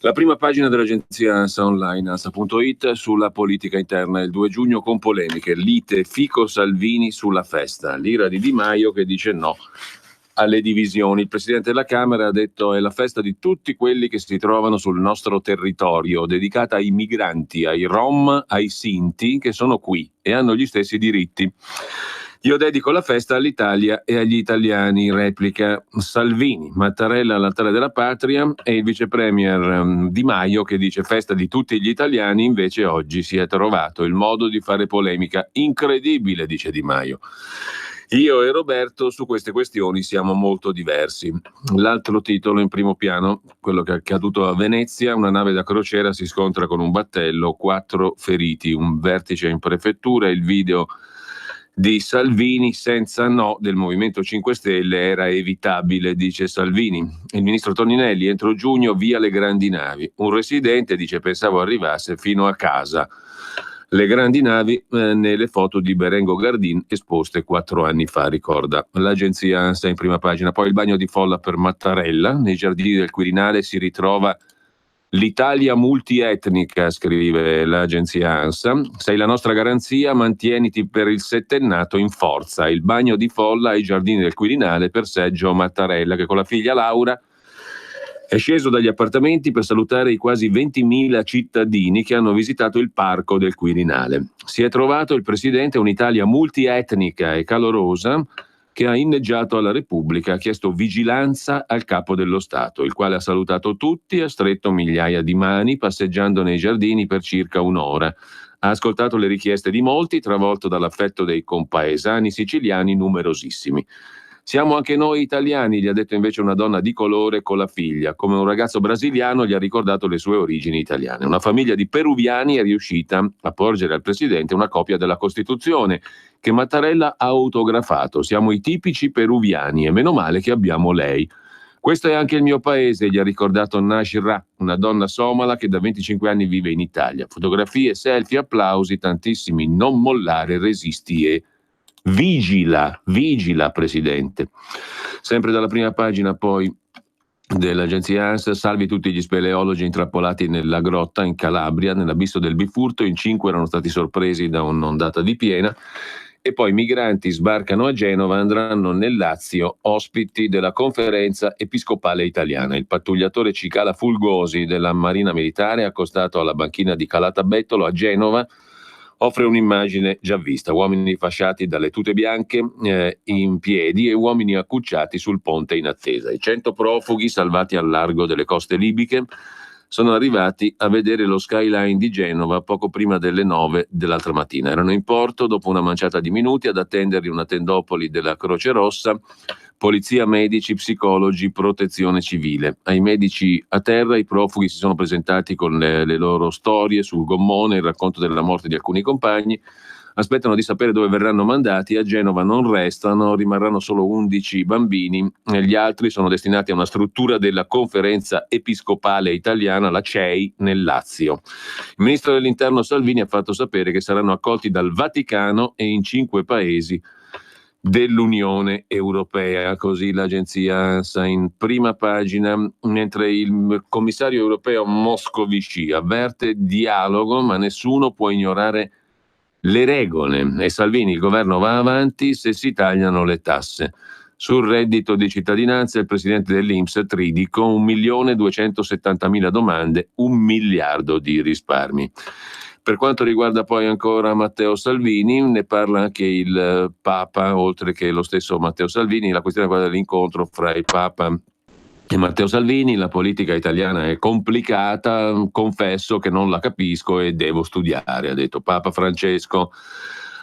La prima pagina dell'agenzia ANSA online, ansa.it, sulla politica interna il 2 giugno con polemiche, lite Fico-Salvini sulla festa, l'ira di Di Maio che dice no alle divisioni. Il Presidente della Camera ha detto è la festa di tutti quelli che si trovano sul nostro territorio, dedicata ai migranti, ai Rom, ai Sinti che sono qui e hanno gli stessi diritti. Io dedico la festa all'Italia e agli italiani, replica Salvini. Mattarella all'altare della patria e il vice premier Di Maio che dice festa di tutti gli italiani, invece oggi si è trovato il modo di fare polemica. Incredibile, dice Di Maio. Io e Roberto su queste questioni siamo molto diversi. L'altro titolo in primo piano, quello che è accaduto a Venezia, una nave da crociera si scontra con un battello, 4 feriti, un vertice in prefettura, il video di Salvini senza no del Movimento 5 Stelle era evitabile, dice Salvini. Il ministro Toninelli, entro giugno via le grandi navi. Un residente dice pensavo arrivasse fino a casa. Le grandi navi nelle foto di Berengo Gardin esposte 4 anni fa, ricorda l'agenzia ANSA in prima pagina. Poi il bagno di folla per Mattarella, nei giardini del Quirinale si ritrova l'Italia multietnica, scrive l'agenzia ANSA. Sei la nostra garanzia, mantieniti per il settennato in forza. Il bagno di folla ai giardini del Quirinale per Sergio Mattarella, che con la figlia Laura è sceso dagli appartamenti per salutare i quasi 20.000 cittadini che hanno visitato il parco del Quirinale. Si è trovato il presidente un'Italia multietnica e calorosa che ha inneggiato alla Repubblica, ha chiesto vigilanza al capo dello Stato, il quale ha salutato tutti, ha stretto migliaia di mani, passeggiando nei giardini per circa un'ora. Ha ascoltato le richieste di molti, travolto dall'affetto dei compaesani siciliani numerosissimi. Siamo anche noi italiani, gli ha detto invece una donna di colore con la figlia. Come un ragazzo brasiliano gli ha ricordato le sue origini italiane. Una famiglia di peruviani è riuscita a porgere al presidente una copia della Costituzione che Mattarella ha autografato. Siamo i tipici peruviani e meno male che abbiamo lei. Questo è anche il mio paese, gli ha ricordato Nashra, una donna somala che da 25 anni vive in Italia. Fotografie, selfie, applausi, tantissimi. Non mollare, resisti e vigila, Presidente. Sempre dalla prima pagina poi dell'agenzia ANSA, salvi tutti gli speleologi intrappolati nella grotta in Calabria, nell'abisso del Bifurto, in 5 erano stati sorpresi da un'ondata di piena. E poi migranti sbarcano a Genova, andranno nel Lazio, ospiti della conferenza episcopale italiana. Il pattugliatore Cicala Fulgosi della Marina Militare, accostato alla banchina di Calatabettolo a Genova, offre un'immagine già vista, uomini fasciati dalle tute bianche in piedi e uomini accucciati sul ponte in attesa. I 100 profughi salvati al largo delle coste libiche sono arrivati a vedere lo skyline di Genova poco prima delle 9 dell'altra mattina. Erano in porto dopo una manciata di minuti ad attenderli una tendopoli della Croce Rossa, polizia, medici, psicologi, protezione civile. Ai medici a terra i profughi si sono presentati con le loro storie sul gommone, il racconto della morte di alcuni compagni. Aspettano di sapere dove verranno mandati. A Genova non restano, rimarranno solo 11 bambini, gli altri sono destinati a una struttura della Conferenza Episcopale Italiana, la CEI, nel Lazio. Il ministro dell'Interno Salvini ha fatto sapere che saranno accolti dal Vaticano e in 5 paesi dell'Unione Europea, così l'agenzia ANSA in prima pagina, mentre il commissario europeo Moscovici avverte dialogo, ma nessuno può ignorare le regole e Salvini, il governo va avanti se si tagliano le tasse. Sul reddito di cittadinanza il presidente dell'INPS Tridico, 1.270.000 domande, 1 miliardo di risparmi. Per quanto riguarda poi ancora Matteo Salvini, ne parla anche il Papa, oltre che lo stesso Matteo Salvini. La questione riguarda l'incontro fra il Papa e Matteo Salvini. La politica italiana è complicata, confesso che non la capisco e devo studiare, ha detto Papa Francesco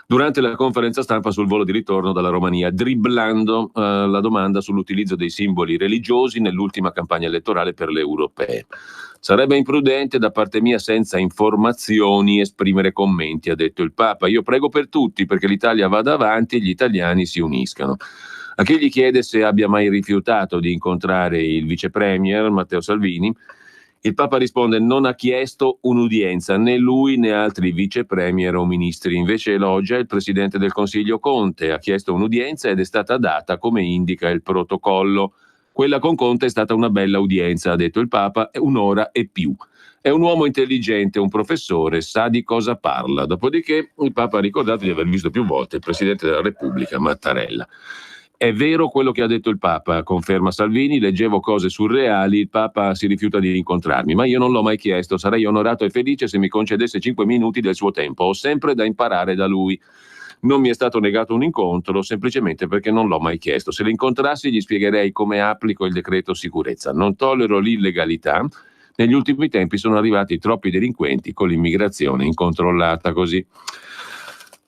durante la conferenza stampa sul volo di ritorno dalla Romania, dribblando la domanda sull'utilizzo dei simboli religiosi nell'ultima campagna elettorale per le europee. Sarebbe imprudente da parte mia, senza informazioni, esprimere commenti, ha detto il Papa. Io prego per tutti perché l'Italia vada avanti e gli italiani si uniscano. A chi gli chiede se abbia mai rifiutato di incontrare il vice premier Matteo Salvini, il Papa risponde: non ha chiesto un'udienza, né lui né altri vice premier o ministri. Invece elogia il presidente del Consiglio Conte, ha chiesto un'udienza ed è stata data come indica il protocollo. Quella con Conte è stata una bella udienza, ha detto il Papa, 1 ora e più. È un uomo intelligente, un professore, sa di cosa parla. Dopodiché il Papa ha ricordato di aver visto più volte il Presidente della Repubblica, Mattarella. È vero quello che ha detto il Papa, conferma Salvini, leggevo cose surreali, il Papa si rifiuta di incontrarmi, ma io non l'ho mai chiesto, sarei onorato e felice se mi concedesse 5 minuti del suo tempo, ho sempre da imparare da lui. Non mi è stato negato un incontro, semplicemente perché non l'ho mai chiesto. Se l'incontrassi gli spiegherei come applico il decreto sicurezza. Non tollero l'illegalità. Negli ultimi tempi sono arrivati troppi delinquenti con l'immigrazione incontrollata così.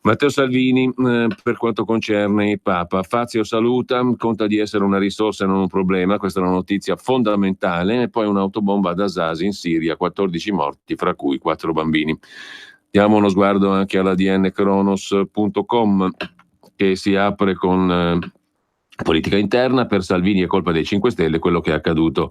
Matteo Salvini, per quanto concerne il Papa, Fazio saluta, conta di essere una risorsa e non un problema, questa è una notizia fondamentale, e poi un'autobomba ad Asasi in Siria, 14 morti, fra cui 4 bambini. Diamo uno sguardo anche alla dnkronos.com che si apre con politica interna. Per Salvini è colpa dei 5 Stelle quello che è accaduto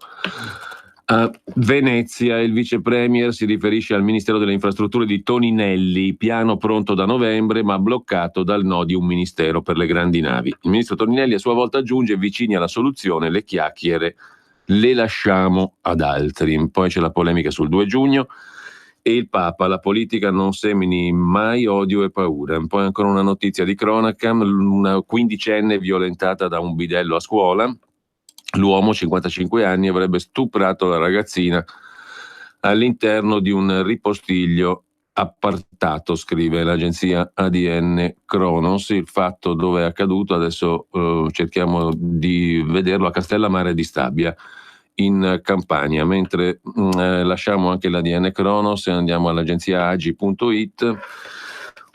a Venezia. Il vice premier si riferisce al Ministero delle Infrastrutture di Toninelli, piano pronto da novembre ma bloccato dal no di un ministero per le grandi navi. Il ministro Toninelli a sua volta aggiunge: vicini alla soluzione, le chiacchiere le lasciamo ad altri. Poi c'è la polemica sul 2 giugno e il Papa: la politica non semini mai odio e paura. Poi ancora una notizia di cronaca: una quindicenne violentata da un bidello a scuola. L'uomo, 55 anni, avrebbe stuprato la ragazzina all'interno di un ripostiglio appartato, scrive l'agenzia ADN Kronos. Il fatto dove è accaduto adesso cerchiamo di vederlo, a Castellammare di Stabia in Campania, mentre lasciamo anche l'ADN Kronos e andiamo all'agenzia agi.it.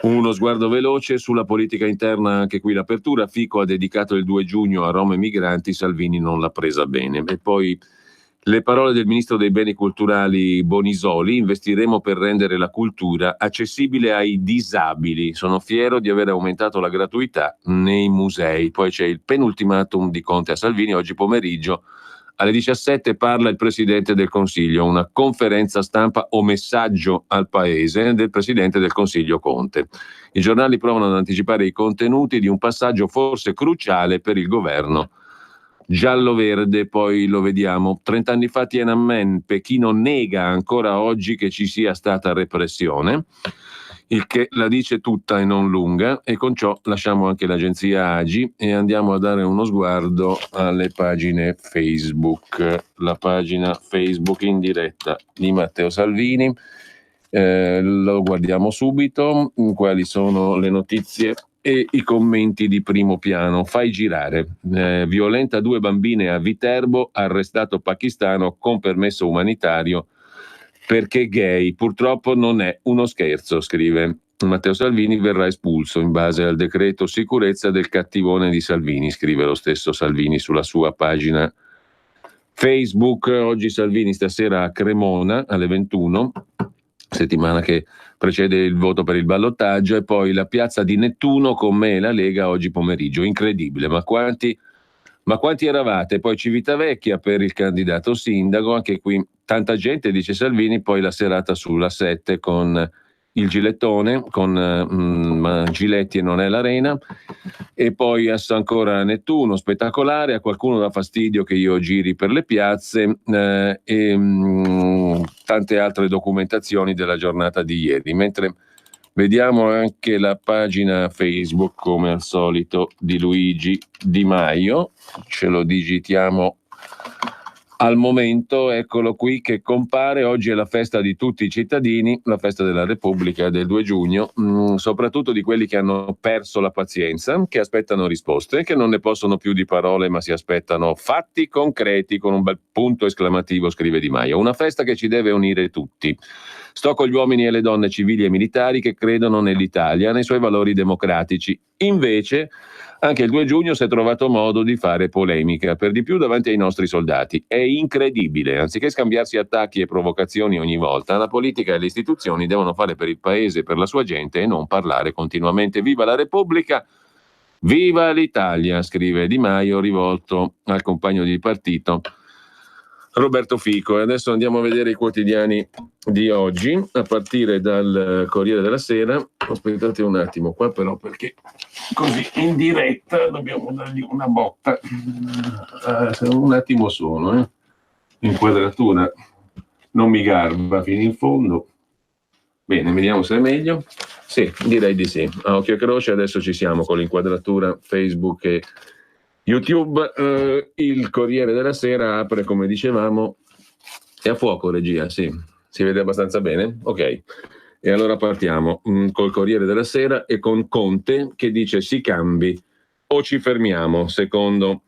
Uno sguardo veloce sulla politica interna, anche qui l'apertura. Fico ha dedicato il 2 giugno a Rom e migranti, Salvini non l'ha presa bene. E poi le parole del ministro dei beni culturali Bonisoli: investiremo per rendere la cultura accessibile ai disabili, sono fiero di aver aumentato la gratuità nei musei. Poi c'è il penultimatum di Conte a Salvini, oggi pomeriggio alle 17 parla il Presidente del Consiglio, una conferenza stampa o messaggio al Paese del Presidente del Consiglio Conte. I giornali provano ad anticipare i contenuti di un passaggio forse cruciale per il governo giallo-verde. Poi lo vediamo. 30 anni fa Tiananmen, Pechino nega ancora oggi che ci sia stata repressione, il che la dice tutta e non lunga, e con ciò lasciamo anche l'agenzia Agi e andiamo a dare uno sguardo alle pagine Facebook. La pagina Facebook in diretta di Matteo Salvini, lo guardiamo subito, quali sono le notizie e i commenti di primo piano. Fai girare, violenta 2 bambine a Viterbo, arrestato pakistano con permesso umanitario perché gay. Purtroppo non è uno scherzo, scrive Matteo Salvini, verrà espulso in base al decreto sicurezza del cattivone di Salvini, scrive lo stesso Salvini sulla sua pagina Facebook. Oggi Salvini, stasera a Cremona alle 21, settimana che precede il voto per il ballottaggio, e poi la piazza di Nettuno con me e la Lega oggi pomeriggio. Incredibile, ma quanti eravate? Poi Civitavecchia per il candidato sindaco, anche qui tanta gente, dice Salvini. Poi la serata sulla 7 con il Gilettone, con Giletti e non è l'Arena, e poi ancora Nettuno, spettacolare. A qualcuno dà fastidio che io giri per le piazze, e tante altre documentazioni della giornata di ieri. Mentre vediamo anche la pagina Facebook, come al solito, di Luigi Di Maio. Ce lo digitiamo al momento, eccolo qui che compare. Oggi è la festa di tutti i cittadini, la festa della Repubblica del 2 giugno, soprattutto di quelli che hanno perso la pazienza, che aspettano risposte, che non ne possono più di parole ma si aspettano fatti concreti, con un bel punto esclamativo, scrive Di Maio. Una festa che ci deve unire tutti. Sto con gli uomini e le donne civili e militari che credono nell'Italia, nei suoi valori democratici. Invece anche il 2 giugno si è trovato modo di fare polemica, per di più davanti ai nostri soldati. È incredibile, anziché scambiarsi attacchi e provocazioni ogni volta, la politica e le istituzioni devono fare per il paese, per la sua gente, e non parlare continuamente. Viva la Repubblica, viva l'Italia, scrive Di Maio, rivolto al compagno di partito Roberto Fico. E adesso andiamo a vedere i quotidiani di oggi, a partire dal Corriere della Sera. Aspettate un attimo qua però, perché così in diretta dobbiamo dargli una botta. Un attimo solo, inquadratura non mi garba fino in fondo. Bene, vediamo se è meglio. Sì, direi di sì. A occhio e croce adesso ci siamo con l'inquadratura Facebook e YouTube. Il Corriere della Sera apre, come dicevamo, è a fuoco, regia, sì. Si vede abbastanza bene? Ok. E allora partiamo col Corriere della Sera e con Conte che dice si cambi o ci fermiamo, secondo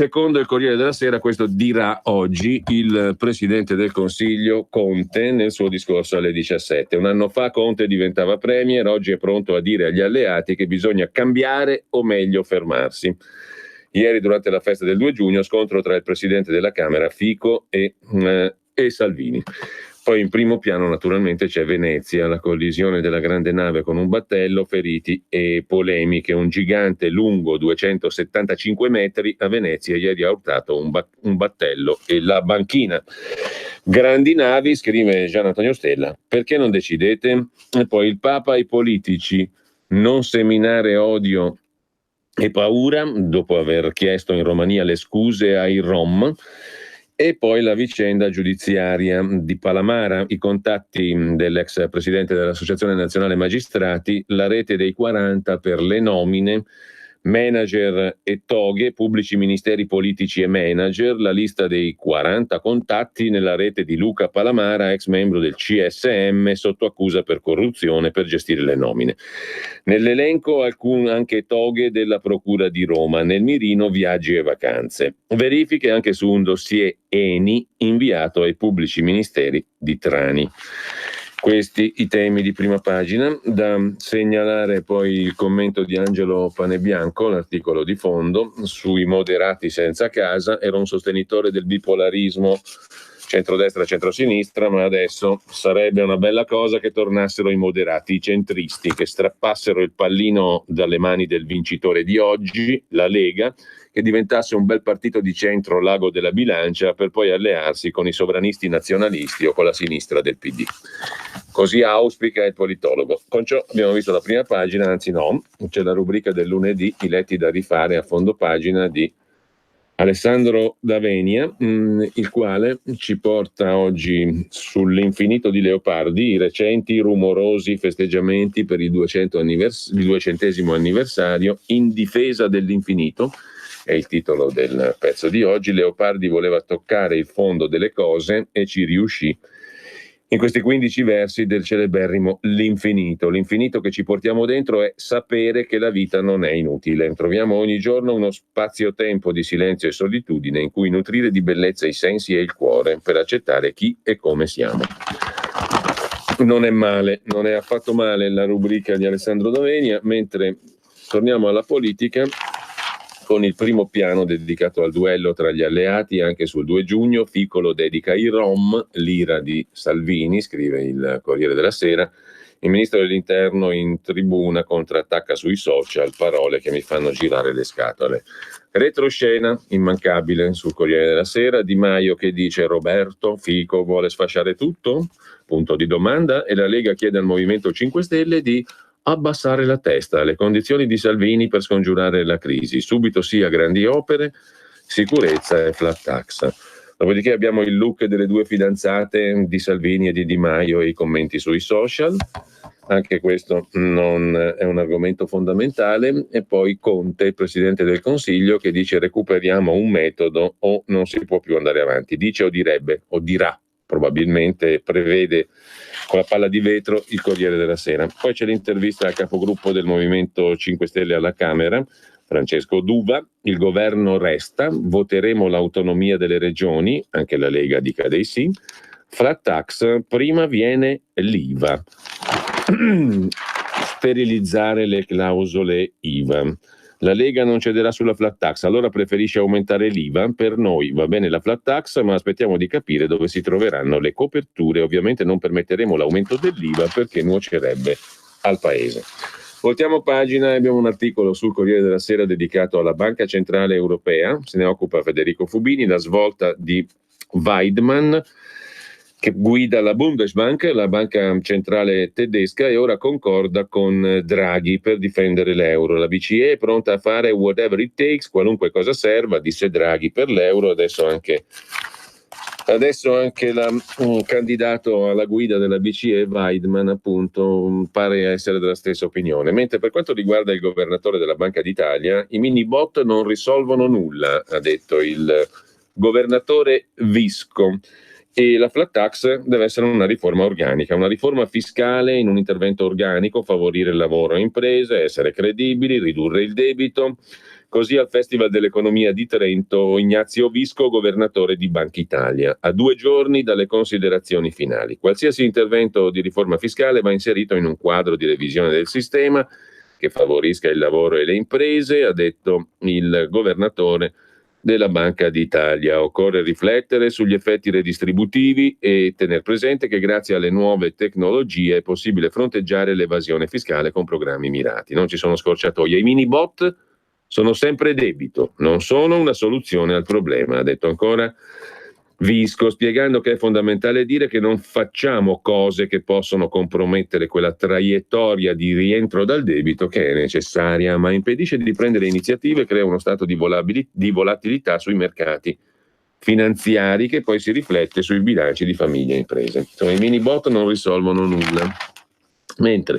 il Corriere della Sera. Questo dirà oggi il Presidente del Consiglio Conte nel suo discorso alle 17. Un anno fa Conte diventava premier, oggi è pronto a dire agli alleati che bisogna cambiare o meglio fermarsi. Ieri durante la festa del 2 giugno scontro tra il Presidente della Camera Fico e Salvini. Poi in primo piano naturalmente c'è Venezia, la collisione della grande nave con un battello, feriti e polemiche. Un gigante lungo 275 metri a Venezia ieri ha urtato un battello e la banchina. Grandi navi, scrive Gian Antonio Stella, perché non decidete? E poi il Papa ai politici, non seminare odio e paura, dopo aver chiesto in Romania le scuse ai Rom. E poi la vicenda giudiziaria di Palamara, i contatti dell'ex presidente dell'Associazione Nazionale Magistrati, la rete dei 40 per le nomine, manager e toghe, pubblici ministeri politici e manager, la lista dei 40 contatti nella rete di Luca Palamara, ex membro del CSM, sotto accusa per corruzione per gestire le nomine. Nell'elenco anche toghe della Procura di Roma, nel mirino viaggi e vacanze. Verifiche anche su un dossier Eni inviato ai pubblici ministeri di Trani. Questi i temi di prima pagina. Da segnalare poi il commento di Angelo Panebianco, l'articolo di fondo, sui moderati senza casa. Era un sostenitore del bipolarismo centrodestra, centrosinistra, ma adesso sarebbe una bella cosa che tornassero i moderati, i centristi, che strappassero il pallino dalle mani del vincitore di oggi, la Lega, che diventasse un bel partito di centro lago della bilancia per poi allearsi con i sovranisti nazionalisti o con la sinistra del PD. Così auspica il politologo. Con ciò abbiamo visto la prima pagina, anzi no, c'è la rubrica del lunedì, i letti da rifare a fondo pagina di Alessandro D'Avenia, il quale ci porta oggi sull'infinito di Leopardi, i recenti rumorosi festeggiamenti per il 200° anniversario in difesa dell'infinito. È il titolo del pezzo di oggi. Leopardi voleva toccare il fondo delle cose e ci riuscì in questi 15 versi del celeberrimo L'infinito. L'infinito che ci portiamo dentro è sapere che la vita non è inutile. Troviamo ogni giorno uno spazio-tempo di silenzio e solitudine in cui nutrire di bellezza i sensi e il cuore per accettare chi e come siamo. Non è male, non è affatto male la rubrica di Alessandro D'Avenia, mentre torniamo alla politica con il primo piano dedicato al duello tra gli alleati anche sul 2 giugno. Fico lo dedica ai Rom, l'ira di Salvini, scrive il Corriere della Sera. Il ministro dell'Interno in tribuna contrattacca sui social, parole che mi fanno girare le scatole. Retroscena immancabile sul Corriere della Sera. Di Maio che dice: Roberto, Fico vuole sfasciare tutto? Punto di domanda. E la Lega chiede al Movimento 5 Stelle di abbassare la testa, le condizioni di Salvini per scongiurare la crisi, subito sì a grandi opere, sicurezza e flat tax. Dopodiché abbiamo il look delle due fidanzate di Salvini e di Di Maio e i commenti sui social, anche questo non è un argomento fondamentale. E poi Conte, Presidente del Consiglio, che dice recuperiamo un metodo o non si può più andare avanti, dice o direbbe o dirà, probabilmente prevede con la palla di vetro il Corriere della Sera. Poi c'è l'intervista al capogruppo del Movimento 5 Stelle alla Camera, Francesco D'Uva. Il governo resta, voteremo l'autonomia delle regioni, anche la Lega dica dei sì. Flat tax, prima viene l'IVA. Sterilizzare le clausole IVA. La Lega non cederà sulla flat tax, allora preferisce aumentare l'IVA. Per noi va bene la flat tax, ma aspettiamo di capire dove si troveranno le coperture. Ovviamente non permetteremo l'aumento dell'IVA perché nuocerebbe al Paese. Voltiamo pagina e abbiamo un articolo sul Corriere della Sera dedicato alla Banca Centrale Europea. Se ne occupa Federico Fubini, la svolta di Weidmann. che guida la Bundesbank, la banca centrale tedesca, e ora concorda con Draghi per difendere l'euro. La BCE è pronta a fare whatever it takes, qualunque cosa serva, disse Draghi, per l'euro. Adesso anche un candidato alla guida della BCE, Weidmann, appunto, pare essere della stessa opinione. Mentre per quanto riguarda il governatore della Banca d'Italia, i mini bot non risolvono nulla, ha detto il governatore Visco. E la flat tax deve essere una riforma organica, una riforma fiscale in un intervento organico, favorire il lavoro e imprese, essere credibili, ridurre il debito. Così al Festival dell'Economia di Trento, Ignazio Visco, governatore di Banca Italia, a 2 giorni dalle considerazioni finali. Qualsiasi intervento di riforma fiscale va inserito in un quadro di revisione del sistema che favorisca il lavoro e le imprese, ha detto il governatore della Banca d'Italia. Occorre riflettere sugli effetti redistributivi e tener presente che grazie alle nuove tecnologie è possibile fronteggiare l'evasione fiscale con programmi mirati. Non ci sono scorciatoie. I mini bot sono sempre debito, non sono una soluzione al problema, ha detto ancora Visco, spiegando che è fondamentale dire che non facciamo cose che possono compromettere quella traiettoria di rientro dal debito che è necessaria, ma impedisce di prendere iniziative e crea uno stato di volatilità sui mercati finanziari che poi si riflette sui bilanci di famiglie e imprese. Insomma, i mini bot non risolvono nulla. Mentre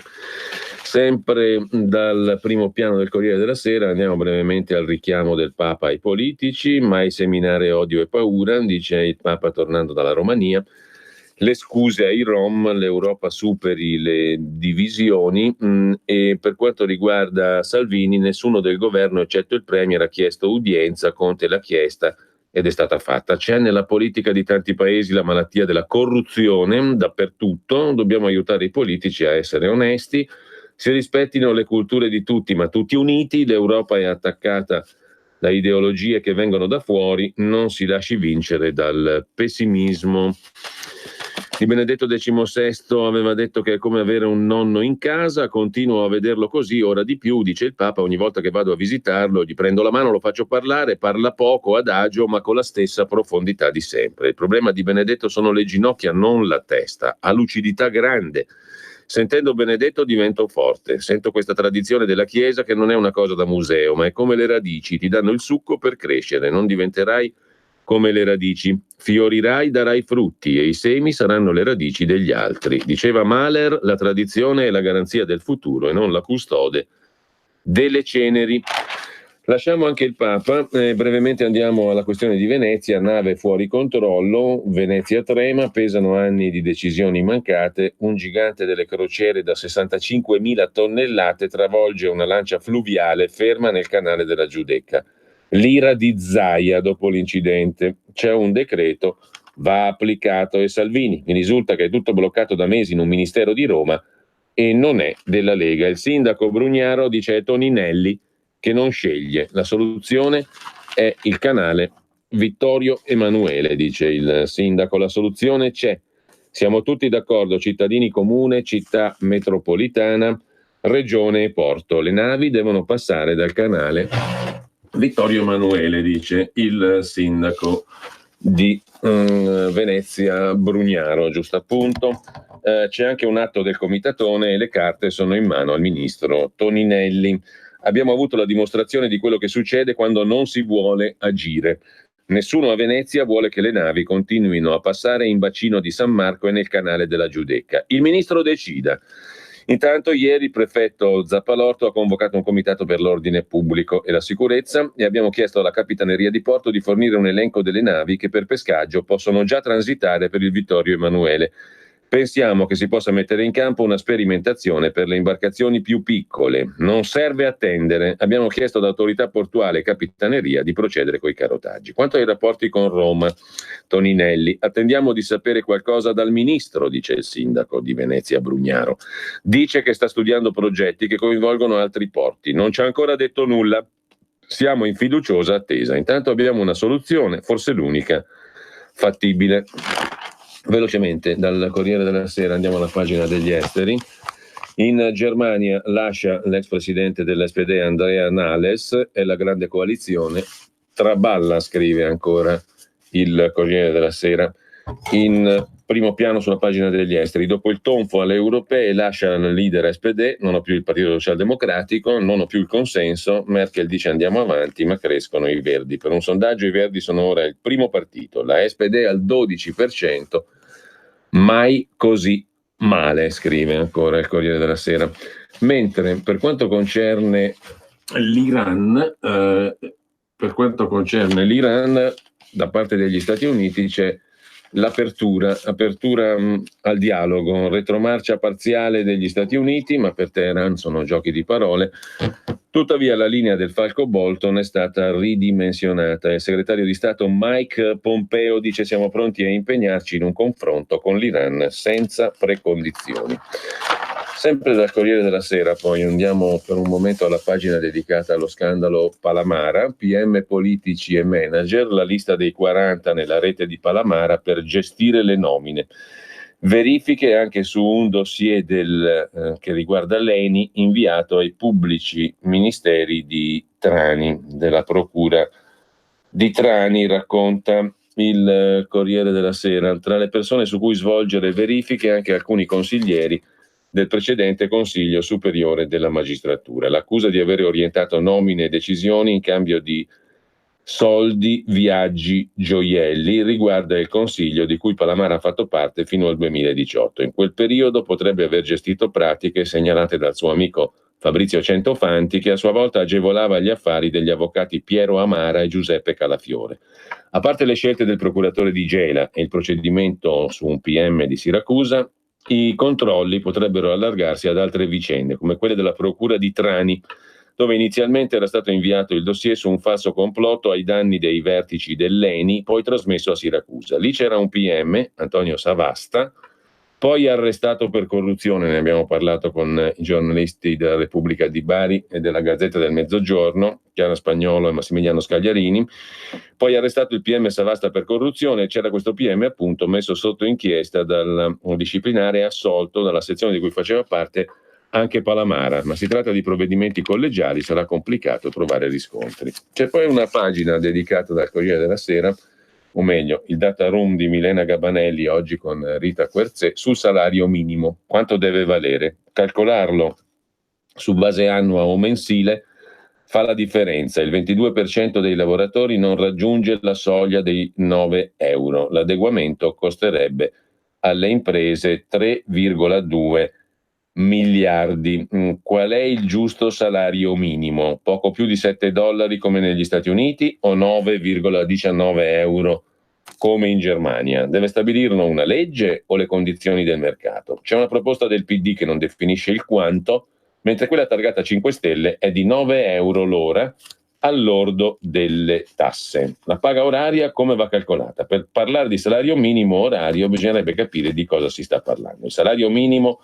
sempre dal primo piano del Corriere della Sera andiamo brevemente al richiamo del Papa ai politici, mai seminare odio e paura, dice il Papa tornando dalla Romania. Le scuse ai Rom, l'Europa superi le divisioni, e per quanto riguarda Salvini nessuno del governo eccetto il Premier ha chiesto udienza, Conte l'ha chiesta ed è stata fatta. C'è nella politica di tanti paesi la malattia della corruzione dappertutto, dobbiamo aiutare i politici a essere onesti, si rispettino le culture di tutti, ma tutti uniti. L'Europa è attaccata da ideologie che vengono da fuori, non si lasci vincere dal pessimismo. Di Benedetto XVI aveva detto che è come avere un nonno in casa, continuo a vederlo così, ora di più, dice il Papa, ogni volta che vado a visitarlo gli prendo la mano, lo faccio parlare, parla poco, adagio, ma con la stessa profondità di sempre. Il problema di Benedetto sono le ginocchia, non la testa, ha lucidità grande. Sentendo Benedetto divento forte, sento questa tradizione della Chiesa che non è una cosa da museo, ma è come le radici, ti danno il succo per crescere, non diventerai come le radici, fiorirai, darai frutti e i semi saranno le radici degli altri. Diceva Mahler, la tradizione è la garanzia del futuro e non la custode delle ceneri. Lasciamo anche il Papa, brevemente andiamo alla questione di Venezia, nave fuori controllo, Venezia trema, pesano anni di decisioni mancate, un gigante delle crociere da 65.000 tonnellate travolge una lancia fluviale ferma nel canale della Giudecca. L'ira di Zaia dopo l'incidente, c'è un decreto, va applicato e Salvini, mi risulta che è tutto bloccato da mesi in un ministero di Roma e non è della Lega. Il sindaco Brugnaro dice è Toninelli che non sceglie, la soluzione è il canale Vittorio Emanuele, dice il sindaco, la soluzione c'è, siamo tutti d'accordo, cittadini, comune, città metropolitana, regione e porto, le navi devono passare dal canale Vittorio Emanuele, dice il sindaco di Venezia Brugnaro, giusto appunto. C'è anche un atto del comitatone e le carte sono in mano al ministro Toninelli. Abbiamo avuto la dimostrazione di quello che succede quando non si vuole agire. Nessuno a Venezia vuole che le navi continuino a passare in bacino di San Marco e nel canale della Giudecca. Il ministro decida. Intanto ieri il prefetto Zappalorto ha convocato un comitato per l'ordine pubblico e la sicurezza e abbiamo chiesto alla Capitaneria di Porto di fornire un elenco delle navi che per pescaggio possono già transitare per il Vittorio Emanuele. Pensiamo che si possa mettere in campo una sperimentazione per le imbarcazioni più piccole. Non serve attendere. Abbiamo chiesto all'autorità portuale e capitaneria di procedere coi carotaggi. Quanto ai rapporti con Roma, Toninelli, attendiamo di sapere qualcosa dal ministro, dice il sindaco di Venezia Brugnaro. Dice che sta studiando progetti che coinvolgono altri porti. Non ci ha ancora detto nulla. Siamo in fiduciosa attesa. Intanto abbiamo una soluzione, forse l'unica, fattibile. Velocemente dal Corriere della Sera andiamo alla pagina degli esteri. In Germania lascia l'ex presidente dell'SPD Andrea Nahles e la grande coalizione traballa, scrive ancora il Corriere della Sera. In primo piano sulla pagina degli esteri. Dopo il tonfo alle europee lascia il leader SPD, non ho più il Partito Socialdemocratico, non ho più il consenso, Merkel dice andiamo avanti, ma crescono i Verdi. Per un sondaggio i Verdi sono ora il primo partito, la SPD al 12%, mai così male, scrive ancora il Corriere della Sera. Mentre per quanto concerne l'Iran, da parte degli Stati Uniti c'è apertura al dialogo, retromarcia parziale degli Stati Uniti, ma per Teheran sono giochi di parole. Tuttavia la linea del falco Bolton è stata ridimensionata. Il segretario di Stato Mike Pompeo dice siamo pronti a impegnarci in un confronto con l'Iran senza precondizioni. Sempre dal Corriere della Sera poi andiamo per un momento alla pagina dedicata allo scandalo Palamara, PM politici e manager, la lista dei 40 nella rete di Palamara per gestire le nomine. Verifiche anche su un dossier che riguarda l'ENI inviato ai pubblici ministeri di Trani, della procura di Trani, racconta il Corriere della Sera. Tra le persone su cui svolgere verifiche anche alcuni consiglieri del precedente Consiglio Superiore della Magistratura. L'accusa di avere orientato nomine e decisioni in cambio di soldi, viaggi, gioielli riguarda il Consiglio di cui Palamara ha fatto parte fino al 2018. In quel periodo potrebbe aver gestito pratiche segnalate dal suo amico Fabrizio Centofanti, che a sua volta agevolava gli affari degli avvocati Piero Amara e Giuseppe Calafiore. A parte le scelte del procuratore di Gela e il procedimento su un PM di Siracusa, i controlli potrebbero allargarsi ad altre vicende, come quelle della procura di Trani, dove inizialmente era stato inviato il dossier su un falso complotto ai danni dei vertici dell'ENI, poi trasmesso a Siracusa. Lì c'era un PM, Antonio Savasta, poi arrestato per corruzione, ne abbiamo parlato con i giornalisti della Repubblica di Bari e della Gazzetta del Mezzogiorno, Chiara Spagnolo e Massimiliano Scagliarini, poi arrestato il PM Savasta per corruzione, c'era questo PM appunto messo sotto inchiesta dal disciplinare e assolto dalla sezione di cui faceva parte anche Palamara, ma si tratta di provvedimenti collegiali, sarà complicato trovare riscontri. C'è poi una pagina dedicata dal Corriere della Sera, o meglio, il data room di Milena Gabanelli oggi con Rita Querzè sul salario minimo. Quanto deve valere? Calcolarlo su base annua o mensile fa la differenza. Il 22% dei lavoratori non raggiunge la soglia dei 9 euro. L'adeguamento costerebbe alle imprese 3,2 miliardi. Qual è il giusto salario minimo? Poco più di $7 come negli Stati Uniti o 9,19 euro come in Germania? Deve stabilirlo una legge o le condizioni del mercato? C'è una proposta del PD che non definisce il quanto, mentre quella targata 5 Stelle è di 9 euro l'ora all'ordo delle tasse. La paga oraria come va calcolata? Per parlare di salario minimo orario bisognerebbe capire di cosa si sta parlando. Il salario minimo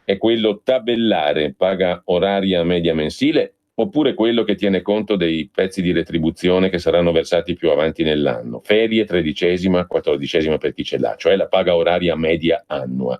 è quello tabellare, paga oraria media mensile, oppure quello che tiene conto dei pezzi di retribuzione che saranno versati più avanti nell'anno, ferie, 13ª, 14ª per chi ce l'ha, cioè la paga oraria media annua.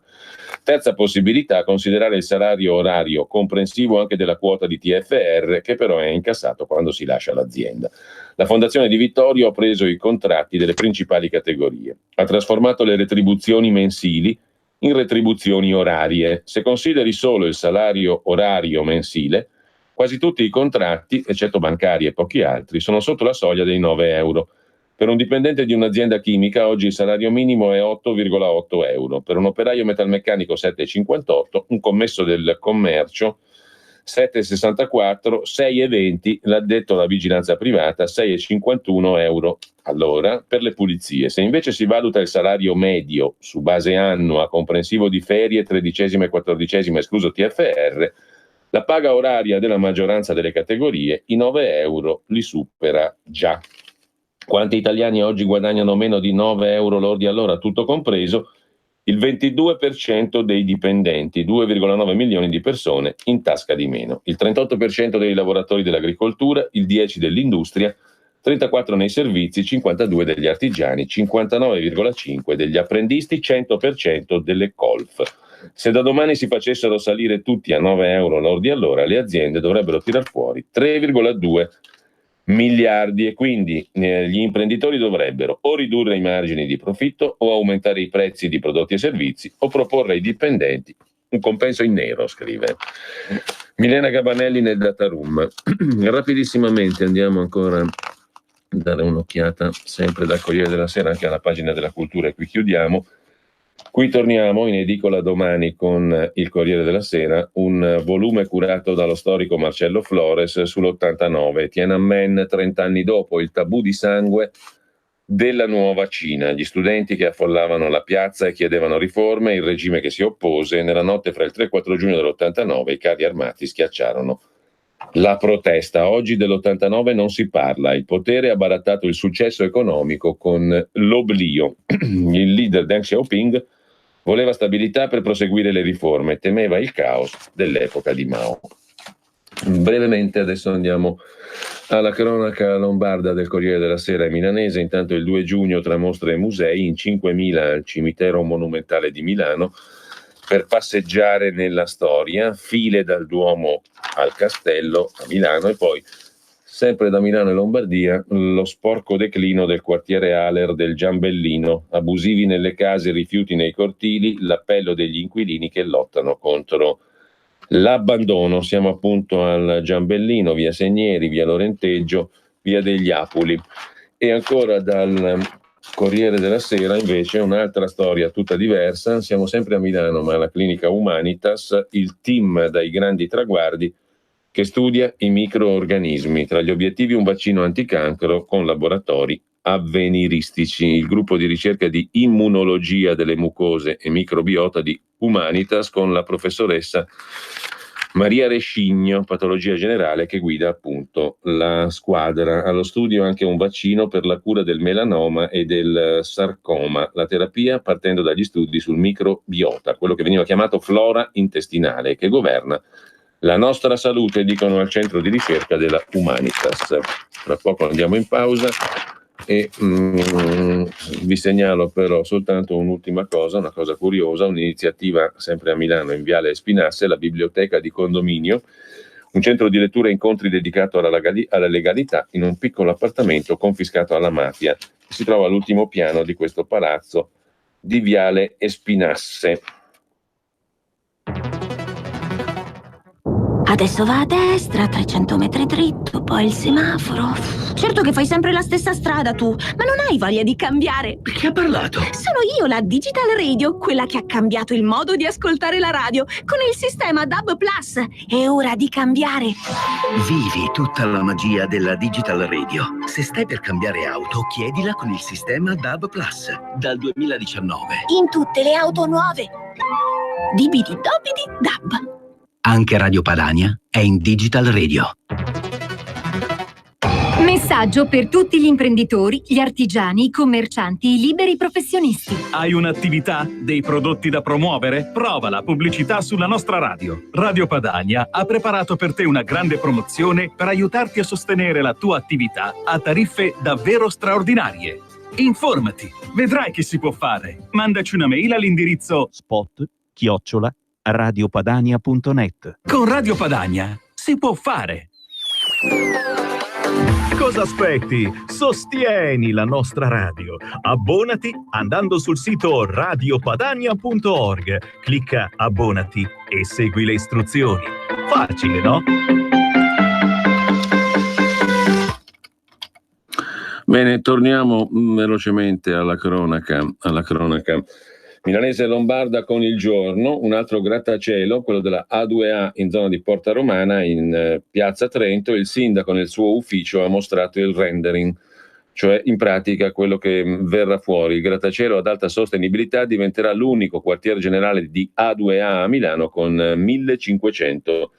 Terza possibilità, considerare il salario orario comprensivo anche della quota di TFR, che però è incassato quando si lascia l'azienda. La Fondazione Di Vittorio ha preso i contratti delle principali categorie, ha trasformato le retribuzioni mensili in retribuzioni orarie. Se consideri solo il salario orario mensile, quasi tutti i contratti, eccetto bancari e pochi altri, sono sotto la soglia dei 9 euro. Per un dipendente di un'azienda chimica oggi il salario minimo è 8,8 euro, per un operaio metalmeccanico 7,58, un commesso del commercio 7,64, 6,20, l'addetto alla vigilanza privata 6,51 euro all'ora per le pulizie. Se invece si valuta il salario medio su base annua comprensivo di ferie, 13ª e 14ª escluso TFR, la paga oraria della maggioranza delle categorie i 9 euro li supera già. Quanti italiani oggi guadagnano meno di 9 euro lordi all'ora, tutto compreso? Il 22% dei dipendenti, 2,9 milioni di persone in tasca di meno, il 38% dei lavoratori dell'agricoltura, il 10% dell'industria, 34% nei servizi, 52% degli artigiani, 59,5% degli apprendisti, 100% delle colf. Se da domani si facessero salire tutti a 9 euro lordi all'ora, le aziende dovrebbero tirar fuori 3,2 miliardi, e quindi gli imprenditori dovrebbero o ridurre i margini di profitto o aumentare i prezzi di prodotti e servizi o proporre ai dipendenti un compenso in nero, scrive Milena Gabanelli nel data room. Rapidissimamente andiamo ancora a dare un'occhiata sempre dal Corriere della Sera anche alla pagina della cultura, e qui chiudiamo. Qui torniamo in edicola domani con il Corriere della Sera, un volume curato dallo storico Marcello Flores sull'89, Tiananmen 30 anni dopo, il tabù di sangue della nuova Cina, gli studenti che affollavano la piazza e chiedevano riforme, il regime che si oppose. Nella notte fra il 3 e il 4 giugno dell'89 i carri armati schiacciarono la protesta. Oggi dell'89 non si parla, il potere ha barattato il successo economico con l'oblio. Il leader Deng Xiaoping voleva stabilità per proseguire le riforme, temeva il caos dell'epoca di Mao. Brevemente adesso andiamo alla cronaca lombarda del Corriere della Sera e milanese. Intanto il 2 giugno tra mostre e musei in 5.000 al cimitero monumentale di Milano per passeggiare nella storia, file dal Duomo al Castello a Milano, e poi sempre da Milano e Lombardia lo sporco declino del quartiere Aler del Giambellino, abusivi nelle case, rifiuti nei cortili, l'appello degli inquilini che lottano contro l'abbandono. Siamo appunto al Giambellino, via Segneri, via Lorenteggio, via degli Apuli. E ancora dal Corriere della Sera invece un'altra storia tutta diversa, siamo sempre a Milano ma alla clinica Humanitas, il team dai grandi traguardi che studia i microorganismi, tra gli obiettivi un vaccino anticancro con laboratori avveniristici. Il gruppo di ricerca di immunologia delle mucose e microbiota di Humanitas con la professoressa Maria Rescigno, patologia generale, che guida appunto la squadra. Allo studio anche un vaccino per la cura del melanoma e del sarcoma, la terapia partendo dagli studi sul microbiota, quello che veniva chiamato flora intestinale, che governa la nostra salute, dicono al centro di ricerca della Humanitas. Tra poco andiamo in pausa e vi segnalo però soltanto un'ultima cosa, una cosa curiosa, un'iniziativa sempre a Milano in Viale Spinasse, la biblioteca di condominio, un centro di lettura e incontri dedicato alla legalità in un piccolo appartamento confiscato alla mafia. Si trova all'ultimo piano di questo palazzo di Viale Espinasse. Adesso va a destra, 300 metri dritto, poi il semaforo. Certo che fai sempre la stessa strada tu, ma non hai voglia di cambiare. Chi ha parlato? Sono io, la Digital Radio, quella che ha cambiato il modo di ascoltare la radio con il sistema DAB+. È ora di cambiare. Vivi tutta la magia della Digital Radio. Se stai per cambiare auto, chiedila con il sistema DAB+, dal 2019. In tutte le auto nuove. Dibidi dobidi DAB. Anche Radio Padania è in Digital Radio. Messaggio per tutti gli imprenditori, gli artigiani, i commercianti, i liberi professionisti. Hai un'attività? Dei prodotti da promuovere? Prova la pubblicità sulla nostra radio. Radio Padania ha preparato per te una grande promozione per aiutarti a sostenere la tua attività a tariffe davvero straordinarie. Informati, vedrai che si può fare. Mandaci una mail all'indirizzo spot@radiopadania.net. Con Radio Padania si può fare. Cosa aspetti? Sostieni la nostra radio. Abbonati andando sul sito radiopadania.org. Clicca abbonati e segui le istruzioni. Facile, no? Bene, torniamo velocemente alla cronaca milanese e lombarda con Il Giorno. Un altro grattacielo, quello della A2A in zona di Porta Romana, in piazza Trento. Il sindaco nel suo ufficio ha mostrato il rendering, cioè in pratica quello che verrà fuori. Il grattacielo ad alta sostenibilità diventerà l'unico quartier generale di A2A a Milano con 1500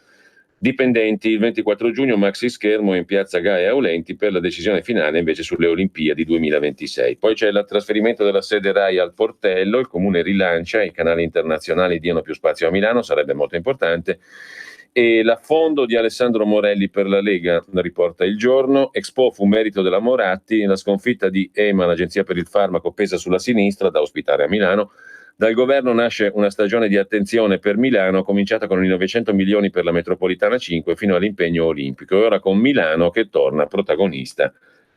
dipendenti. Il 24 giugno maxi schermo in piazza Gaia Aulenti per la decisione finale invece sulle Olimpiadi 2026. Poi c'è il trasferimento della sede RAI al Portello, il comune rilancia, i canali internazionali diano più spazio a Milano, sarebbe molto importante. E l'affondo di Alessandro Morelli per la Lega, riporta Il Giorno. Expo fu merito della Moratti, la sconfitta di EMA, l'Agenzia per il Farmaco, pesa sulla sinistra, da ospitare a Milano. Dal governo nasce una stagione di attenzione per Milano, cominciata con i 900 milioni per la metropolitana 5 fino all'impegno olimpico, e ora con Milano che torna protagonista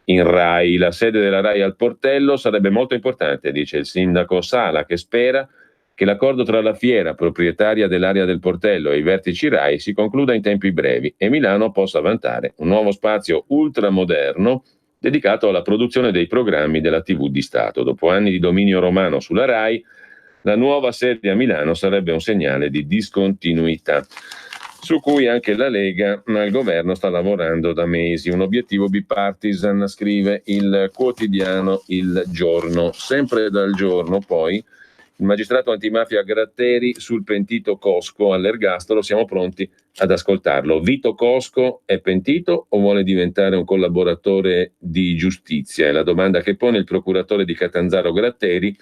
in Rai. La sede della Rai al Portello sarebbe molto importante, dice il sindaco Sala, che spera che l'accordo tra la fiera proprietaria dell'area del Portello e i vertici Rai si concluda in tempi brevi e Milano possa vantare un nuovo spazio ultramoderno dedicato alla produzione dei programmi della TV di Stato. Dopo anni di dominio romano sulla Rai, la nuova sede a Milano sarebbe un segnale di discontinuità, su cui anche la Lega al governo sta lavorando da mesi. Un obiettivo bipartisan, scrive il quotidiano Il Giorno. Sempre dal Giorno, poi, il magistrato antimafia Gratteri sul pentito Cosco all'ergastolo. Siamo pronti ad ascoltarlo. Vito Cosco è pentito o vuole diventare un collaboratore di giustizia? È la domanda che pone il procuratore di Catanzaro Gratteri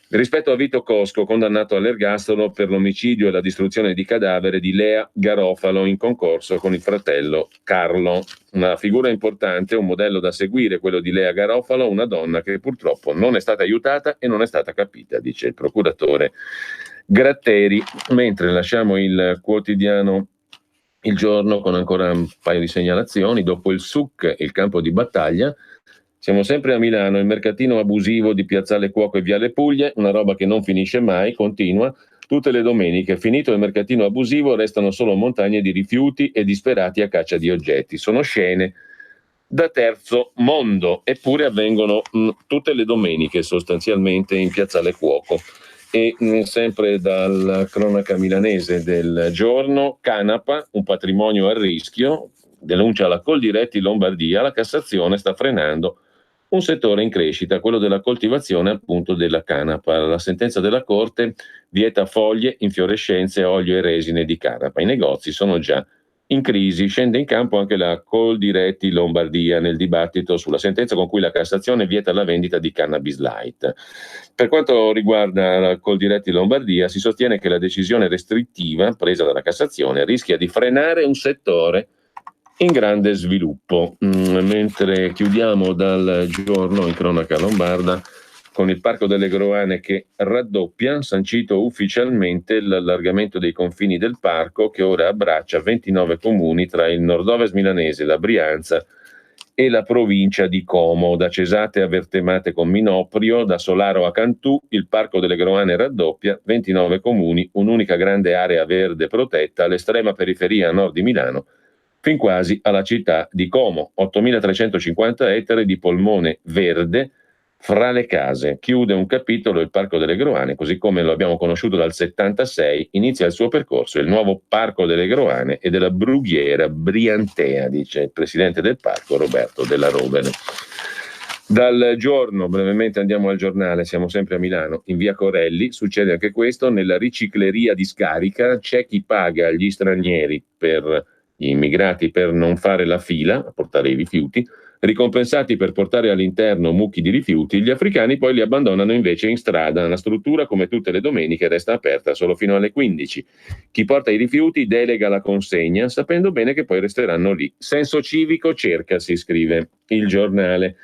rispetto a Vito Cosco, condannato all'ergastolo per l'omicidio e la distruzione di cadavere di Lea Garofalo in concorso con il fratello Carlo. Una figura importante, un modello da seguire, quello di Lea Garofalo, una donna che purtroppo non è stata aiutata e non è stata capita, dice il procuratore Gratteri. Mentre lasciamo il quotidiano Il Giorno con ancora un paio di segnalazioni. Dopo il SUC, il campo di battaglia, siamo sempre a Milano. Il mercatino abusivo di Piazzale Cuoco e Viale Puglie, una roba che non finisce mai, continua tutte le domeniche. Finito il mercatino abusivo restano solo montagne di rifiuti e disperati a caccia di oggetti. Sono scene da terzo mondo, eppure avvengono tutte le domeniche sostanzialmente in Piazzale Cuoco. E sempre dalla cronaca milanese del giorno, Canapa, un patrimonio a rischio, denuncia la Coldiretti Lombardia, la Cassazione sta frenando un settore in crescita, quello della coltivazione appunto della canapa. La sentenza della Corte vieta foglie, infiorescenze, olio e resine di canapa. I negozi sono già in crisi. Scende in campo anche la Coldiretti Lombardia nel dibattito sulla sentenza con cui la Cassazione vieta la vendita di cannabis light. Per quanto riguarda la Coldiretti Lombardia, si sostiene che la decisione restrittiva presa dalla Cassazione rischia di frenare un settore in grande sviluppo. Mentre chiudiamo dal giorno in cronaca lombarda con il Parco delle Groane che raddoppia, sancito ufficialmente l'allargamento dei confini del parco, che ora abbraccia 29 comuni tra il nord-ovest milanese, la Brianza e la provincia di Como. Da Cesate a Vertemate con Minoprio, da Solaro a Cantù, il Parco delle Groane raddoppia, 29 comuni, un'unica grande area verde protetta all'estrema periferia a nord di Milano, fin quasi alla città di Como. 8.350 ettari di polmone verde fra le case. Chiude un capitolo il Parco delle Groane, così come lo abbiamo conosciuto dal 76, inizia il suo percorso il nuovo Parco delle Groane e della Brughiera Briantea, dice il presidente del parco Roberto Della Rovere. Dal giorno, brevemente andiamo al giornale, siamo sempre a Milano, in via Corelli, succede anche questo, nella ricicleria di Scarica c'è chi paga agli stranieri, per gli immigrati, per non fare la fila a portare i rifiuti, ricompensati per portare all'interno mucchi di rifiuti, gli africani poi li abbandonano invece in strada. La struttura, come tutte le domeniche, resta aperta solo fino alle 15. Chi porta i rifiuti delega la consegna, sapendo bene che poi resteranno lì. Senso civico cerca, si scrive il giornale.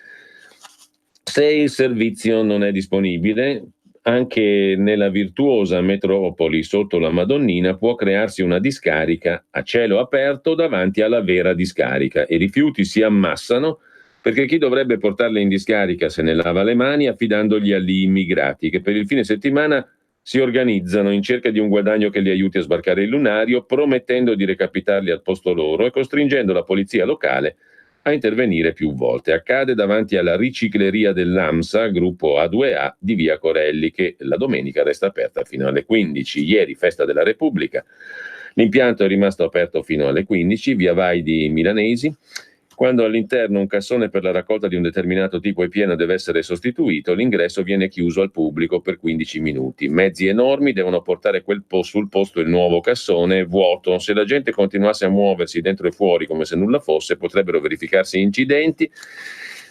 Se il servizio non è disponibile, anche nella virtuosa metropoli sotto la Madonnina può crearsi una discarica a cielo aperto davanti alla vera discarica. I rifiuti si ammassano perché chi dovrebbe portarli in discarica se ne lava le mani affidandogli agli immigrati che per il fine settimana si organizzano in cerca di un guadagno che li aiuti a sbarcare il lunario, promettendo di recapitarli al posto loro e costringendo la polizia locale a intervenire più volte. Accade davanti alla ricicleria dell'AMSA, gruppo A2A di via Corelli, che la domenica resta aperta fino alle 15. Ieri, festa della Repubblica, l'impianto è rimasto aperto fino alle 15, via Vai di Milanesi. Quando all'interno un cassone per la raccolta di un determinato tipo è pieno e deve essere sostituito, l'ingresso viene chiuso al pubblico per 15 minuti. Mezzi enormi devono portare sul posto il nuovo cassone vuoto. Se la gente continuasse a muoversi dentro e fuori come se nulla fosse, potrebbero verificarsi incidenti.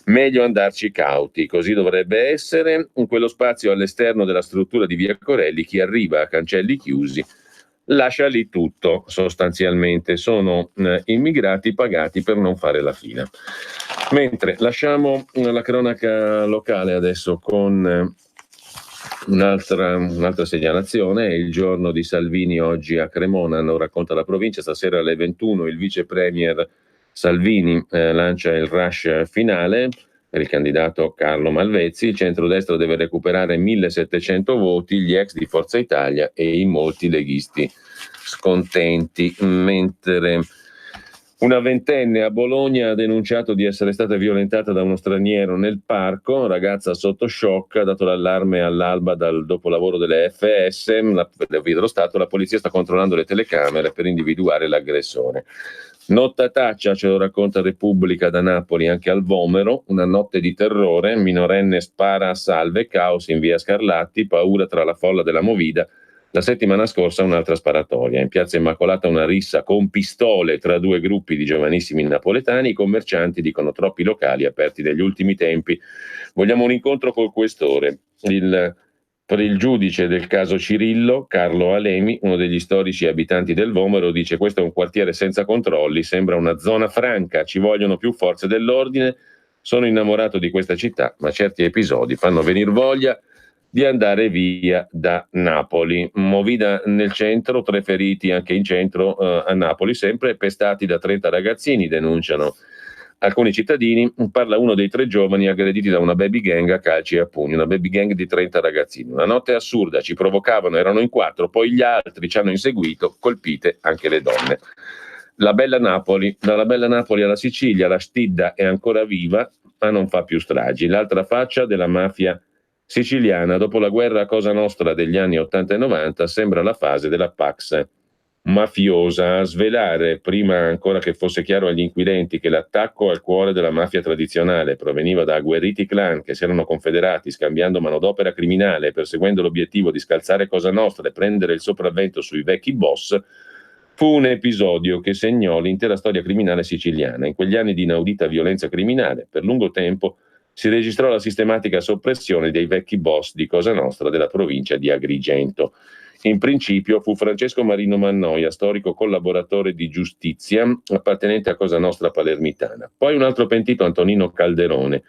Meglio andarci cauti, così dovrebbe essere. In quello spazio all'esterno della struttura di via Corelli, chi arriva a cancelli chiusi lascia lì tutto, sostanzialmente sono immigrati pagati per non fare la fila. Mentre lasciamo la cronaca locale adesso con Un'altra segnalazione è il giorno di Salvini oggi a Cremona, lo racconta la provincia. Stasera alle 21 il vice premier Salvini lancia il rush finale per il candidato Carlo Malvezzi. Il centrodestra deve recuperare 1700 voti, gli ex di Forza Italia e i molti leghisti scontenti, mentre una ventenne a Bologna ha denunciato di essere stata violentata da uno straniero nel parco, ragazza sotto shock, ha dato l'allarme all'alba dal dopolavoro delle FS, dello Stato. La polizia sta controllando le telecamere per individuare l'aggressore. Nottataccia, ce lo racconta Repubblica da Napoli, anche al Vomero, una notte di terrore, minorenne spara a salve, caos in via Scarlatti, paura tra la folla della Movida. La settimana scorsa un'altra sparatoria. In piazza Immacolata una rissa con pistole tra due gruppi di giovanissimi napoletani. I commercianti dicono troppi locali aperti negli ultimi tempi. Vogliamo un incontro col questore. Per il giudice del caso Cirillo, Carlo Alemi, uno degli storici abitanti del Vomero, dice: questo è un quartiere senza controlli, sembra una zona franca, ci vogliono più forze dell'ordine. Sono innamorato di questa città, ma certi episodi fanno venir voglia di andare via da Napoli. Movida nel centro, 3 feriti anche in centro a Napoli, sempre pestati da 30 ragazzini, denunciano alcuni cittadini. Parla uno dei 3 giovani aggrediti da una baby gang a calci e a pugni, una baby gang di 30 ragazzini. Una notte assurda, ci provocavano, erano in 4, poi gli altri ci hanno inseguito, colpite anche le donne. La bella Napoli, dalla bella Napoli alla Sicilia, la stidda è ancora viva, ma non fa più stragi. L'altra faccia della mafia siciliana, dopo la guerra a Cosa Nostra degli anni 80 e 90, sembra la fase della Pax mafiosa. A svelare, prima ancora che fosse chiaro agli inquirenti che l'attacco al cuore della mafia tradizionale proveniva da agguerriti clan che si erano confederati scambiando manodopera criminale e perseguendo l'obiettivo di scalzare Cosa Nostra e prendere il sopravvento sui vecchi boss, fu un episodio che segnò l'intera storia criminale siciliana. In quegli anni di inaudita violenza criminale, per lungo tempo si registrò la sistematica soppressione dei vecchi boss di Cosa Nostra della provincia di Agrigento. In principio fu Francesco Marino Mannoia, storico collaboratore di giustizia, appartenente a Cosa Nostra palermitana. Poi un altro pentito, Antonino Calderone,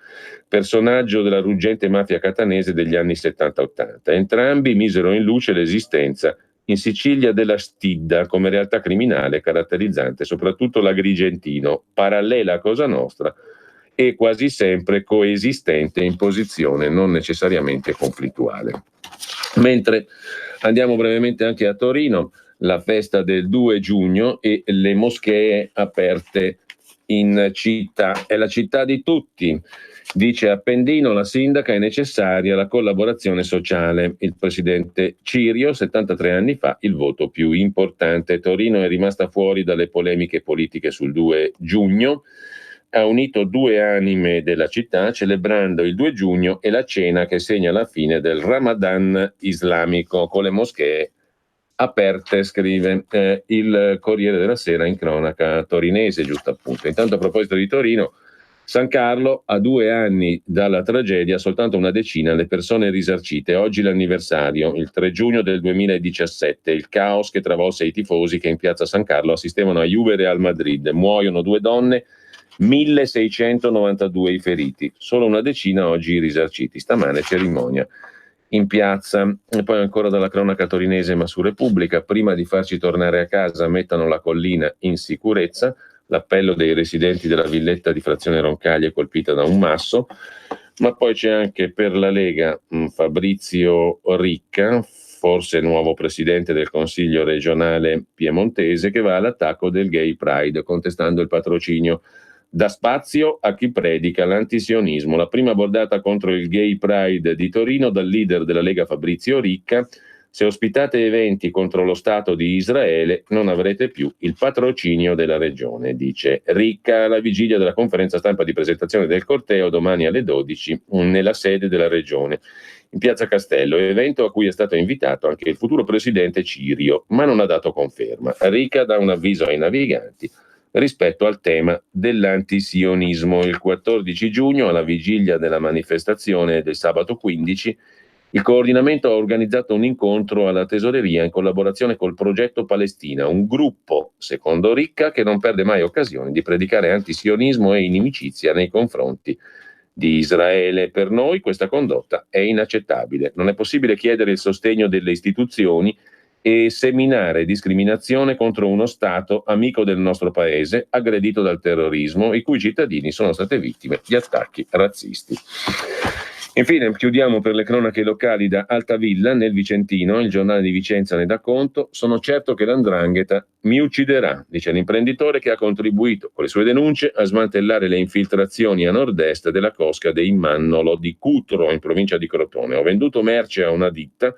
personaggio della ruggente mafia catanese degli anni 70-80. Entrambi misero in luce l'esistenza in Sicilia della stidda come realtà criminale caratterizzante soprattutto l'agrigentino, parallela a Cosa Nostra e quasi sempre coesistente in posizione non necessariamente conflittuale. Mentre andiamo brevemente anche a Torino, la festa del 2 giugno e le moschee aperte in città. È la città di tutti, dice Appendino, la sindaca, è necessaria la collaborazione sociale. Il presidente Cirio, 73 anni fa, il voto più importante. Torino è rimasta fuori dalle polemiche politiche sul 2 giugno. Ha unito 2 anime della città celebrando il 2 giugno e la cena che segna la fine del Ramadan islamico con le moschee aperte, scrive il Corriere della Sera in cronaca torinese, giusto appunto. Intanto, a proposito di Torino, San Carlo, a 2 anni dalla tragedia, soltanto una decina le persone risarcite. Oggi l'anniversario, il 3 giugno del 2017, il caos che travolse i tifosi che in piazza San Carlo assistevano a Juve e Real Madrid. Muoiono 2 donne, 1692 i feriti, solo una decina oggi risarciti. Stamane cerimonia in piazza. E poi ancora dalla cronaca torinese, ma su Repubblica: prima di farci tornare a casa mettano la collina in sicurezza, l'appello dei residenti della villetta di Frazione Roncaglie colpita da un masso. Ma poi c'è anche per la Lega Fabrizio Ricca, forse nuovo presidente del Consiglio regionale piemontese, che va all'attacco del Gay Pride contestando il patrocinio. Dà spazio a chi predica l'antisionismo. La prima bordata contro il Gay Pride di Torino dal leader della Lega Fabrizio Ricca: se ospitate eventi contro lo Stato di Israele non avrete più il patrocinio della regione, dice Ricca alla vigilia della conferenza stampa di presentazione del corteo domani alle 12 nella sede della regione in piazza Castello, evento a cui è stato invitato anche il futuro presidente Cirio, ma non ha dato conferma. Ricca dà un avviso ai naviganti rispetto al tema dell'antisionismo. Il 14 giugno, alla vigilia della manifestazione del sabato 15, il coordinamento ha organizzato un incontro alla Tesoreria in collaborazione col Progetto Palestina, un gruppo, secondo Ricca, che non perde mai occasione di predicare antisionismo e inimicizia nei confronti di Israele. Per noi questa condotta è inaccettabile. Non è possibile chiedere il sostegno delle istituzioni e seminare discriminazione contro uno Stato amico del nostro paese, aggredito dal terrorismo, i cui cittadini sono state vittime di attacchi razzisti. Infine chiudiamo per le cronache locali da Altavilla, nel Vicentino. Il giornale di Vicenza ne dà conto. Sono certo che l''ndrangheta mi ucciderà, dice l'imprenditore che ha contribuito con le sue denunce a smantellare le infiltrazioni a nord-est della cosca dei Mannolo di Cutro, in provincia di Crotone. Ho venduto merce a una ditta,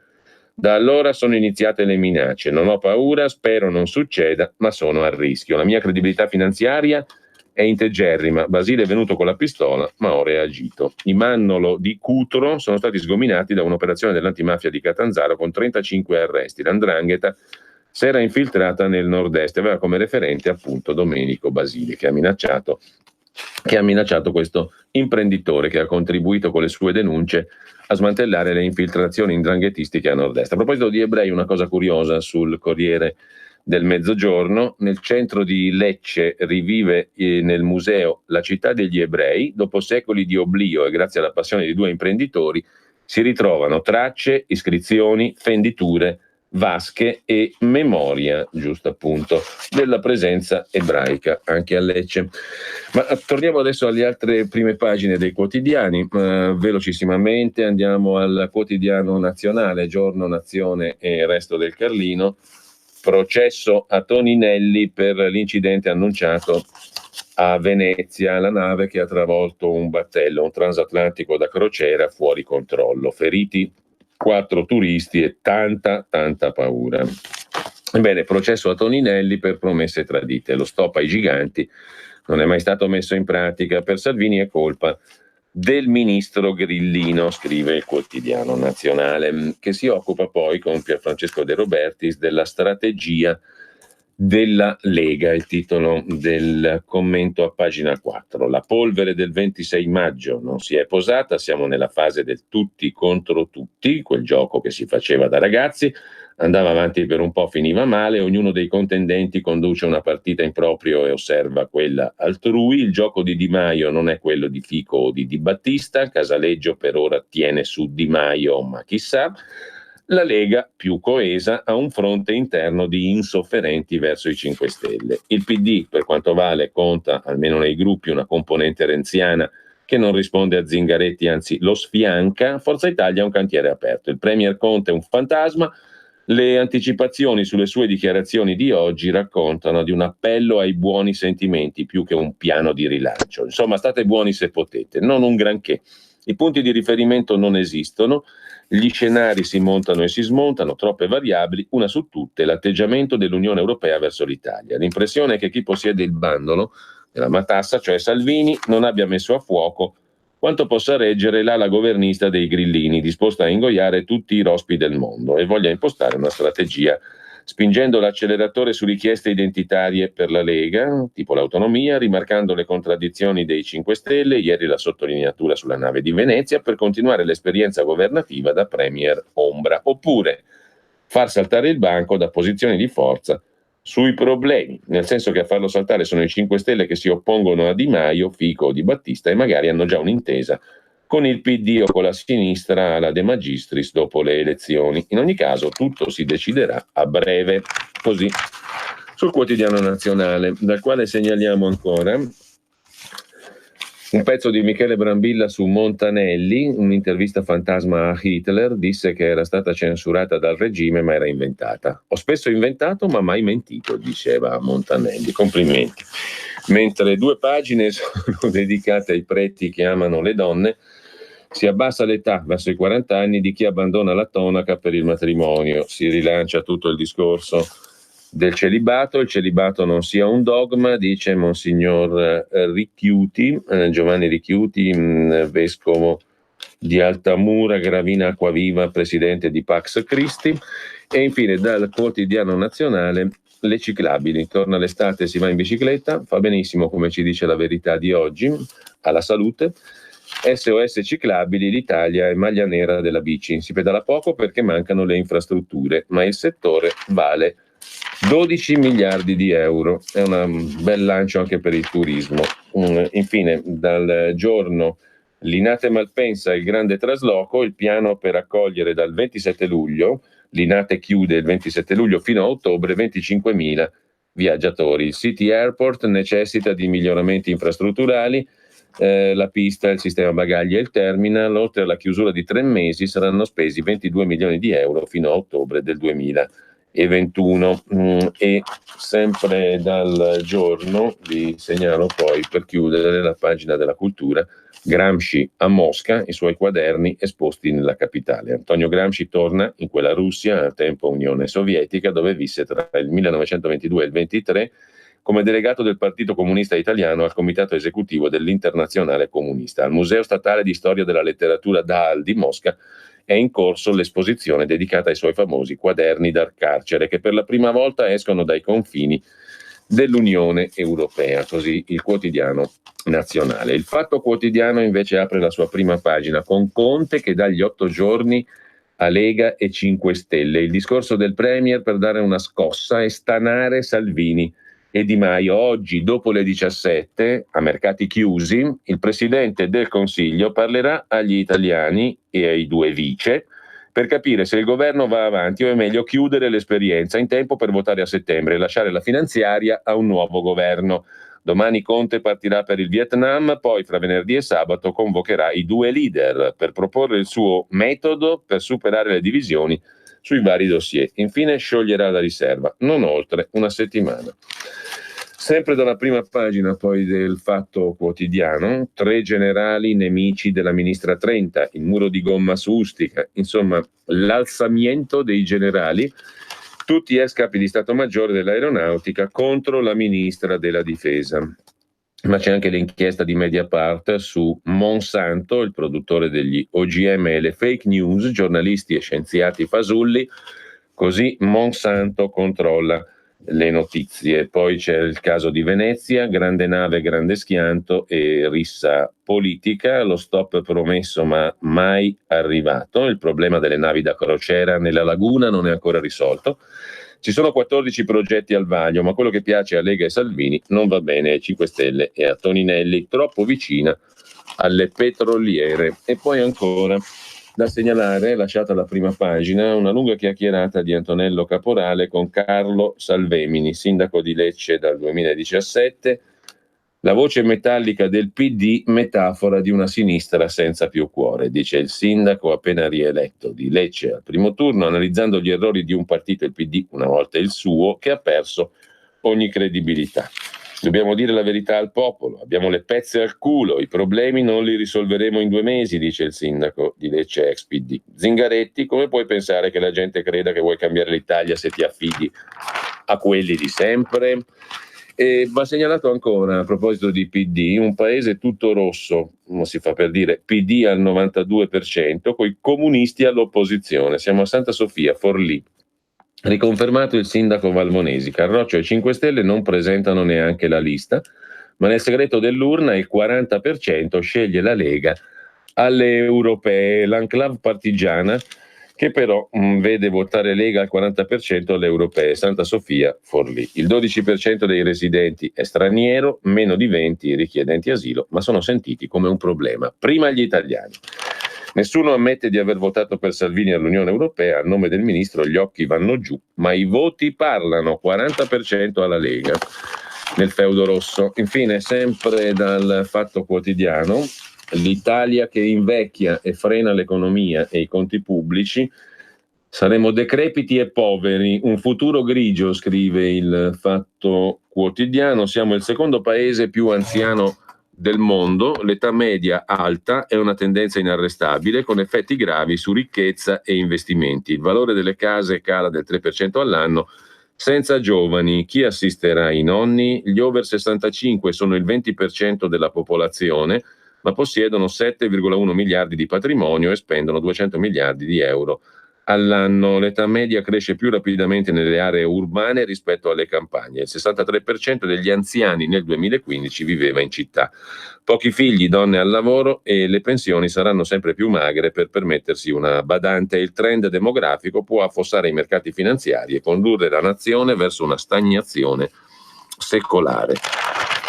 da allora sono iniziate le minacce, non ho paura, spero non succeda, ma sono a rischio. La mia credibilità finanziaria è integerrima. Basile è venuto con la pistola, ma ho reagito. I Mannolo di Cutro sono stati sgominati da un'operazione dell'antimafia di Catanzaro con 35 arresti. L''ndrangheta si era infiltrata nel nord-est, aveva come referente appunto Domenico Basile, che ha minacciato questo imprenditore che ha contribuito con le sue denunce a smantellare le infiltrazioni 'ndranghetistiche a nord-est. A proposito di ebrei, una cosa curiosa sul Corriere del Mezzogiorno: nel centro di Lecce rivive nel museo la città degli ebrei. Dopo secoli di oblio e grazie alla passione di 2 imprenditori si ritrovano tracce, iscrizioni, fenditure, vasche e memoria, giusto appunto, della presenza ebraica anche a Lecce. Ma torniamo adesso alle altre prime pagine dei quotidiani. Velocissimamente andiamo al Quotidiano Nazionale, Giorno, Nazione e Resto del Carlino. Processo a Toninelli per l'incidente annunciato a Venezia, la nave che ha travolto un battello, un transatlantico da crociera fuori controllo. Feriti 4 turisti e tanta paura. Ebbene, processo a Toninelli per promesse tradite. Lo stop ai giganti non è mai stato messo in pratica. Per Salvini è colpa del ministro Grillino, scrive il Quotidiano Nazionale, che si occupa poi con Pierfrancesco De Robertis della strategia della Lega, il titolo del commento a pagina 4. La polvere del 26 maggio non si è posata, siamo nella fase del tutti contro tutti, quel gioco che si faceva da ragazzi, andava avanti per un po', finiva male, ognuno dei contendenti conduce una partita in proprio e osserva quella altrui. Il gioco di Di Maio non è quello di Fico o di Battista, Casaleggio per ora tiene su Di Maio, ma chissà. La Lega, più coesa, ha un fronte interno di insofferenti verso i 5 Stelle. Il PD, per quanto vale, conta, almeno nei gruppi, una componente renziana che non risponde a Zingaretti, anzi lo sfianca. Forza Italia è un cantiere aperto. Il premier Conte è un fantasma. Le anticipazioni sulle sue dichiarazioni di oggi raccontano di un appello ai buoni sentimenti più che un piano di rilancio. Insomma, state buoni se potete, non un granché. I punti di riferimento non esistono, gli scenari si montano e si smontano, troppe variabili, una su tutte l'atteggiamento dell'Unione Europea verso l'Italia. L'impressione è che chi possiede il bandolo della matassa, cioè Salvini, non abbia messo a fuoco quanto possa reggere l'ala governista dei grillini, disposta a ingoiare tutti i rospi del mondo, e voglia impostare una strategia spingendo l'acceleratore su richieste identitarie per la Lega, tipo l'autonomia, rimarcando le contraddizioni dei 5 Stelle, ieri la sottolineatura sulla nave di Venezia, per continuare l'esperienza governativa da premier ombra, oppure far saltare il banco da posizioni di forza sui problemi, nel senso che a farlo saltare sono i 5 Stelle che si oppongono a Di Maio, Fico o Di Battista e magari hanno già un'intesa con il PD o con la sinistra alla De Magistris dopo le elezioni. In ogni caso tutto si deciderà a breve. Così sul Quotidiano Nazionale, dal quale segnaliamo ancora un pezzo di Michele Brambilla su Montanelli, un'intervista fantasma a Hitler. Disse che era stata censurata dal regime ma era inventata. Ho spesso inventato ma mai mentito, diceva Montanelli. Complimenti. Mentre 2 pagine sono dedicate ai preti che amano le donne, si abbassa l'età verso i 40 anni di chi abbandona la tonaca per il matrimonio. Si rilancia tutto il discorso del celibato. Il celibato non sia un dogma, dice Monsignor Ricchiuti, Giovanni Ricchiuti, vescovo di Altamura, Gravina Acquaviva, presidente di Pax Christi. E infine dal Quotidiano Nazionale, le ciclabili. Torna l'estate, si va in bicicletta, fa benissimo, come ci dice La Verità di oggi, alla salute. SOS ciclabili, l'Italia è maglia nera della bici. Si pedala poco perché mancano le infrastrutture, ma il settore vale 12 miliardi di euro. È un bel lancio anche per il turismo. Infine, dal Giorno Linate Malpensa, il grande trasloco, il piano per accogliere dal 27 luglio, Linate chiude il 27 luglio fino a ottobre 25.000 viaggiatori. Il City Airport necessita di miglioramenti infrastrutturali, la pista, il sistema bagagli e il terminal. Oltre alla chiusura di 3 mesi saranno spesi 22 milioni di euro fino a ottobre del 2021. E sempre dal Giorno vi segnalo poi, per chiudere, la pagina della cultura. Gramsci a Mosca, i suoi quaderni esposti nella capitale. Antonio Gramsci torna in quella Russia, a tempo Unione Sovietica, dove visse tra il 1922 e il 23 come delegato del Partito Comunista Italiano al Comitato Esecutivo dell'Internazionale Comunista. Al Museo Statale di Storia della Letteratura Dahl di Mosca è in corso l'esposizione dedicata ai suoi famosi quaderni dal carcere, che per la prima volta escono dai confini dell'Unione Europea, così il quotidiano nazionale. Il Fatto Quotidiano invece apre la sua prima pagina con Conte che dà gli 8 giorni a Lega e 5 Stelle. Il discorso del Premier per dare una scossa e stanare Salvini e Di Maio. Oggi, dopo le 17, a mercati chiusi, il Presidente del Consiglio parlerà agli italiani e ai 2 vice per capire se il governo va avanti o è meglio chiudere l'esperienza in tempo per votare a settembre e lasciare la finanziaria a un nuovo governo. Domani Conte partirà per il Vietnam, poi fra venerdì e sabato convocherà i 2 leader per proporre il suo metodo per superare le divisioni sui vari dossier. Infine scioglierà la riserva, non oltre una settimana. Sempre dalla prima pagina poi del Fatto Quotidiano, 3 generali nemici della ministra Trenta, il muro di gomma su Ustica, insomma l'alzamiento dei generali, tutti ex capi di Stato Maggiore dell'Aeronautica contro la ministra della Difesa. Ma c'è anche l'inchiesta di Mediapart su Monsanto, il produttore degli OGM e le fake news, giornalisti e scienziati fasulli, così Monsanto controlla le notizie. Poi c'è il caso di Venezia, grande nave, grande schianto e rissa politica, lo stop promesso ma mai arrivato, il problema delle navi da crociera nella laguna non è ancora risolto. Ci sono 14 progetti al vaglio, ma quello che piace a Lega e Salvini non va bene ai 5 Stelle e a Toninelli, troppo vicina alle petroliere. E poi ancora da segnalare, lasciata la prima pagina, una lunga chiacchierata di Antonello Caporale con Carlo Salvemini, sindaco di Lecce dal 2017, la voce metallica del PD, metafora di una sinistra senza più cuore, dice il sindaco appena rieletto di Lecce al primo turno, analizzando gli errori di un partito, il PD, una volta il suo, che ha perso ogni credibilità. Dobbiamo dire la verità al popolo, abbiamo le pezze al culo, i problemi non li risolveremo in 2 mesi, dice il sindaco di Lecce ex PD. Zingaretti, come puoi pensare che la gente creda che vuoi cambiare l'Italia se ti affidi a quelli di sempre? E va segnalato ancora, a proposito di PD, un paese tutto rosso, non si fa per dire, PD al 92%, coi comunisti all'opposizione. Siamo a Santa Sofia, Forlì. Riconfermato il sindaco Valmonesi, Carroccio e 5 Stelle non presentano neanche la lista, ma nel segreto dell'urna il 40% sceglie la Lega alle europee, l'enclave partigiana che però vede votare Lega al 40% alle europee, Santa Sofia, Forlì. Il 12% dei residenti è straniero, meno di 20 richiedenti asilo, ma sono sentiti come un problema. Prima gli italiani. Nessuno ammette di aver votato per Salvini all'Unione Europea, a nome del ministro gli occhi vanno giù, ma i voti parlano, 40% alla Lega nel feudo rosso. Infine, sempre dal Fatto Quotidiano, l'Italia che invecchia e frena l'economia e i conti pubblici, saremo decrepiti e poveri, un futuro grigio, scrive il Fatto Quotidiano, siamo il secondo paese più anziano del mondo, l'età media alta è una tendenza inarrestabile con effetti gravi su ricchezza e investimenti. Il valore delle case cala del 3% all'anno, senza giovani. Chi assisterà i nonni? Gli over 65 sono il 20% della popolazione, ma possiedono 7,1 miliardi di patrimonio e spendono 200 miliardi di euro all'anno. L'età media cresce più rapidamente nelle aree urbane rispetto alle campagne. Il 63% degli anziani nel 2015 viveva in città. Pochi figli, donne al lavoro e le pensioni saranno sempre più magre per permettersi una badante. Il trend demografico può affossare i mercati finanziari e condurre la nazione verso una stagnazione secolare.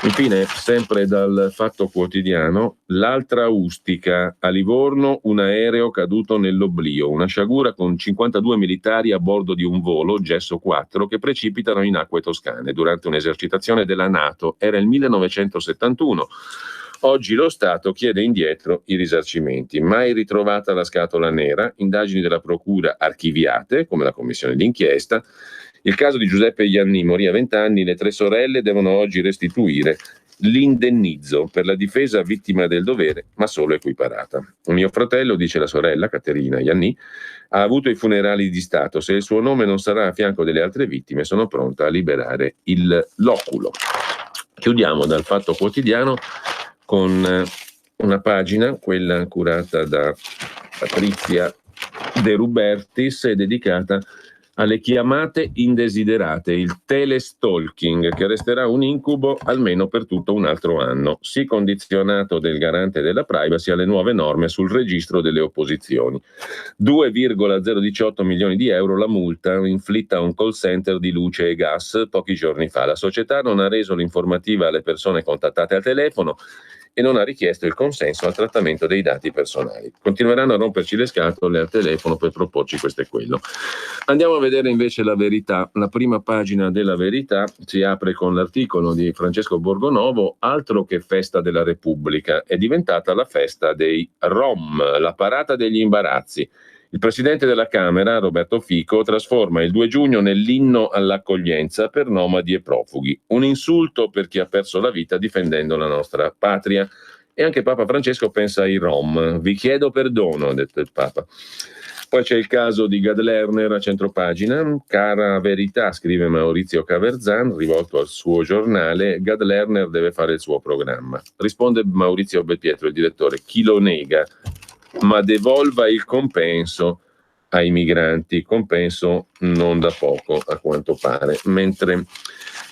Infine, sempre dal Fatto Quotidiano, l'altra Ustica, a Livorno un aereo caduto nell'oblio, una sciagura con 52 militari a bordo di un volo Gesso 4 che precipitano in acque toscane durante un'esercitazione della NATO. Era il 1971. Oggi lo Stato chiede indietro i risarcimenti. Mai ritrovata la scatola nera, indagini della procura archiviate, come la commissione d'inchiesta. Il caso di Giuseppe Ianni morì a 20 anni, le 3 sorelle devono oggi restituire l'indennizzo per la difesa vittima del dovere, ma solo equiparata. Mio fratello, dice la sorella Caterina Ianni, ha avuto i funerali di Stato. Se il suo nome non sarà a fianco delle altre vittime, sono pronta a liberare il loculo. Chiudiamo dal Fatto Quotidiano con una pagina, quella curata da Patrizia De Rubertis, è dedicata alle chiamate indesiderate, il telestalking, che resterà un incubo almeno per tutto un altro anno, sì condizionato del garante della privacy alle nuove norme sul registro delle opposizioni. 2,018 milioni di euro la multa inflitta a un call center di luce e gas pochi giorni fa. La società non ha reso l'informativa alle persone contattate al telefono e non ha richiesto il consenso al trattamento dei dati personali. Continueranno a romperci le scatole al telefono per proporci questo e quello. Andiamo a vedere invece la Verità. La prima pagina della Verità si apre con l'articolo di Francesco Borgonovo, altro che festa della Repubblica, è diventata la festa dei Rom, la parata degli imbarazzi. Il presidente della Camera, Roberto Fico, trasforma il 2 giugno nell'inno all'accoglienza per nomadi e profughi. Un insulto per chi ha perso la vita difendendo la nostra patria. E anche Papa Francesco pensa ai Rom. Vi chiedo perdono, ha detto il Papa. Poi c'è il caso di Gad Lerner a centropagina. Cara verità, scrive Maurizio Caverzan, rivolto al suo giornale, Gad Lerner deve fare il suo programma. Risponde Maurizio Belpietro, il direttore, chi lo nega? Ma devolva il compenso ai migranti, compenso non da poco a quanto pare. Mentre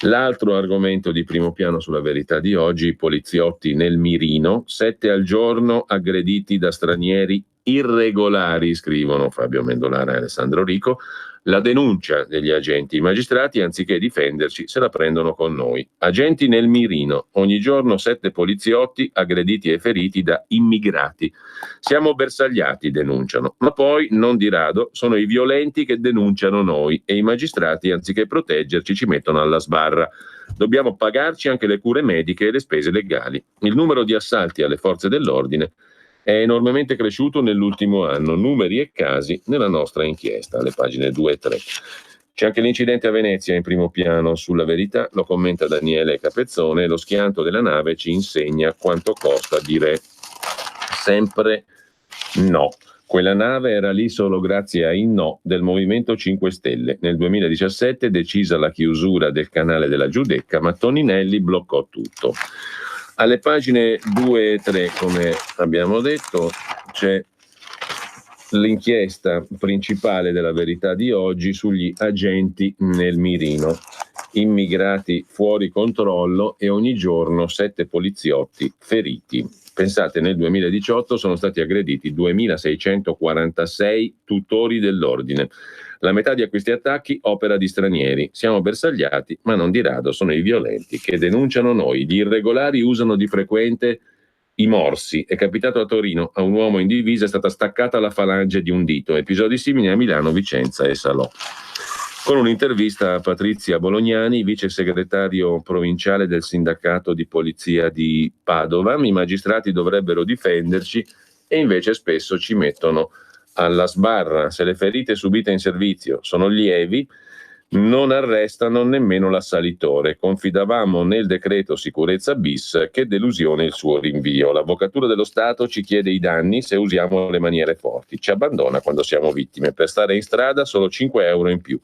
l'altro argomento di primo piano sulla Verità di oggi, i poliziotti nel mirino, 7 al giorno aggrediti da stranieri irregolari, scrivono Fabio Mendolara e Alessandro Rico. La denuncia degli agenti, i magistrati, anziché difenderci, se la prendono con noi. Agenti nel mirino, ogni giorno 7 poliziotti aggrediti e feriti da immigrati. Siamo bersagliati, denunciano, ma poi, non di rado, sono i violenti che denunciano noi e i magistrati, anziché proteggerci, ci mettono alla sbarra. Dobbiamo pagarci anche le cure mediche e le spese legali. Il numero di assalti alle forze dell'ordine è enormemente cresciuto nell'ultimo anno, numeri e casi nella nostra inchiesta, alle pagine 2 e 3. C'è anche l'incidente a Venezia in primo piano sulla Verità, lo commenta Daniele Capezzone, lo schianto della nave ci insegna quanto costa dire sempre no. Quella nave era lì solo grazie ai no del Movimento 5 Stelle. Nel 2017 decisa la chiusura del canale della Giudecca, ma Toninelli bloccò tutto. Alle pagine 2 e 3, come abbiamo detto, c'è l'inchiesta principale della Verità di oggi sugli agenti nel mirino. Immigrati fuori controllo e ogni giorno 7 poliziotti feriti. Pensate, nel 2018 sono stati aggrediti 2.646 tutori dell'ordine. La metà di questi attacchi opera di stranieri. Siamo bersagliati, ma non di rado sono i violenti che denunciano noi. Gli irregolari usano di frequente i morsi. È capitato a Torino, a un uomo in divisa è stata staccata la falange di un dito. Episodi simili a Milano, Vicenza e Salò. Con un'intervista a Patrizia Bolognani, vice segretario provinciale del sindacato di polizia di Padova, i magistrati dovrebbero difenderci e invece spesso ci mettono alla sbarra. Se le ferite subite in servizio sono lievi, non arrestano nemmeno l'assalitore. Confidavamo nel decreto sicurezza bis, che delusione il suo rinvio. L'Avvocatura dello Stato ci chiede i danni se usiamo le maniere forti, ci abbandona quando siamo vittime. Per stare in strada solo 5 euro in più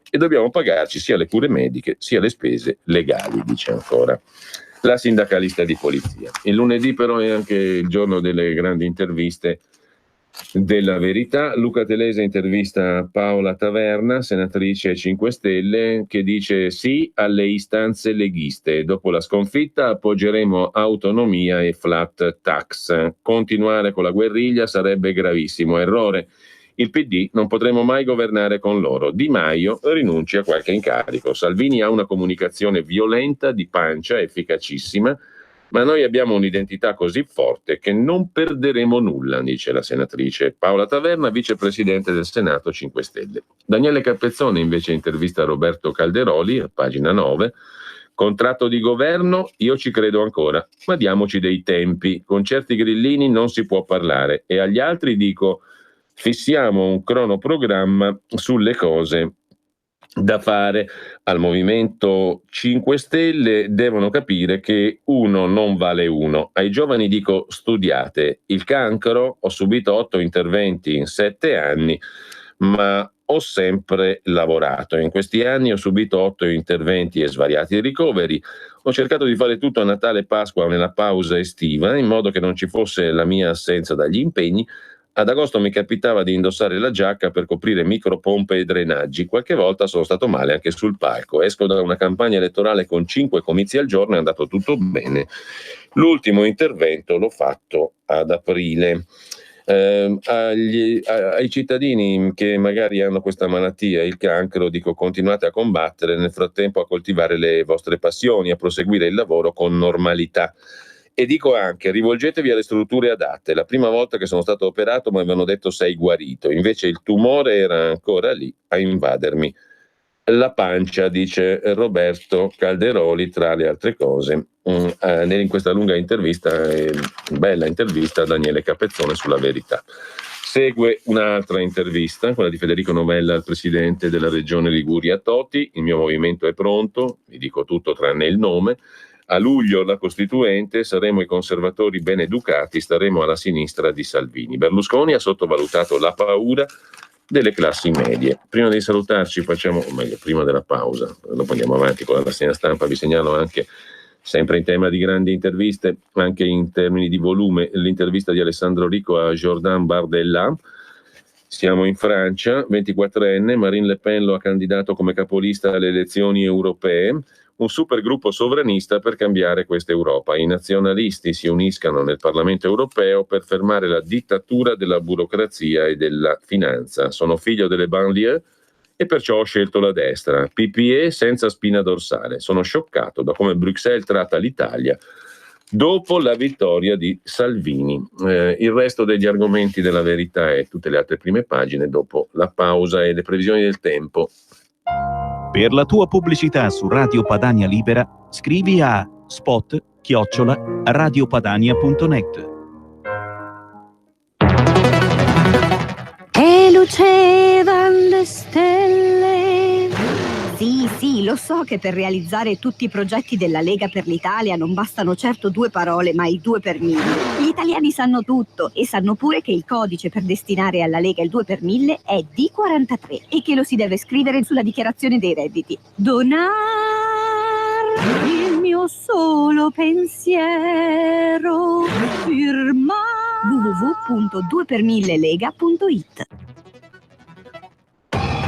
e dobbiamo pagarci sia le cure mediche sia le spese legali, dice ancora la sindacalista di polizia. Il lunedì però è anche il giorno delle grandi interviste della Verità. Luca Telese intervista Paola Taverna, senatrice 5 Stelle, che dice sì alle istanze leghiste. Dopo la sconfitta appoggeremo autonomia e flat tax. Continuare con la guerriglia sarebbe gravissimo errore. Il PD non potremo mai governare con loro. Di Maio rinuncia a qualche incarico. Salvini ha una comunicazione violenta, di pancia, efficacissima, ma noi abbiamo un'identità così forte che non perderemo nulla, dice la senatrice Paola Taverna, vicepresidente del Senato 5 Stelle. Daniele Capezzone invece intervista Roberto Calderoli, a pagina 9. Contratto di governo, io ci credo ancora, ma diamoci dei tempi. Con certi grillini non si può parlare. E agli altri dico, fissiamo un cronoprogramma sulle cose da fare. Al Movimento 5 Stelle devono capire che uno non vale uno. Ai giovani dico studiate. Il cancro, ho subito 8 interventi in 7 anni, ma ho sempre lavorato. In questi anni ho subito 8 interventi e svariati ricoveri. Ho cercato di fare tutto a Natale e Pasqua nella pausa estiva, in modo che non ci fosse la mia assenza dagli impegni. Ad agosto mi capitava di indossare la giacca per coprire micropompe e drenaggi. Qualche volta sono stato male anche sul palco. Esco da una campagna elettorale con 5 comizi al giorno, è andato tutto bene. L'ultimo intervento l'ho fatto ad aprile. Ai cittadini che magari hanno questa malattia, il cancro, dico continuate a combattere, nel frattempo a coltivare le vostre passioni, a proseguire il lavoro con normalità. E dico anche, rivolgetevi alle strutture adatte. La prima volta che sono stato operato mi avevano detto sei guarito, invece il tumore era ancora lì a invadermi la pancia, dice Roberto Calderoli, tra le altre cose, in questa lunga intervista, bella intervista a Daniele Capezzone sulla Verità. Segue un'altra intervista, quella di Federico Novella al presidente della regione Liguria Toti. Il mio movimento è pronto, vi dico tutto tranne il nome. A luglio la Costituente, saremo i conservatori ben educati, staremo alla sinistra di Salvini. Berlusconi ha sottovalutato la paura delle classi medie. Prima di salutarci facciamo, o meglio, prima della pausa, dopo andiamo avanti con la rassegna stampa, vi segnalo anche, sempre in tema di grandi interviste, anche in termini di volume, l'intervista di Alessandro Rico a Jordan Bardella. Siamo in Francia, 24enne, Marine Le Pen lo ha candidato come capolista alle elezioni europee, un supergruppo sovranista per cambiare questa Europa. I nazionalisti si uniscano nel Parlamento europeo per fermare la dittatura della burocrazia e della finanza. Sono figlio delle banlieue e perciò ho scelto la destra. PPE senza spina dorsale. Sono scioccato da come Bruxelles tratta l'Italia dopo la vittoria di Salvini. Il resto degli argomenti della Verità e tutte le altre prime pagine dopo la pausa e le previsioni del tempo. Per la tua pubblicità su Radio Padania Libera, scrivi a spot@radiopadania.net. E lucevan le stelle. Sì, lo so che per realizzare tutti i progetti della Lega per l'Italia non bastano certo 2 parole, ma i 2 per 1000. Gli italiani sanno tutto e sanno pure che il codice per destinare alla Lega il 2 per 1000 è D43 e che lo si deve scrivere sulla dichiarazione dei redditi. Donar il mio solo pensiero, firma www.2per1000lega.it.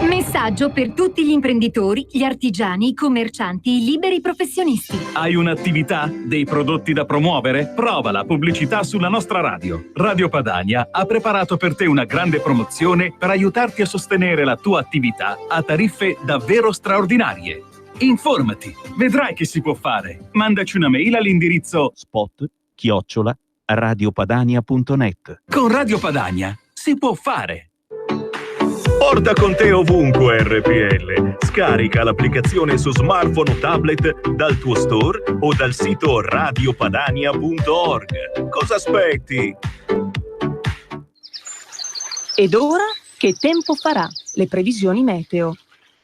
Messaggio per tutti gli imprenditori, gli artigiani, i commercianti, i liberi professionisti. Hai un'attività? Dei prodotti da promuovere? Prova la pubblicità sulla nostra radio. Radio Padania ha preparato per te una grande promozione per aiutarti a sostenere la tua attività a tariffe davvero straordinarie. Informati, vedrai che si può fare. Mandaci una mail all'indirizzo spot@radiopadania.net. Con Radio Padania si può fare. Porta con te ovunque RPL. Scarica l'applicazione su smartphone o tablet dal tuo store o dal sito radiopadania.org. Cosa aspetti? Ed ora che tempo farà? Le previsioni meteo.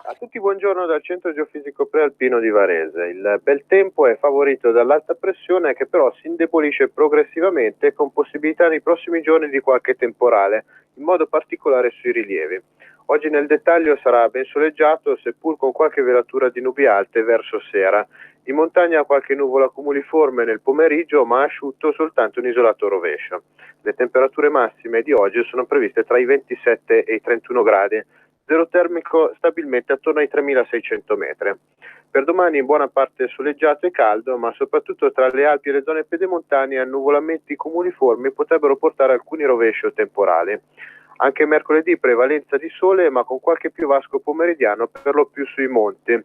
A tutti buongiorno dal Centro Geofisico Prealpino di Varese. Il bel tempo è favorito dall'alta pressione che però si indebolisce progressivamente con possibilità nei prossimi giorni di qualche temporale, in modo particolare sui rilievi. Oggi nel dettaglio sarà ben soleggiato, seppur con qualche velatura di nubi alte verso sera. In montagna qualche nuvola cumuliforme nel pomeriggio, ma asciutto soltanto un isolato rovescio. Le temperature massime di oggi sono previste tra i 27 e i 31 gradi, zero termico stabilmente attorno ai 3600 metri. Per domani in buona parte soleggiato e caldo, ma soprattutto tra le Alpi e le zone pedemontane annuvolamenti cumuliformi potrebbero portare alcuni rovesci o temporali. Anche mercoledì prevalenza di sole, ma con qualche piovasco pomeridiano per lo più sui monti.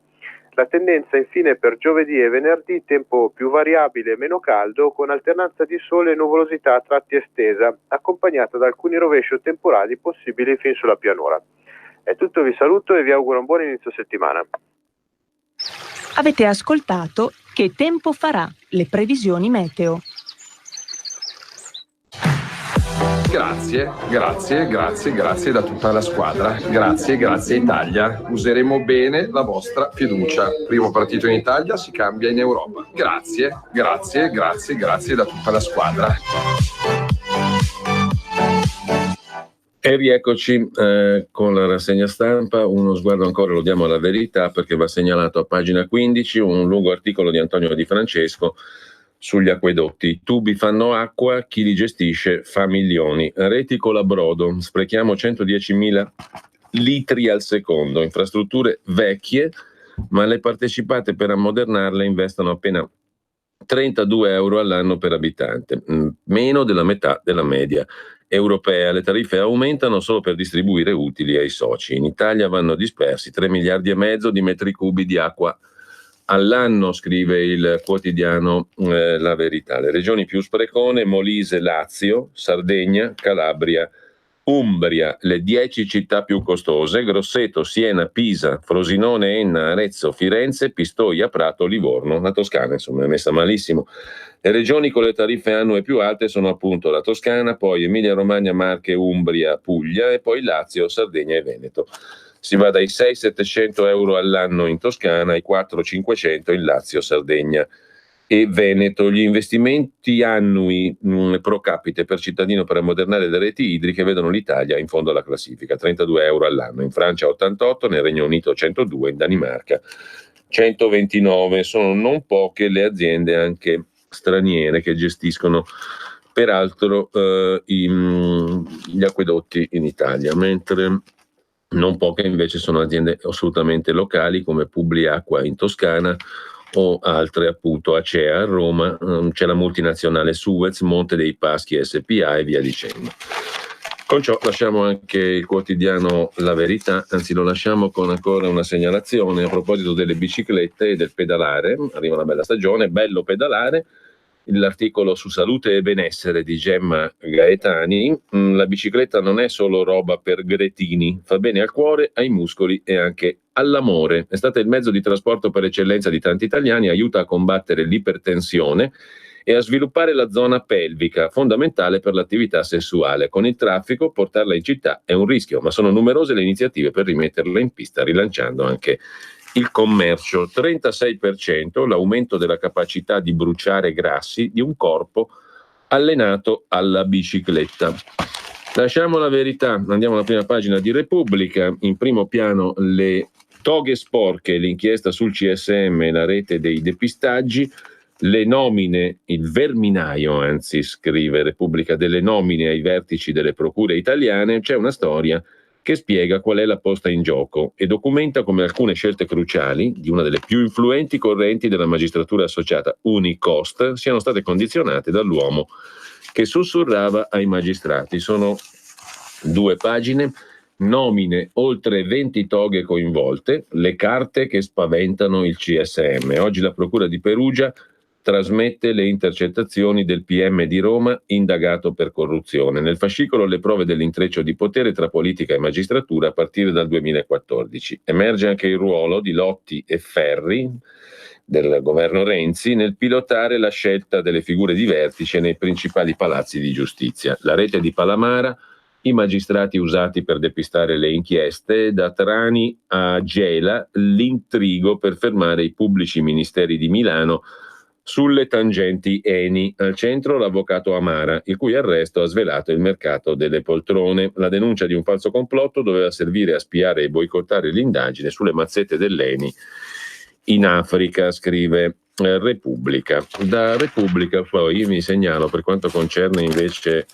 La tendenza infine per giovedì e venerdì, tempo più variabile e meno caldo, con alternanza di sole e nuvolosità a tratti estesa, accompagnata da alcuni rovesci o temporali possibili fin sulla pianura. È tutto, vi saluto e vi auguro un buon inizio settimana. Avete ascoltato Che tempo farà? Le previsioni meteo. Grazie da tutta la squadra. Grazie Italia. Useremo bene la vostra fiducia. Primo partito in Italia, si cambia in Europa. Grazie da tutta la squadra. E rieccoci con la rassegna stampa. Uno sguardo ancora lo diamo alla Verità, perché va segnalato a pagina 15 un lungo articolo di Antonio Di Francesco sugli acquedotti. I tubi fanno acqua, chi li gestisce fa milioni. Reti Colabrodo, sprechiamo 110.000 litri al secondo, infrastrutture vecchie, ma le partecipate per ammodernarle investono appena 32 euro all'anno per abitante, meno della metà della media europea. Le tariffe aumentano solo per distribuire utili ai soci. In Italia vanno dispersi 3 miliardi e mezzo di metri cubi di acqua all'anno, scrive il quotidiano La Verità. Le regioni più sprecone: Molise, Lazio, Sardegna, Calabria, Umbria. Le 10 città più costose: Grosseto, Siena, Pisa, Frosinone, Enna, Arezzo, Firenze, Pistoia, Prato, Livorno. La Toscana insomma è messa malissimo. Le regioni con le tariffe annue più alte sono appunto la Toscana, poi Emilia Romagna, Marche, Umbria, Puglia e poi Lazio, Sardegna e Veneto. Si va dai 600-700 euro all'anno in Toscana ai 400-500 in Lazio, Sardegna e Veneto. Gli investimenti annui pro capite per cittadino per ammodernare le reti idriche vedono l'Italia in fondo alla classifica, 32 euro all'anno. In Francia 88, nel Regno Unito 102, in Danimarca 129. Sono non poche le aziende anche straniere che gestiscono peraltro gli acquedotti in Italia, mentre non poche invece sono aziende assolutamente locali come Publiacqua in Toscana o altre, appunto Acea a Roma, c'è la multinazionale Suez, Monte dei Paschi SPA e via dicendo. Con ciò lasciamo anche il quotidiano La Verità, anzi lo lasciamo con ancora una segnalazione a proposito delle biciclette e del pedalare. Arriva una bella stagione, bello pedalare. L'articolo su salute e benessere di Gemma Gaetani. La bicicletta non è solo roba per gretini, fa bene al cuore, ai muscoli e anche all'amore. È stata il mezzo di trasporto per eccellenza di tanti italiani, aiuta a combattere l'ipertensione e a sviluppare la zona pelvica, fondamentale per l'attività sessuale. Con il traffico portarla in città è un rischio, ma sono numerose le iniziative per rimetterla in pista, rilanciando anche il commercio. 36% l'aumento della capacità di bruciare grassi di un corpo allenato alla bicicletta. Lasciamo La Verità, andiamo alla prima pagina di Repubblica. In primo piano le toghe sporche, l'inchiesta sul CSM e la rete dei depistaggi, le nomine, il verminaio, anzi scrive Repubblica, delle nomine ai vertici delle procure italiane. C'è una storia che spiega qual è la posta in gioco e documenta come alcune scelte cruciali di una delle più influenti correnti della magistratura associata, Unicost, siano state condizionate dall'uomo che sussurrava ai magistrati. Sono 2 pagine, nomine, oltre 20 toghe coinvolte, le carte che spaventano il CSM. Oggi la Procura di Perugia trasmette le intercettazioni del PM di Roma indagato per corruzione. Nel fascicolo le prove dell'intreccio di potere tra politica e magistratura a partire dal 2014. Emerge anche il ruolo di Lotti e Ferri del governo Renzi nel pilotare la scelta delle figure di vertice nei principali palazzi di giustizia. La rete di Palamara, i magistrati usati per depistare le inchieste, da Trani a Gela, l'intrigo per fermare i pubblici ministeri di Milano sulle tangenti Eni. Al centro l'avvocato Amara, il cui arresto ha svelato il mercato delle poltrone. La denuncia di un falso complotto doveva servire a spiare e boicottare l'indagine sulle mazzette dell'Eni in Africa, scrive Repubblica. Da Repubblica poi vi segnalo, per quanto concerne invece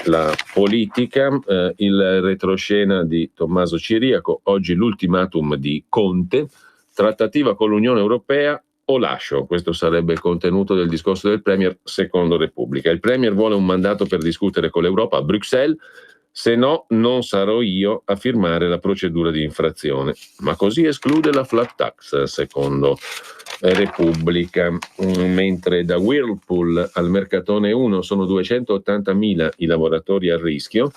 la politica, il retroscena di Tommaso Ciriaco. Oggi l'ultimatum di Conte, trattativa con l'Unione Europea o lascio. Questo sarebbe il contenuto del discorso del Premier secondo Repubblica. Il Premier vuole un mandato per discutere con l'Europa a Bruxelles, se no non sarò io a firmare la procedura di infrazione. Ma così esclude la flat tax, secondo Repubblica. Mentre da Whirlpool al Mercatone 1 sono 280.000 i lavoratori a rischio,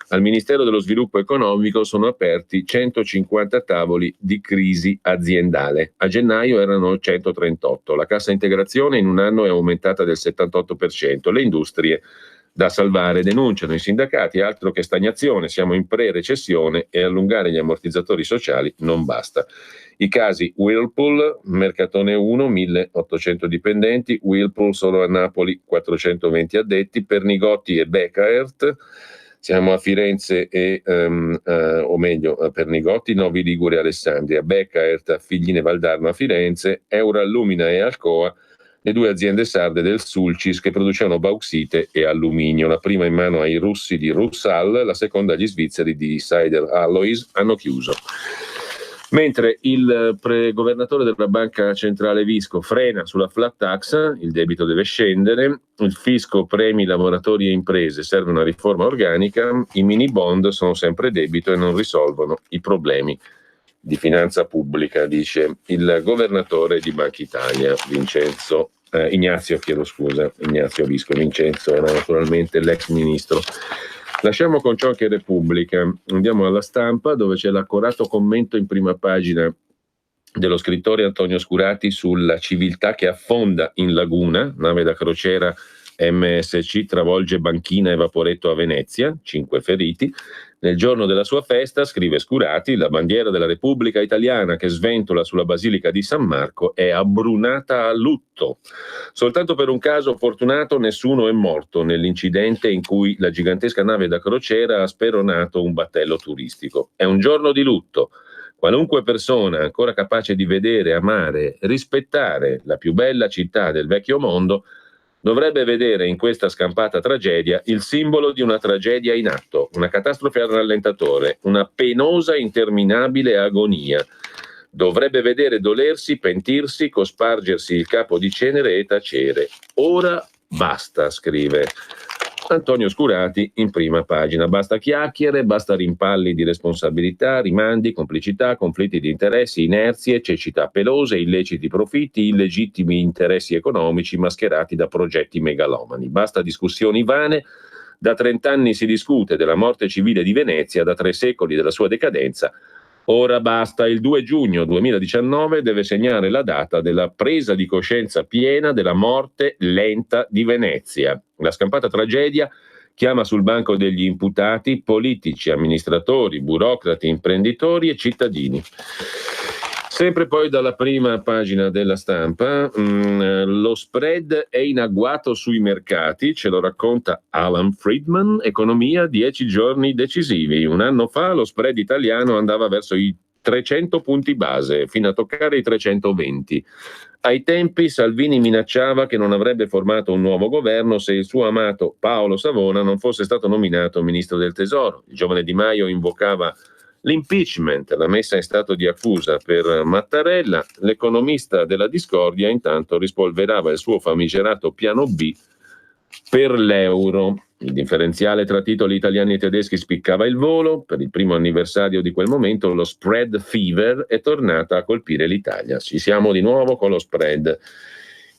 al Ministero dello Sviluppo Economico sono aperti 150 tavoli di crisi aziendale. A gennaio erano 138. La cassa integrazione in un anno è aumentata del 78%. Le industrie da salvare, denunciano i sindacati, altro che stagnazione, siamo in pre-recessione e allungare gli ammortizzatori sociali non basta. I casi Whirlpool, Mercatone 1, 1.800 dipendenti, Whirlpool solo a Napoli 420 addetti, Pernigotti e Bekaert, siamo a Firenze o meglio Pernigotti, Novi Ligure e Alessandria, Bekaert a Figline Valdarno a Firenze, Eurallumina e Alcoa, le due aziende sarde del Sulcis che producevano bauxite e alluminio, la prima in mano ai russi di Rusal, la seconda agli svizzeri di Sider Alloys, hanno chiuso. Mentre il governatore della Banca Centrale Visco frena sulla flat tax, il debito deve scendere, il fisco premi lavoratori e imprese, serve una riforma organica, i mini bond sono sempre debito e non risolvono i problemi di finanza pubblica, dice il governatore di Banca Italia, Ignazio Visco. Vincenzo era naturalmente l'ex ministro. Lasciamo con ciò che è Repubblica, andiamo alla Stampa dove c'è l'accorato commento in prima pagina dello scrittore Antonio Scurati sulla civiltà che affonda in laguna, nave da crociera MSC travolge banchina e vaporetto a Venezia, 5 feriti. Nel giorno della sua festa, scrive Scurati, la bandiera della Repubblica Italiana che sventola sulla Basilica di San Marco è abbrunata a lutto. Soltanto per un caso fortunato nessuno è morto nell'incidente in cui la gigantesca nave da crociera ha speronato un battello turistico. È un giorno di lutto. Qualunque persona ancora capace di vedere, amare, rispettare la più bella città del vecchio mondo dovrebbe vedere in questa scampata tragedia il simbolo di una tragedia in atto, una catastrofe al rallentatore, una penosa interminabile agonia. Dovrebbe vedere dolersi, pentirsi, cospargersi il capo di cenere e tacere. Ora basta, scrive Antonio Scurati in prima pagina. Basta chiacchiere, basta rimpalli di responsabilità, rimandi, complicità, conflitti di interessi, inerzie, cecità pelose, illeciti profitti, illegittimi interessi economici mascherati da progetti megalomani. Basta discussioni vane. Da 30 anni si discute della morte civile di Venezia, da 3 secoli della sua decadenza. Ora basta, il 2 giugno 2019 deve segnare la data della presa di coscienza piena della morte lenta di Venezia. La scampata tragedia chiama sul banco degli imputati politici, amministratori, burocrati, imprenditori e cittadini. Sempre poi dalla prima pagina della Stampa, lo spread è in agguato sui mercati, ce lo racconta Alan Friedman, Economia, 10 giorni decisivi. Un anno fa lo spread italiano andava verso i 300 punti base, fino a toccare i 320. Ai tempi Salvini minacciava che non avrebbe formato un nuovo governo se il suo amato Paolo Savona non fosse stato nominato ministro del Tesoro. Il giovane Di Maio invocava l'impeachment, la messa in stato di accusa per Mattarella. L'economista della discordia intanto rispolverava il suo famigerato piano B per l'euro. Il differenziale tra titoli italiani e tedeschi spiccava il volo. Per il primo anniversario di quel momento lo spread fever è tornata a colpire l'Italia. Ci siamo di nuovo con lo spread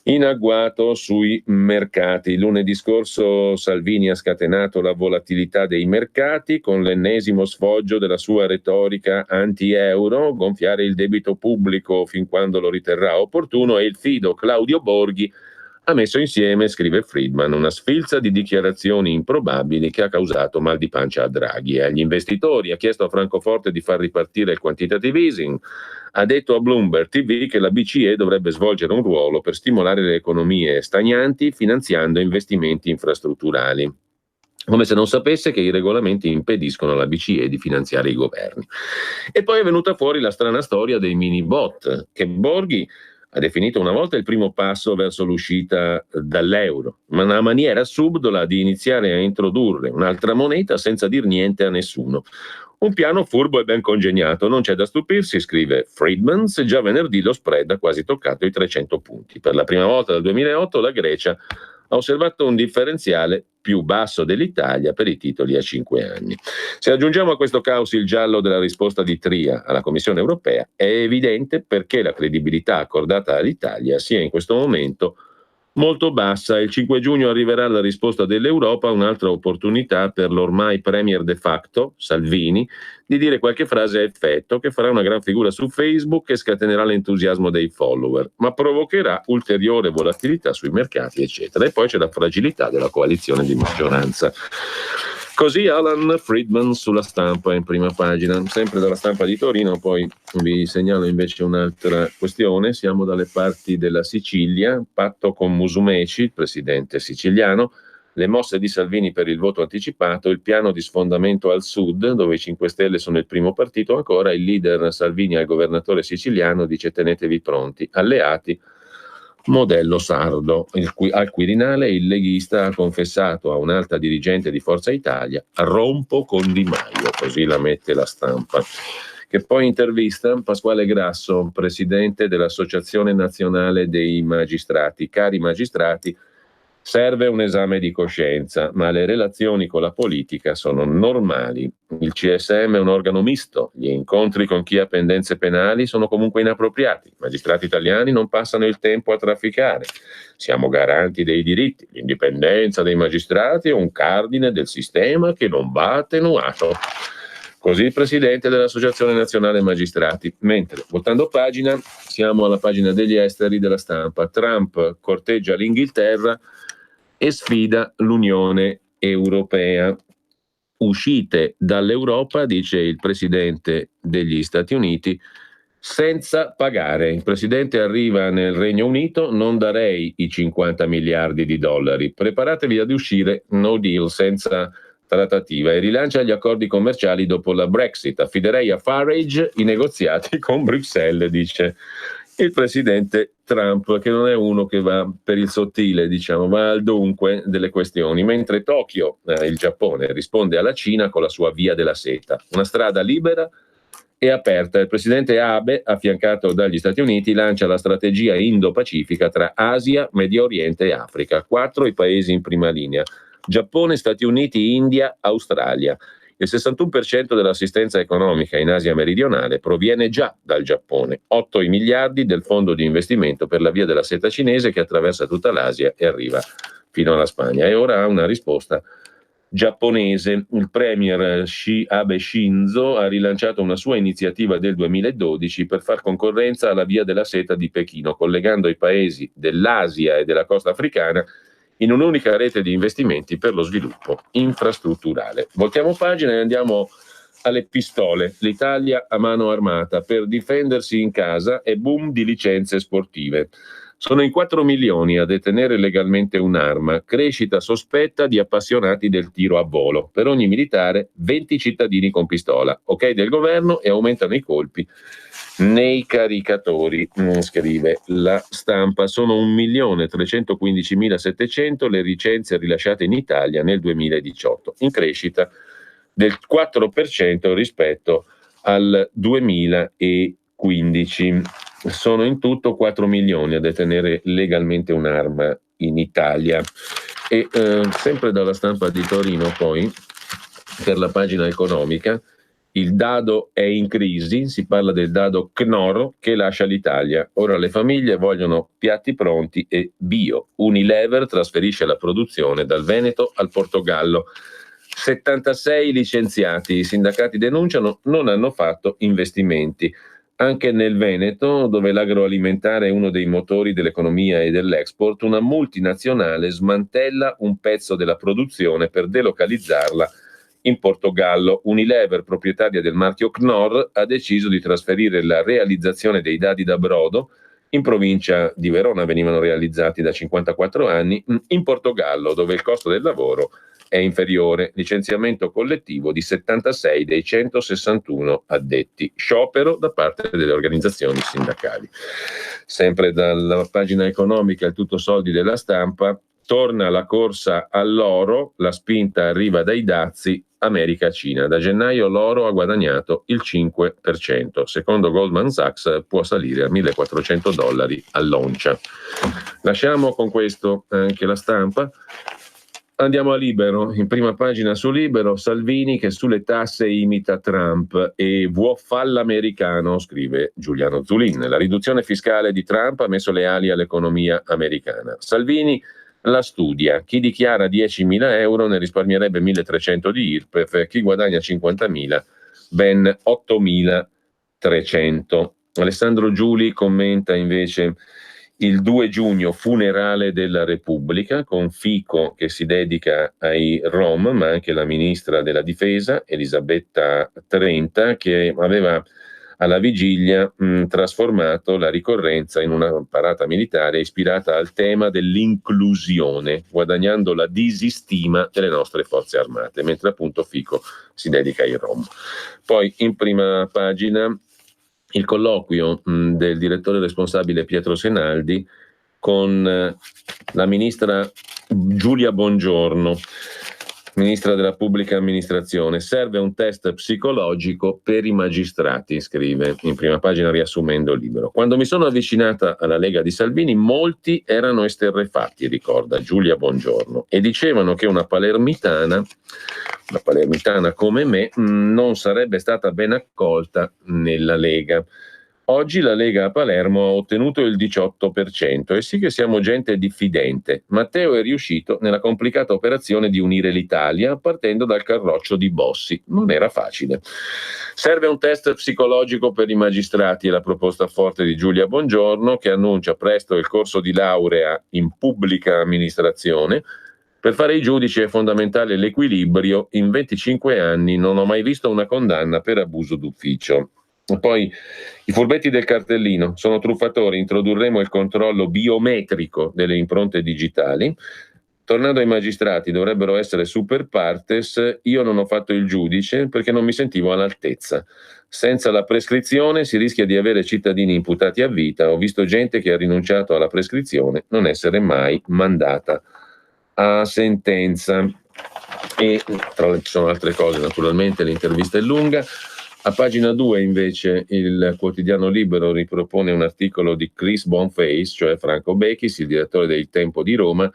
in agguato sui mercati. Lunedì scorso Salvini ha scatenato la volatilità dei mercati con l'ennesimo sfoggio della sua retorica anti-euro, gonfiare il debito pubblico fin quando lo riterrà opportuno, e il fido Claudio Borghi ha messo insieme, scrive Friedman, una sfilza di dichiarazioni improbabili che ha causato mal di pancia a Draghi e agli investitori. Ha chiesto a Francoforte di far ripartire il quantitative easing. Ha detto a Bloomberg TV che la BCE dovrebbe svolgere un ruolo per stimolare le economie stagnanti finanziando investimenti infrastrutturali. Come se non sapesse che i regolamenti impediscono alla BCE di finanziare i governi. E poi è venuta fuori la strana storia dei mini bot, che Borghi ha definito una volta il primo passo verso l'uscita dall'euro, ma una maniera subdola di iniziare a introdurre un'altra moneta senza dir niente a nessuno. Un piano furbo e ben congegnato, non c'è da stupirsi, scrive Friedman, se già venerdì lo spread ha quasi toccato i 300 punti. Per la prima volta dal 2008 la Grecia ha osservato un differenziale più basso dell'Italia per i titoli a 5 anni. Se aggiungiamo a questo caos il giallo della risposta di Tria alla Commissione europea, è evidente perché la credibilità accordata all'Italia sia in questo momento molto bassa. Il 5 giugno arriverà la risposta dell'Europa, un'altra opportunità per l'ormai premier de facto, Salvini, di dire qualche frase a effetto che farà una gran figura su Facebook e scatenerà l'entusiasmo dei follower, ma provocherà ulteriore volatilità sui mercati, eccetera. E poi c'è la fragilità della coalizione di maggioranza. Così Alan Friedman sulla Stampa in prima pagina. Sempre dalla Stampa di Torino, poi vi segnalo invece un'altra questione. Siamo dalle parti della Sicilia, patto con Musumeci, il presidente siciliano, le mosse di Salvini per il voto anticipato, il piano di sfondamento al sud, dove i 5 Stelle sono il primo partito ancora, il leader Salvini al governatore siciliano dice tenetevi pronti, alleati, modello sardo. Al Quirinale il leghista ha confessato a un'alta dirigente di Forza Italia: rompo con Di Maio, così la mette la Stampa. Che poi intervista Pasquale Grasso, presidente dell'Associazione Nazionale dei Magistrati. Cari magistrati, serve un esame di coscienza, ma le relazioni con la politica sono normali. Il CSM è un organo misto, gli incontri con chi ha pendenze penali sono comunque inappropriati. I magistrati italiani non passano il tempo a trafficare. Siamo garanti dei diritti. L'indipendenza dei magistrati è un cardine del sistema che non va attenuato. Così il presidente dell'Associazione Nazionale Magistrati. Mentre, voltando pagina, siamo alla pagina degli esteri della Stampa. Trump corteggia l'Inghilterra e sfida l'Unione Europea. Uscite dall'Europa, dice il presidente degli Stati Uniti, senza pagare. Il presidente arriva nel Regno Unito: non darei i 50 miliardi di dollari. Preparatevi ad uscire, no deal, senza trattativa, e rilancia gli accordi commerciali dopo la Brexit. Affiderei a Farage i negoziati con Bruxelles, dice il presidente Trump, che non è uno che va per il sottile, diciamo, va al dunque delle questioni. Mentre Tokyo, il Giappone, risponde alla Cina con la sua via della seta, una strada libera e aperta. Il presidente Abe, affiancato dagli Stati Uniti, lancia la strategia Indo-Pacifica tra Asia, Medio Oriente e Africa. 4 i paesi in prima linea: Giappone, Stati Uniti, India, Australia. Il 61% dell'assistenza economica in Asia meridionale proviene già dal Giappone. 8 i miliardi del fondo di investimento per la via della seta cinese che attraversa tutta l'Asia e arriva fino alla Spagna. E ora ha una risposta giapponese. Il premier Abe Shinzo ha rilanciato una sua iniziativa del 2012 per far concorrenza alla via della seta di Pechino, collegando i paesi dell'Asia e della costa africana in un'unica rete di investimenti per lo sviluppo infrastrutturale. Voltiamo pagina e andiamo alle pistole. L'Italia a mano armata per difendersi in casa e boom di licenze sportive. Sono in 4 milioni a detenere legalmente un'arma, crescita sospetta di appassionati del tiro a volo. Per ogni militare 20 cittadini con pistola. Ok del governo e aumentano i colpi nei caricatori, scrive la Stampa. Sono 1.315.700 le licenze rilasciate in Italia nel 2018, in crescita del 4% rispetto al 2015. Sono in tutto 4 milioni a detenere legalmente un'arma in Italia. E sempre dalla Stampa di Torino, poi, per la pagina economica, il dado è in crisi, si parla del dado Knorr che lascia l'Italia. Ora le famiglie vogliono piatti pronti e bio. Unilever trasferisce la produzione dal Veneto al Portogallo. 76 licenziati, i sindacati denunciano, non hanno fatto investimenti. Anche nel Veneto, dove l'agroalimentare è uno dei motori dell'economia e dell'export, una multinazionale smantella un pezzo della produzione per delocalizzarla in Portogallo. Unilever, proprietaria del marchio Knorr, ha deciso di trasferire la realizzazione dei dadi da brodo, in provincia di Verona venivano realizzati da 54 anni, in Portogallo, dove il costo del lavoro è inferiore. Licenziamento collettivo di 76 dei 161 addetti. Sciopero da parte delle organizzazioni sindacali. Sempre dalla pagina economica, il tutto soldi della Stampa, torna la corsa all'oro, la spinta arriva dai dazi, America-Cina. Da gennaio l'oro ha guadagnato il 5%. Secondo Goldman Sachs può salire a $1.400 all'oncia. Lasciamo con questo anche La Stampa. Andiamo a Libero, in prima pagina su Libero, Salvini che sulle tasse imita Trump e fa l'americano, scrive Giuliano Zulin. La riduzione fiscale di Trump ha messo le ali all'economia americana. Salvini la studia, chi dichiara 10.000 euro ne risparmierebbe 1.300 di IRPEF, chi guadagna 50.000 ben 8.300. Alessandro Giuli commenta invece il 2 giugno, funerale della Repubblica, con Fico che si dedica ai Rom, ma anche la ministra della Difesa, Elisabetta Trenta, che aveva alla vigilia trasformato la ricorrenza in una parata militare ispirata al tema dell'inclusione, guadagnando la disistima delle nostre forze armate, mentre appunto Fico si dedica ai Rom. Poi in prima pagina il colloquio del direttore responsabile Pietro Senaldi con la ministra Giulia Bongiorno, ministra della pubblica amministrazione. Serve un test psicologico per i magistrati, scrive in prima pagina riassumendo Libero. Quando mi sono avvicinata alla Lega di Salvini molti erano esterrefatti, ricorda Giulia Bongiorno, e dicevano che una palermitana come me non sarebbe stata ben accolta nella Lega. Oggi la Lega a Palermo ha ottenuto il 18% e sì che siamo gente diffidente. Matteo è riuscito nella complicata operazione di unire l'Italia partendo dal carroccio di Bossi. Non era facile. Serve un test psicologico per i magistrati, è la proposta forte di Giulia Bongiorno, che annuncia presto il corso di laurea in pubblica amministrazione. Per fare i giudici è fondamentale l'equilibrio. In 25 anni non ho mai visto una condanna per abuso d'ufficio. Poi i furbetti del cartellino sono truffatori, introdurremo il controllo biometrico delle impronte digitali. Tornando ai magistrati, dovrebbero essere super partes. Io non ho fatto il giudice perché non mi sentivo all'altezza. Senza la prescrizione si rischia di avere cittadini imputati a vita. Ho visto gente che ha rinunciato alla prescrizione non essere mai mandata a sentenza. E ci sono altre cose, naturalmente l'intervista è lunga. A pagina 2 invece il quotidiano Libero ripropone un articolo di Chris Bonface, cioè Franco Bechis, il direttore del Tempo di Roma.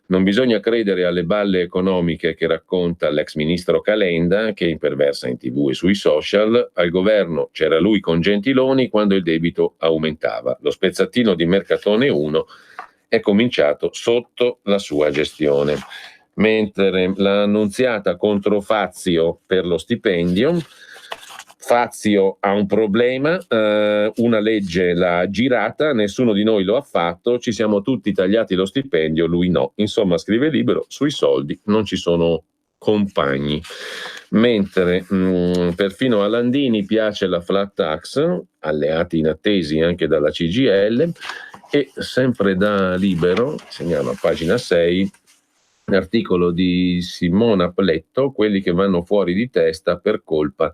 Non bisogna credere alle balle economiche che racconta l'ex ministro Calenda, che imperversa in TV e sui social. Al governo c'era lui con Gentiloni quando il debito aumentava. Lo spezzatino di Mercatone 1 è cominciato sotto la sua gestione. Mentre la Annunziata contro Fazio per lo stipendio. Fazio ha un problema, una legge l'ha girata, nessuno di noi lo ha fatto, ci siamo tutti tagliati lo stipendio, lui no. Insomma, scrive Libero, sui soldi non ci sono compagni. Mentre perfino a Landini piace la flat tax, alleati inattesi anche dalla CGIL, e sempre da Libero, segnalo a pagina 6, l'articolo di Simona Pletto, quelli che vanno fuori di testa per colpa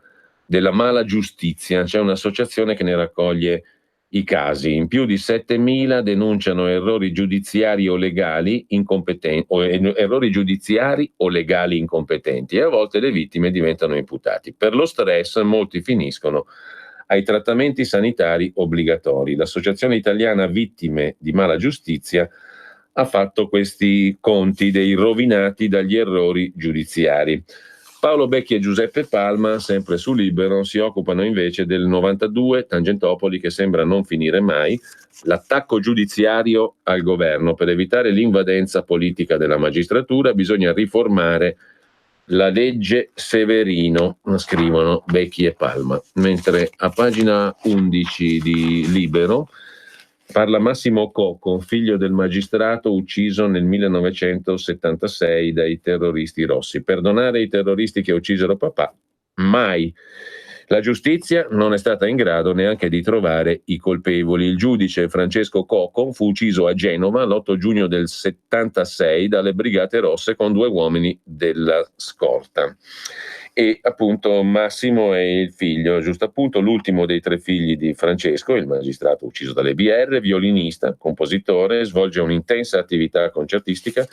della mala giustizia. C'è un'associazione che ne raccoglie i casi. In più di 7.000 denunciano errori giudiziari o legali incompetenti, incompetenti, e a volte le vittime diventano imputati. Per lo stress molti finiscono ai trattamenti sanitari obbligatori. L'Associazione Italiana Vittime di Mala Giustizia ha fatto questi conti dei rovinati dagli errori giudiziari. Paolo Becchi e Giuseppe Palma, sempre su Libero, si occupano invece del 92, Tangentopoli, che sembra non finire mai, l'attacco giudiziario al governo. Per evitare l'invadenza politica della magistratura bisogna riformare la legge Severino, scrivono Becchi e Palma. Mentre a pagina 11 di Libero parla Massimo Cocco, figlio del magistrato ucciso nel 1976 dai terroristi rossi. Perdonare i terroristi che uccisero papà? Mai. La giustizia non è stata in grado neanche di trovare i colpevoli. Il giudice Francesco Cocco fu ucciso a Genova l'8 giugno del 76 dalle Brigate Rosse con 2 uomini della scorta. E appunto Massimo è il figlio, giusto appunto, l'ultimo dei 3 figli di Francesco, il magistrato ucciso dalle BR, violinista, compositore, svolge un'intensa attività concertistica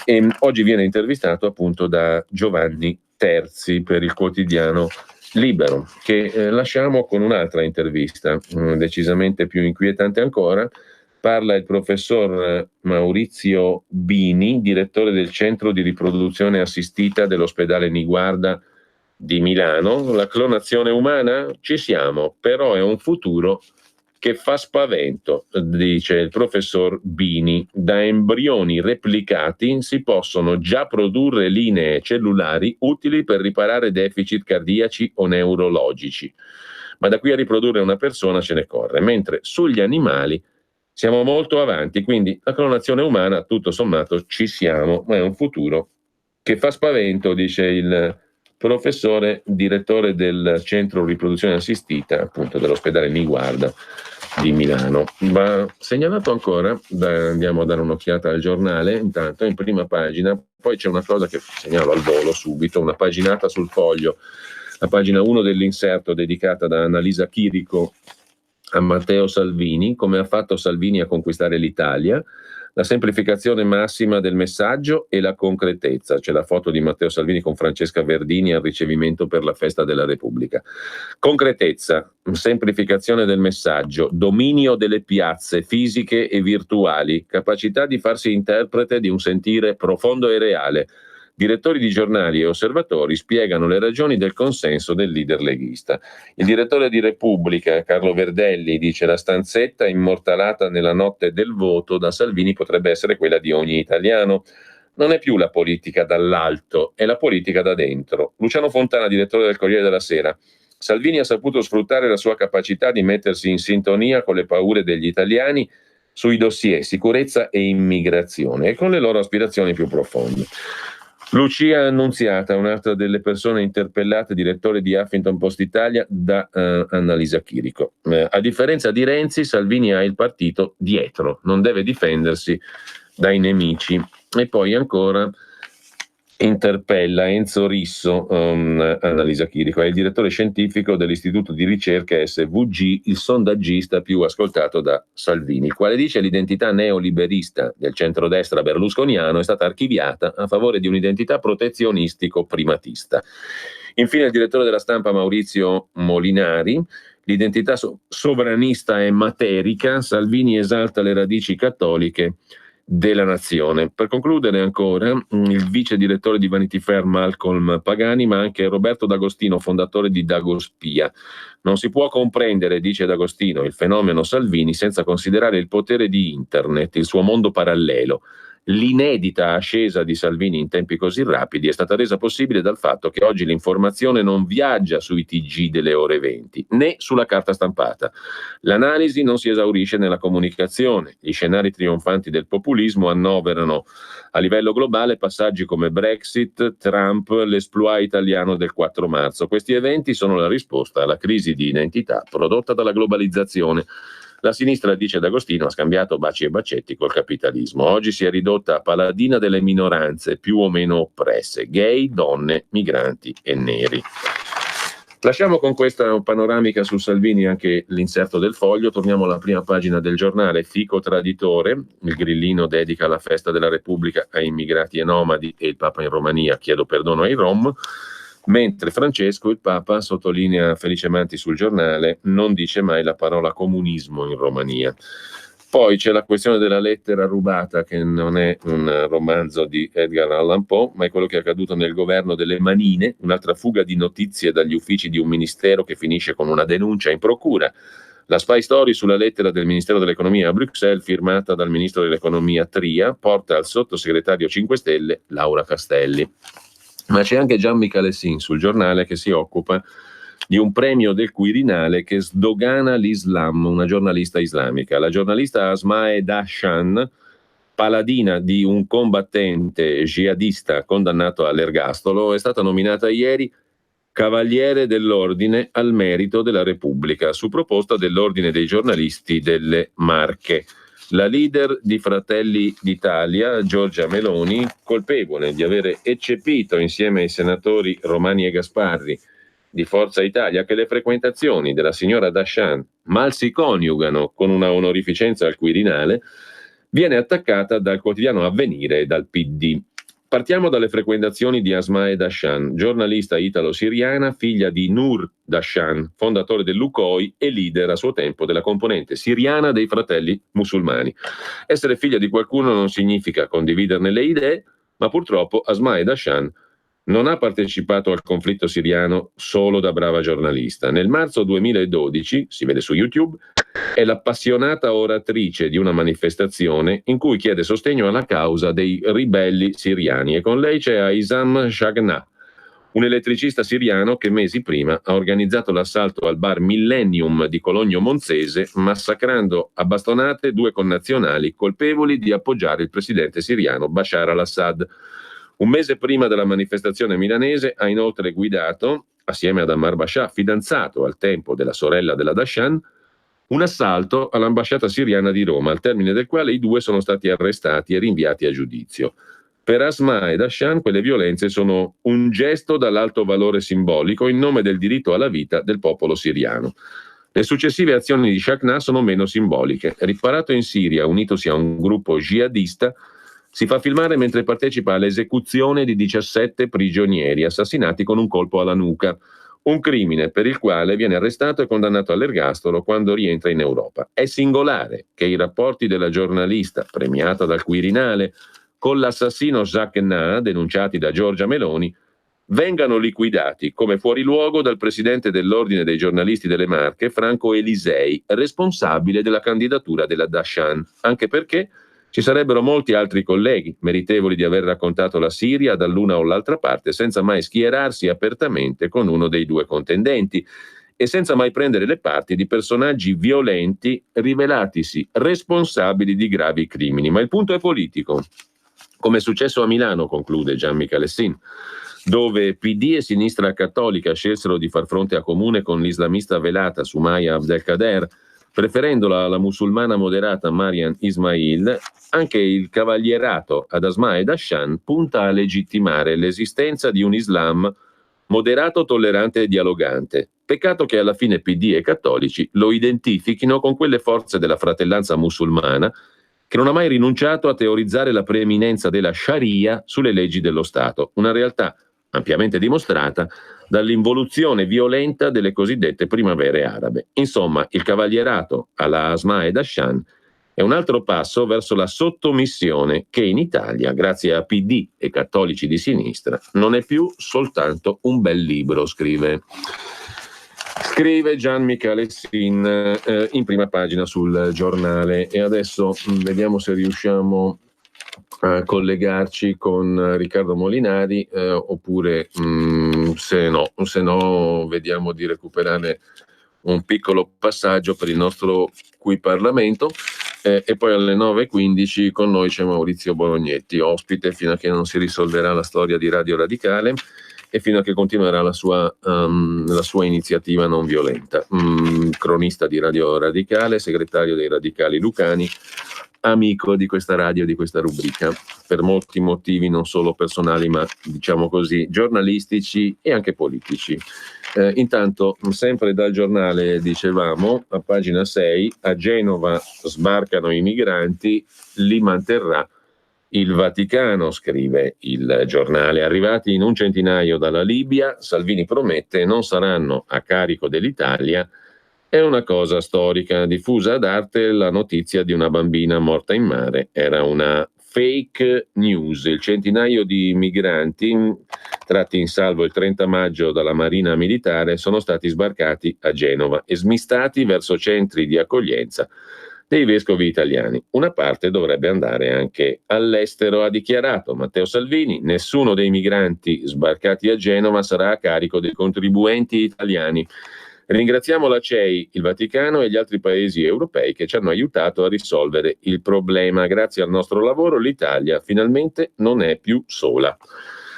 e oggi viene intervistato appunto da Giovanni Terzi per il quotidiano Libero, che lasciamo con un'altra intervista, decisamente più inquietante ancora. Parla il professor Maurizio Bini, direttore del Centro di Riproduzione Assistita dell'ospedale Niguarda di Milano. La clonazione umana? Ci siamo, però è un futuro che fa spavento, dice il professor Bini. Da embrioni replicati si possono già produrre linee cellulari utili per riparare deficit cardiaci o neurologici, ma da qui a riprodurre una persona ce ne corre, mentre sugli animali siamo molto avanti, quindi la clonazione umana tutto sommato ci siamo, ma è un futuro che fa spavento, dice il professore direttore del centro riproduzione assistita appunto dell'ospedale Niguarda di Milano. Va segnalato ancora, andiamo a dare un'occhiata al giornale, intanto in prima pagina, poi c'è una cosa che segnalo al volo subito, una paginata sul Foglio, la pagina 1 dell'inserto dedicata da Annalisa Chirico a Matteo Salvini, come ha fatto Salvini a conquistare l'Italia, la semplificazione massima del messaggio e la concretezza. C'è la foto di Matteo Salvini con Francesca Verdini al ricevimento per la festa della Repubblica. Concretezza, semplificazione del messaggio, dominio delle piazze fisiche e virtuali, capacità di farsi interprete di un sentire profondo e reale. Direttori di giornali e osservatori spiegano le ragioni del consenso del leader leghista. Il direttore di Repubblica, Carlo Verdelli, dice: la stanzetta immortalata nella notte del voto da Salvini potrebbe essere quella di ogni italiano. Non è più la politica dall'alto, è la politica da dentro. Luciano Fontana, direttore del Corriere della Sera: Salvini ha saputo sfruttare la sua capacità di mettersi in sintonia con le paure degli italiani sui dossier sicurezza e immigrazione e con le loro aspirazioni più profonde. Lucia Annunziata, un'altra delle persone interpellate, direttore di Huffington Post Italia, da Annalisa Chirico. A differenza di Renzi, Salvini ha il partito dietro, non deve difendersi dai nemici. E poi ancora interpella Enzo Risso, Annalisa Chirico, è il direttore scientifico dell'Istituto di Ricerca SVG, il sondaggista più ascoltato da Salvini, il quale dice: l'identità neoliberista del centrodestra berlusconiano è stata archiviata a favore di un'identità protezionistico-primatista. Infine il direttore della Stampa Maurizio Molinari: l'identità sovranista è materica, Salvini esalta le radici cattoliche della nazione. Per concludere ancora, il vice direttore di Vanity Fair Malcolm Pagani, ma anche Roberto D'Agostino, fondatore di Dagospia. Non si può comprendere, dice D'Agostino, il fenomeno Salvini senza considerare il potere di Internet, il suo mondo parallelo. L'inedita ascesa di Salvini in tempi così rapidi è stata resa possibile dal fatto che oggi l'informazione non viaggia sui TG delle ore 20 né sulla carta stampata. L'analisi non si esaurisce nella comunicazione. Gli scenari trionfanti del populismo annoverano a livello globale passaggi come Brexit, Trump, l'esploit italiano del 4 marzo. Questi eventi sono la risposta alla crisi di identità prodotta dalla globalizzazione. La sinistra, dice D'Agostino, ha scambiato baci e bacetti col capitalismo. Oggi si è ridotta a paladina delle minoranze più o meno oppresse: gay, donne, migranti e neri. Lasciamo con questa panoramica su Salvini anche l'inserto del Foglio. Torniamo alla prima pagina del giornale. Fico traditore, il grillino dedica la festa della Repubblica ai immigrati e nomadi e il Papa in Romania: chiedo perdono ai Rom. Mentre Francesco, il Papa, sottolinea Felice Manti sul giornale, non dice mai la parola comunismo in Romania. Poi c'è la questione della lettera rubata, che non è un romanzo di Edgar Allan Poe, ma è quello che è accaduto nel governo delle manine, un'altra fuga di notizie dagli uffici di un ministero che finisce con una denuncia in procura. La spy story sulla lettera del Ministero dell'Economia a Bruxelles, firmata dal Ministro dell'Economia Tria, porta al sottosegretario 5 Stelle Laura Castelli. Ma c'è anche Gian Michalessin sul giornale, che si occupa di un premio del Quirinale che sdogana l'Islam, una giornalista islamica. La giornalista Asmae Dashan, paladina di un combattente jihadista condannato all'ergastolo, è stata nominata ieri Cavaliere dell'Ordine al Merito della Repubblica, su proposta dell'Ordine dei giornalisti delle Marche. La leader di Fratelli d'Italia, Giorgia Meloni, colpevole di avere eccepito insieme ai senatori Romani e Gasparri di Forza Italia che le frequentazioni della signora Dashan mal si coniugano con una onorificenza al Quirinale, viene attaccata dal quotidiano Avvenire e dal PD. Partiamo dalle frequentazioni di Asmae Dashan, giornalista italo-siriana, figlia di Nur Dashan, fondatore del Lukoil e leader a suo tempo della componente siriana dei Fratelli Musulmani. Essere figlia di qualcuno non significa condividerne le idee, ma purtroppo Asmae Dashan non ha partecipato al conflitto siriano solo da brava giornalista. Nel marzo 2012, si vede su YouTube, è l'appassionata oratrice di una manifestazione in cui chiede sostegno alla causa dei ribelli siriani, e con lei c'è Aizam Shagnah, un elettricista siriano che mesi prima ha organizzato l'assalto al bar Millennium di Cologno Monzese, massacrando a bastonate 2 connazionali colpevoli di appoggiare il presidente siriano Bashar al-Assad. Un mese prima della manifestazione milanese ha inoltre guidato, assieme ad Ammar Basha, fidanzato al tempo della sorella della Dashan, un assalto all'ambasciata siriana di Roma, al termine del quale i 2 sono stati arrestati e rinviati a giudizio. Per Asmae Dashan quelle violenze sono un gesto dall'alto valore simbolico in nome del diritto alla vita del popolo siriano. Le successive azioni di Shagnah sono meno simboliche. Riparato in Siria, unitosi a un gruppo jihadista, si fa filmare mentre partecipa all'esecuzione di 17 prigionieri assassinati con un colpo alla nuca, un crimine per il quale viene arrestato e condannato all'ergastolo quando rientra in Europa. È singolare che i rapporti della giornalista, premiata dal Quirinale, con l'assassino Shagnah, denunciati da Giorgia Meloni, vengano liquidati come fuori luogo dal presidente dell'Ordine dei giornalisti delle Marche, Franco Elisei, responsabile della candidatura della Dashan, anche perché ci sarebbero molti altri colleghi meritevoli di aver raccontato la Siria dall'una o l'altra parte senza mai schierarsi apertamente con uno dei 2 contendenti e senza mai prendere le parti di personaggi violenti rivelatisi responsabili di gravi crimini. Ma il punto è politico. Come è successo a Milano, conclude Gianmica Lessin, dove PD e sinistra cattolica scelsero di far fronte a comune con l'islamista velata Sumaya Abdelkader, preferendola alla musulmana moderata Mariam Ismail, anche il cavalierato ad Asmae Dashan punta a legittimare l'esistenza di un Islam moderato, tollerante e dialogante. Peccato che alla fine PD e cattolici lo identifichino con quelle forze della fratellanza musulmana che non ha mai rinunciato a teorizzare la preeminenza della Sharia sulle leggi dello Stato, una realtà ampiamente dimostrata dall'involuzione violenta delle cosiddette primavere arabe. Insomma, il cavalierato alla Asmae Dashan è un altro passo verso la sottomissione che in Italia, grazie a PD e cattolici di sinistra, non è più soltanto un bel libro, scrive Gianmica Lessin in prima pagina sul Giornale. E adesso vediamo se riusciamo a collegarci con Riccardo Molinari oppure se no vediamo di recuperare un piccolo passaggio per il nostro Qui Parlamento e poi alle 9.15 con noi c'è Maurizio Bolognetti, ospite fino a che non si risolverà la storia di Radio Radicale e fino a che continuerà la sua iniziativa non violenta. Cronista di Radio Radicale, segretario dei Radicali Lucani, amico di questa radio, di questa rubrica, per molti motivi non solo personali ma diciamo così giornalistici e anche politici. Intanto, sempre dal Giornale, dicevamo, a pagina 6, a Genova sbarcano i migranti, li manterrà il Vaticano, scrive il Giornale. Arrivati in un centinaio dalla Libia, Salvini promette non saranno a carico dell'Italia. È una cosa storica. Diffusa ad arte la notizia di una bambina morta in mare. Era una fake news. Il centinaio di migranti tratti in salvo il 30 maggio dalla Marina Militare sono stati sbarcati a Genova e smistati verso centri di accoglienza dei vescovi italiani. Una parte dovrebbe andare anche all'estero, ha dichiarato Matteo Salvini. Nessuno dei migranti sbarcati a Genova sarà a carico dei contribuenti italiani. Ringraziamo la CEI, il Vaticano e gli altri paesi europei che ci hanno aiutato a risolvere il problema. Grazie al nostro lavoro l'Italia finalmente non è più sola.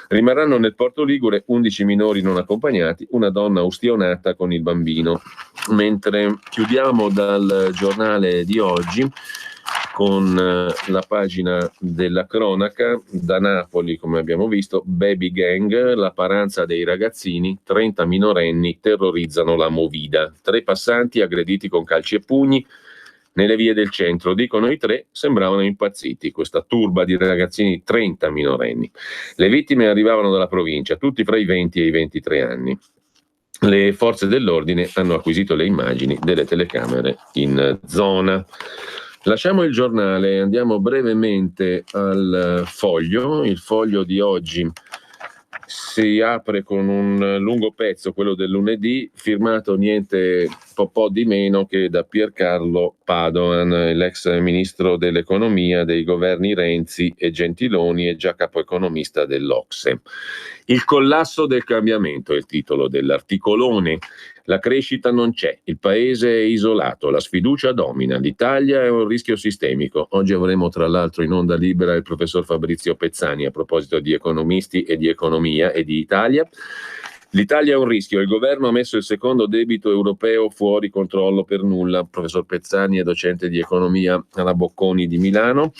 Rimarranno nel Porto Ligure 11 minori non accompagnati, una donna ustionata con il bambino. Mentre chiudiamo dal Giornale di oggi con la pagina della cronaca, da Napoli, come abbiamo visto, baby gang, la paranza dei ragazzini, 30 minorenni terrorizzano la Movida, 3 passanti aggrediti con calci e pugni, nelle vie del centro. Dicono i tre, sembravano impazziti, questa turba di ragazzini 30 minorenni. Le vittime arrivavano dalla provincia, tutti fra i 20 e i 23 anni. Le forze dell'ordine hanno acquisito le immagini delle telecamere in zona. Lasciamo il giornale, andiamo brevemente al Foglio. Il Foglio di oggi si apre con un lungo pezzo, quello del lunedì, firmato niente po' di meno che da Piercarlo Padoan, l'ex ministro dell'economia dei governi Renzi e Gentiloni e già capo economista dell'Ocse. Il collasso del cambiamento è il titolo dell'articolone. La crescita non c'è, il paese è isolato, la sfiducia domina, l'Italia è un rischio sistemico. Oggi avremo tra l'altro in onda libera il professor Fabrizio Pezzani a proposito di economisti e di economia e di Italia. L'Italia è un rischio, il governo ha messo il secondo debito europeo fuori controllo per nulla. Il professor Pezzani è docente di economia alla Bocconi di Milano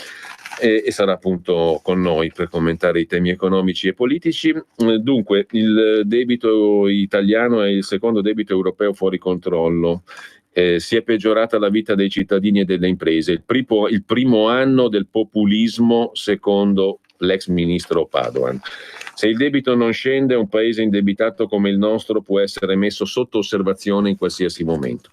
e sarà appunto con noi per commentare i temi economici e politici. Dunque, il debito italiano è il secondo debito europeo fuori controllo. Si è peggiorata la vita dei cittadini e delle imprese. Il primo anno del populismo, secondo l'ex ministro Padoan. Se il debito non scende, un paese indebitato come il nostro può essere messo sotto osservazione in qualsiasi momento.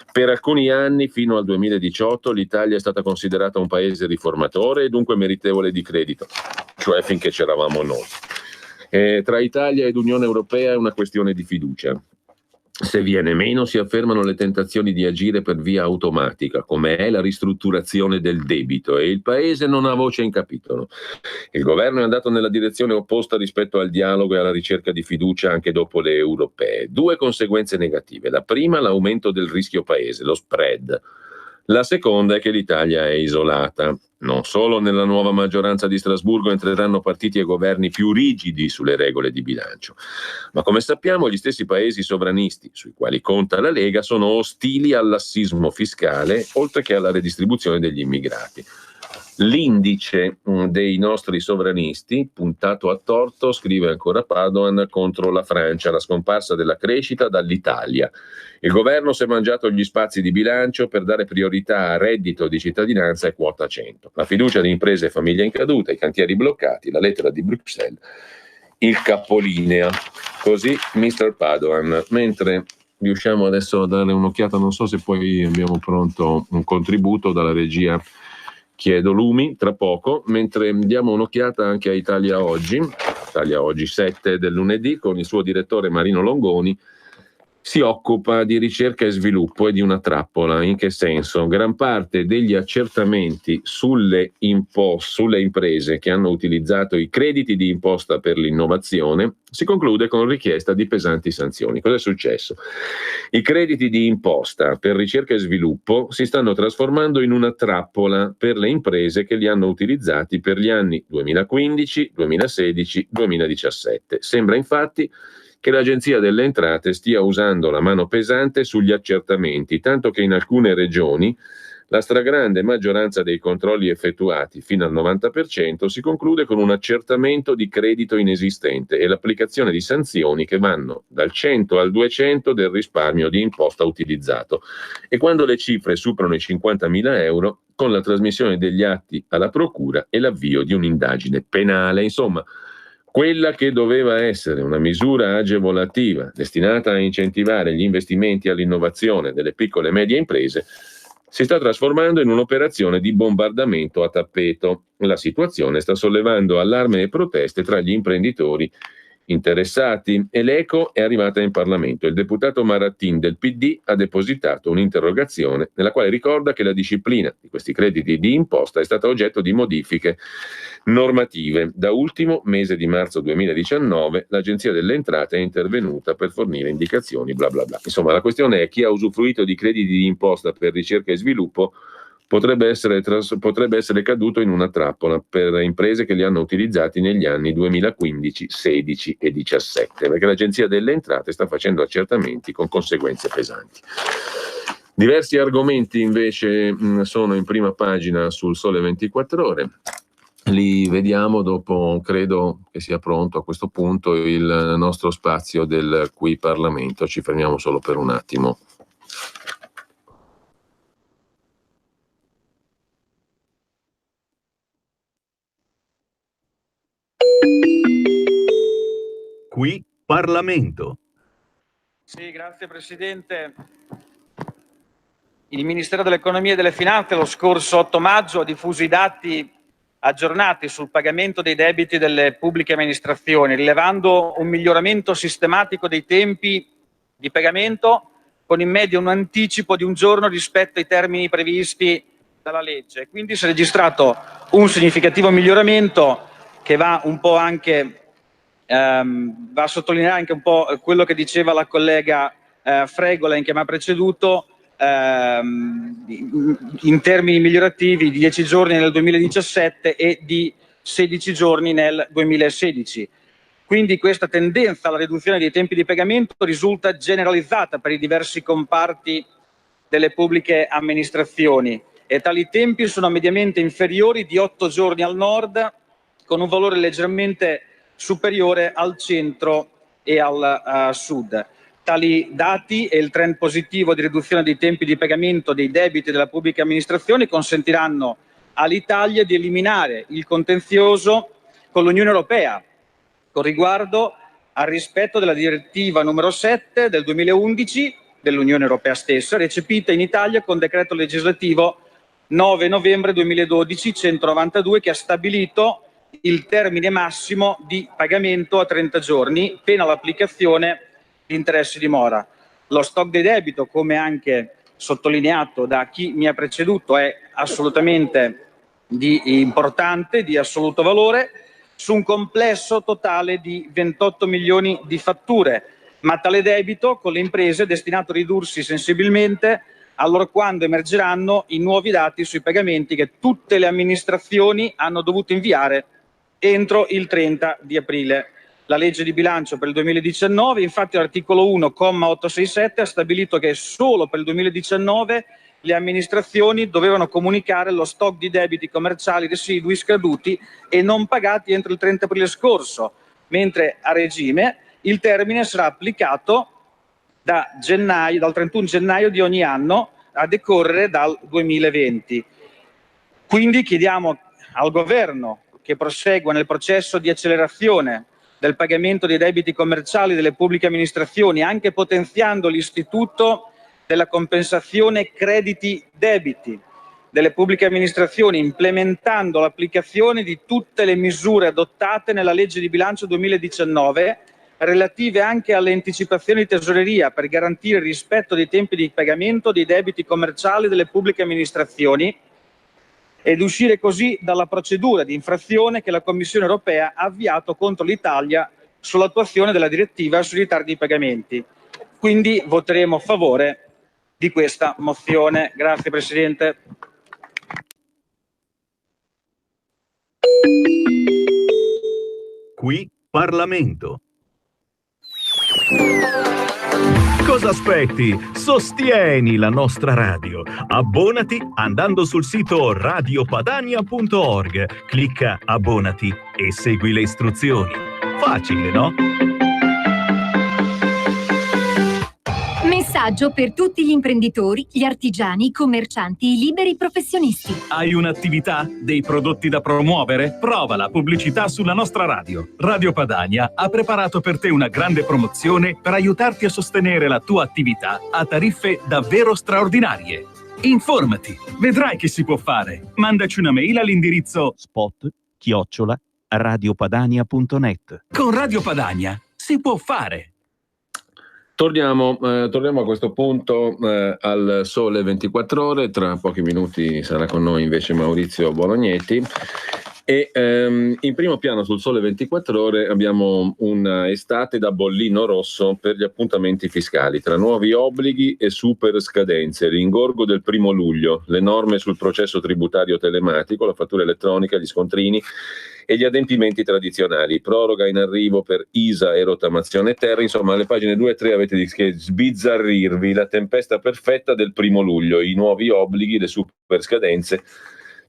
Per alcuni anni, fino al 2018, l'Italia è stata considerata un paese riformatore e dunque meritevole di credito, cioè finché c'eravamo noi. Tra Italia ed Unione Europea è una questione di fiducia. Se viene meno, si affermano le tentazioni di agire per via automatica, come è la ristrutturazione del debito, e il paese non ha voce in capitolo. Il governo è andato nella direzione opposta rispetto al dialogo e alla ricerca di fiducia anche dopo le europee. Due conseguenze negative. La prima, l'aumento del rischio paese, lo spread. La seconda è che l'Italia è isolata. Non solo nella nuova maggioranza di Strasburgo entreranno partiti e governi più rigidi sulle regole di bilancio, ma come sappiamo gli stessi paesi sovranisti sui quali conta la Lega sono ostili al lassismo fiscale oltre che alla redistribuzione degli immigrati. L'indice dei nostri sovranisti, puntato a torto, scrive ancora Padoan, contro la Francia, la scomparsa della crescita dall'Italia. Il governo si è mangiato gli spazi di bilancio per dare priorità a reddito di cittadinanza e quota 100. La fiducia di imprese e famiglie in caduta, i cantieri bloccati, la lettera di Bruxelles, il capolinea. Così Mr. Padoan. Mentre riusciamo adesso a dare un'occhiata, non so se poi abbiamo pronto un contributo dalla regia. Chiedo lumi tra poco, mentre diamo un'occhiata anche a Italia Oggi 7 del lunedì, con il suo direttore Marino Longoni. Si occupa di ricerca e sviluppo e di una trappola. In che senso? Gran parte degli accertamenti sulle imprese che hanno utilizzato i crediti di imposta per l'innovazione si conclude con richiesta di pesanti sanzioni. Cosa è successo? I crediti di imposta per ricerca e sviluppo si stanno trasformando in una trappola per le imprese che li hanno utilizzati per gli anni 2015, 2016, 2017. Sembra infatti che l'Agenzia delle Entrate stia usando la mano pesante sugli accertamenti, tanto che in alcune regioni la stragrande maggioranza dei controlli effettuati, fino al 90%, si conclude con un accertamento di credito inesistente e l'applicazione di sanzioni che vanno dal 100 al 200 del risparmio di imposta utilizzato. E quando le cifre superano i 50.000 euro, con la trasmissione degli atti alla procura e l'avvio di un'indagine penale. Insomma, quella che doveva essere una misura agevolativa destinata a incentivare gli investimenti all'innovazione delle piccole e medie imprese si sta trasformando in un'operazione di bombardamento a tappeto. La situazione sta sollevando allarme e proteste tra gli imprenditori interessati e l'eco è arrivata in Parlamento. Il deputato Marattin del PD ha depositato un'interrogazione nella quale ricorda che la disciplina di questi crediti di imposta è stata oggetto di modifiche normative. Da ultimo, mese di marzo 2019, l'Agenzia delle Entrate è intervenuta per fornire indicazioni, bla bla bla. Insomma, la questione è chi ha usufruito di crediti di imposta per ricerca e sviluppo potrebbe essere caduto in una trappola per imprese che li hanno utilizzati negli anni 2015, 16 e 17, perché l'Agenzia delle Entrate sta facendo accertamenti con conseguenze pesanti. Diversi argomenti invece sono in prima pagina sul Sole 24 Ore. Li vediamo dopo, credo che sia pronto a questo punto il nostro spazio del Qui Parlamento. Ci fermiamo solo per un attimo. Parlamento. Sì, grazie Presidente. Il Ministero dell'Economia e delle Finanze lo scorso 8 maggio ha diffuso i dati aggiornati sul pagamento dei debiti delle pubbliche amministrazioni, rilevando un miglioramento sistematico dei tempi di pagamento con in media un anticipo di un giorno rispetto ai termini previsti dalla legge. Quindi si è registrato un significativo miglioramento che va un po' anche va a sottolineare anche un po' quello che diceva la collega Fregolin che mi ha preceduto, in termini migliorativi di 10 giorni nel 2017 e di 16 giorni nel 2016. Quindi questa tendenza alla riduzione dei tempi di pagamento risulta generalizzata per i diversi comparti delle pubbliche amministrazioni e tali tempi sono mediamente inferiori di 8 giorni al nord, con un valore leggermente superiore al centro e al sud. Tali dati e il trend positivo di riduzione dei tempi di pagamento dei debiti della pubblica amministrazione consentiranno all'Italia di eliminare il contenzioso con l'Unione Europea con riguardo al rispetto della direttiva numero 7 del 2011 dell'Unione Europea stessa, recepita in Italia con decreto legislativo 9 novembre 2012 192, che ha stabilito il termine massimo di pagamento a 30 giorni, pena l'applicazione di interessi di mora. Lo stock di debito, come anche sottolineato da chi mi ha preceduto, è assolutamente importante, di assoluto valore, su un complesso totale di 28 milioni di fatture, ma tale debito con le imprese è destinato a ridursi sensibilmente allorquando emergeranno i nuovi dati sui pagamenti che tutte le amministrazioni hanno dovuto inviare entro il 30 di aprile. La legge di bilancio per il 2019, infatti, l'articolo 1, comma 867, ha stabilito che solo per il 2019 le amministrazioni dovevano comunicare lo stock di debiti commerciali residui scaduti e non pagati entro il 30 aprile scorso, mentre a regime il termine sarà applicato dal 31 gennaio di ogni anno a decorrere dal 2020. Quindi chiediamo al Governo che prosegua nel processo di accelerazione del pagamento dei debiti commerciali delle pubbliche amministrazioni, anche potenziando l'istituto della compensazione crediti debiti delle pubbliche amministrazioni, implementando l'applicazione di tutte le misure adottate nella legge di bilancio 2019 relative anche alle anticipazioni di tesoreria per garantire il rispetto dei tempi di pagamento dei debiti commerciali delle pubbliche amministrazioni ed uscire così dalla procedura di infrazione che la Commissione europea ha avviato contro l'Italia sull'attuazione della direttiva sui ritardi di pagamenti. Quindi voteremo a favore di questa mozione. Grazie Presidente. Qui Parlamento. Cosa aspetti? Sostieni la nostra radio. Abbonati andando sul sito radiopadania.org. Clicca abbonati e segui le istruzioni. Facile, no? Messaggio per tutti gli imprenditori, gli artigiani, i commercianti, i liberi professionisti. Hai un'attività? Dei prodotti da promuovere? Prova la pubblicità sulla nostra radio. Radio Padania ha preparato per te una grande promozione per aiutarti a sostenere la tua attività a tariffe davvero straordinarie. Informati, vedrai che si può fare. Mandaci una mail all'indirizzo spot@radiopadania.net. Con Radio Padania si può fare. Torniamo a questo punto al Sole 24 Ore, tra pochi minuti sarà con noi invece Maurizio Bolognetti e in primo piano sul Sole 24 Ore abbiamo una estate da bollino rosso per gli appuntamenti fiscali, tra nuovi obblighi e super scadenze, l'ingorgo del 1 luglio, le norme sul processo tributario telematico, la fattura elettronica, gli scontrini e gli adempimenti tradizionali, proroga in arrivo per ISA e rottamazione terra. Insomma, alle pagine 2 e 3 avete di che sbizzarrirvi la tempesta perfetta del 1 luglio, i nuovi obblighi, le super scadenze,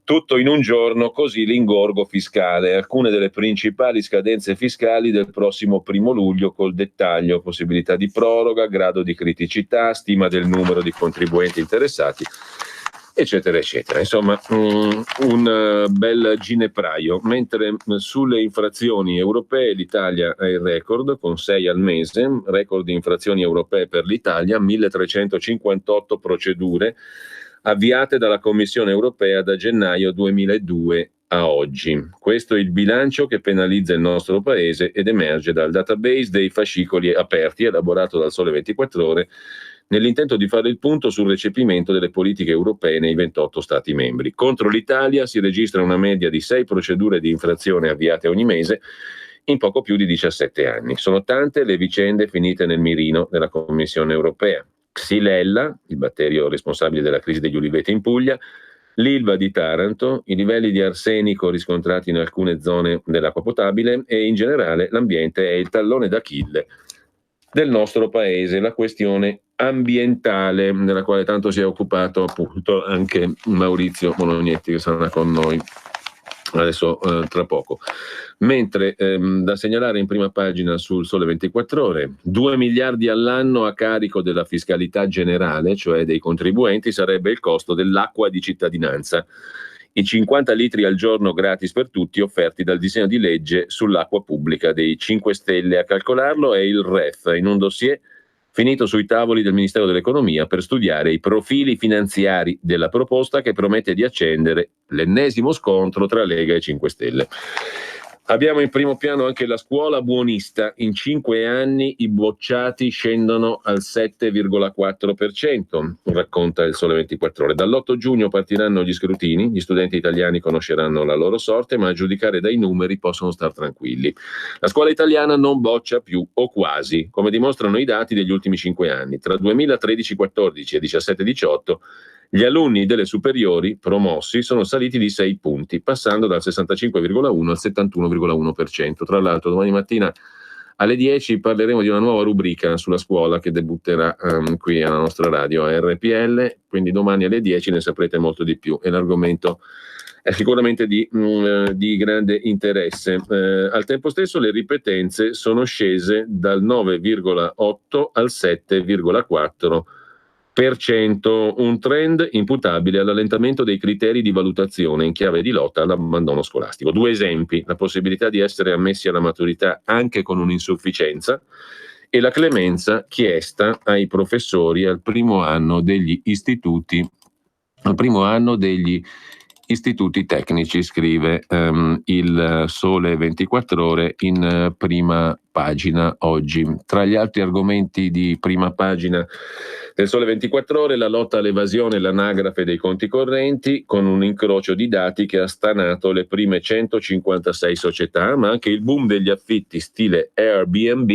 tutto in un giorno, così l'ingorgo fiscale, alcune delle principali scadenze fiscali del prossimo 1 luglio col dettaglio, possibilità di proroga, grado di criticità, stima del numero di contribuenti interessati eccetera eccetera. Insomma, un bel ginepraio. Mentre sulle infrazioni europee l'Italia ha il record con 6 al mese, record di infrazioni europee per l'Italia, 1358 procedure avviate dalla Commissione europea da gennaio 2002 a oggi. Questo è il bilancio che penalizza il nostro paese ed emerge dal database dei fascicoli aperti elaborato dal Sole 24 Ore nell'intento di fare il punto sul recepimento delle politiche europee nei 28 Stati membri. Contro l'Italia si registra una media di 6 procedure di infrazione avviate ogni mese in poco più di 17 anni. Sono tante le vicende finite nel mirino della Commissione europea. Xylella, il batterio responsabile della crisi degli uliveti in Puglia, l'Ilva di Taranto, i livelli di arsenico riscontrati in alcune zone dell'acqua potabile e in generale l'ambiente è il tallone d'Achille del nostro paese, la questione ambientale della quale tanto si è occupato appunto anche Maurizio Bolognetti, che sarà con noi adesso tra poco. Mentre da segnalare in prima pagina sul Sole 24 Ore, 2 miliardi all'anno a carico della fiscalità generale, cioè dei contribuenti, sarebbe il costo dell'acqua di cittadinanza. I 50 litri al giorno gratis per tutti offerti dal disegno di legge sull'acqua pubblica dei 5 Stelle. A calcolarlo è il REF, in un dossier finito sui tavoli del Ministero dell'Economia per studiare i profili finanziari della proposta che promette di accendere l'ennesimo scontro tra Lega e 5 Stelle. Abbiamo in primo piano anche la scuola buonista. In 5 anni i bocciati scendono al 7,4%, racconta il Sole 24 Ore. Dall'8 giugno partiranno gli scrutini, gli studenti italiani conosceranno la loro sorte, ma a giudicare dai numeri possono star tranquilli. La scuola italiana non boccia più, o quasi, come dimostrano i dati degli ultimi 5 anni. Tra 2013-14 e 17-18 gli alunni delle superiori promossi sono saliti di 6 punti, passando dal 65,1 al 71,1%. Tra l'altro domani mattina alle 10 parleremo di una nuova rubrica sulla scuola che debutterà qui alla nostra radio a RPL, quindi domani alle 10 ne saprete molto di più e l'argomento è sicuramente di grande interesse. Al tempo stesso le ripetenze sono scese dal 9,8 al 7,4%, un trend imputabile all'allentamento dei criteri di valutazione in chiave di lotta all'abbandono scolastico. 2 esempi: la possibilità di essere ammessi alla maturità anche con un'insufficienza e la clemenza chiesta ai professori al primo anno degli istituti tecnici, scrive il Sole 24 Ore in prima pagina oggi. Tra gli altri argomenti di prima pagina del Sole 24 Ore, la lotta all'evasione e l'anagrafe dei conti correnti, con un incrocio di dati che ha stanato le prime 156 società, ma anche il boom degli affitti stile Airbnb,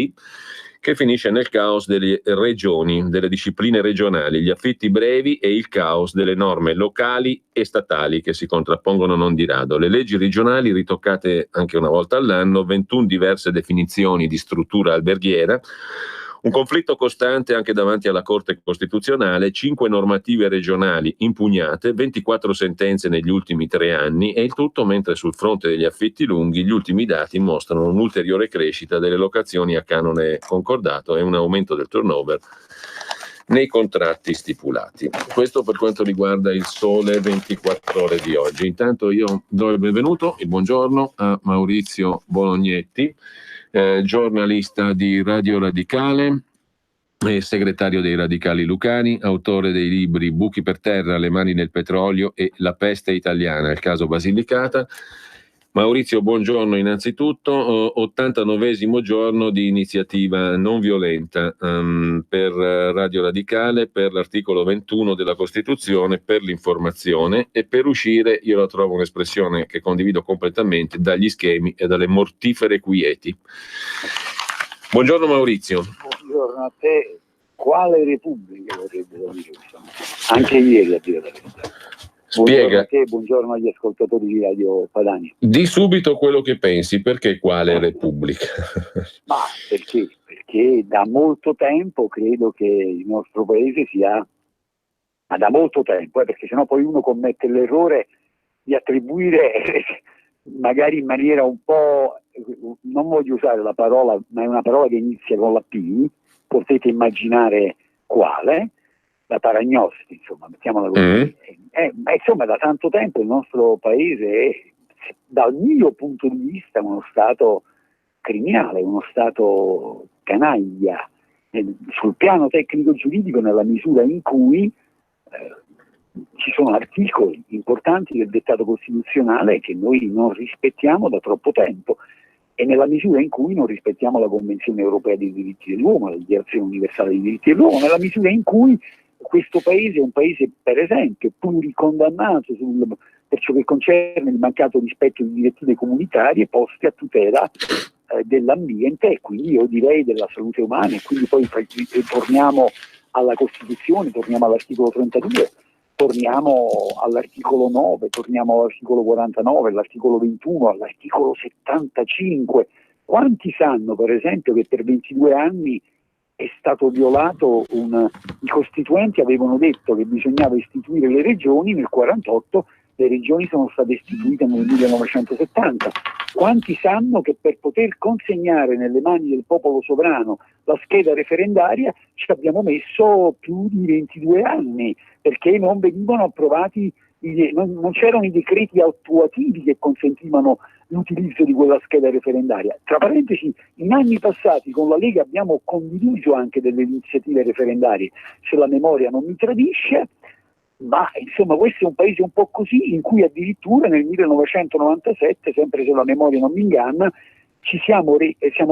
che finisce nel caos delle regioni, delle discipline regionali, gli affitti brevi e il caos delle norme locali e statali che si contrappongono non di rado. Le leggi regionali ritoccate anche una volta all'anno, 21 diverse definizioni di struttura alberghiera, un conflitto costante anche davanti alla Corte Costituzionale, 5 normative regionali impugnate, 24 sentenze negli ultimi 3 anni e il tutto mentre sul fronte degli affitti lunghi gli ultimi dati mostrano un'ulteriore crescita delle locazioni a canone concordato e un aumento del turnover nei contratti stipulati. Questo per quanto riguarda il Sole 24 Ore di oggi. Intanto io do il benvenuto, il buongiorno a Maurizio Bolognetti, giornalista di Radio Radicale e segretario dei Radicali Lucani, autore dei libri Buchi per terra, Le mani nel petrolio e La peste italiana, il caso Basilicata. Maurizio, buongiorno innanzitutto. 89esimo giorno di iniziativa non violenta per Radio Radicale, per l'articolo 21 della Costituzione, per l'informazione e per uscire, io la trovo un'espressione che condivido completamente, dagli schemi e dalle mortifere quieti. Buongiorno Maurizio. Buongiorno a te. Quale Repubblica vorrebbe dire? Anche ieri a dire la verità. Spiega. Buongiorno agli ascoltatori di Radio Padania. Di subito quello che pensi, perché quale Repubblica? Ma perché? Perché da molto tempo credo che il nostro paese sia, ma da molto tempo, perché sennò poi uno commette l'errore di attribuire magari in maniera un po', non voglio usare la parola, ma è una parola che inizia con la P, potete immaginare quale, da paragnosti, insomma, mettiamola così. Insomma, da tanto tempo il nostro paese è, dal mio punto di vista, uno Stato criminale, uno Stato canaglia, sul piano tecnico-giuridico, nella misura in cui ci sono articoli importanti del dettato costituzionale che noi non rispettiamo da troppo tempo, e nella misura in cui non rispettiamo la Convenzione Europea dei diritti dell'uomo, la Dichiarazione Universale dei diritti dell'uomo, nella misura in cui questo paese è un paese, per esempio, pluricondannato per ciò che concerne il mancato rispetto di direttive comunitarie poste a tutela dell'ambiente, e quindi io direi della salute umana, e quindi poi torniamo alla Costituzione, torniamo all'articolo 32, torniamo all'articolo 9, torniamo all'articolo 49, all'articolo 21, all'articolo 75. Quanti sanno, per esempio, che per 22 anni è stato violato i costituenti avevano detto che bisognava istituire le regioni, nel 48 le regioni sono state istituite nel 1970. Quanti sanno che per poter consegnare nelle mani del popolo sovrano la scheda referendaria ci abbiamo messo più di 22 anni, perché non venivano approvati, non c'erano i decreti attuativi che consentivano l'utilizzo di quella scheda referendaria. Tra parentesi, in anni passati con la Lega abbiamo condiviso anche delle iniziative referendarie, se la memoria non mi tradisce, ma insomma questo è un paese un po' così, in cui addirittura nel 1997, sempre se la memoria non mi inganna, siamo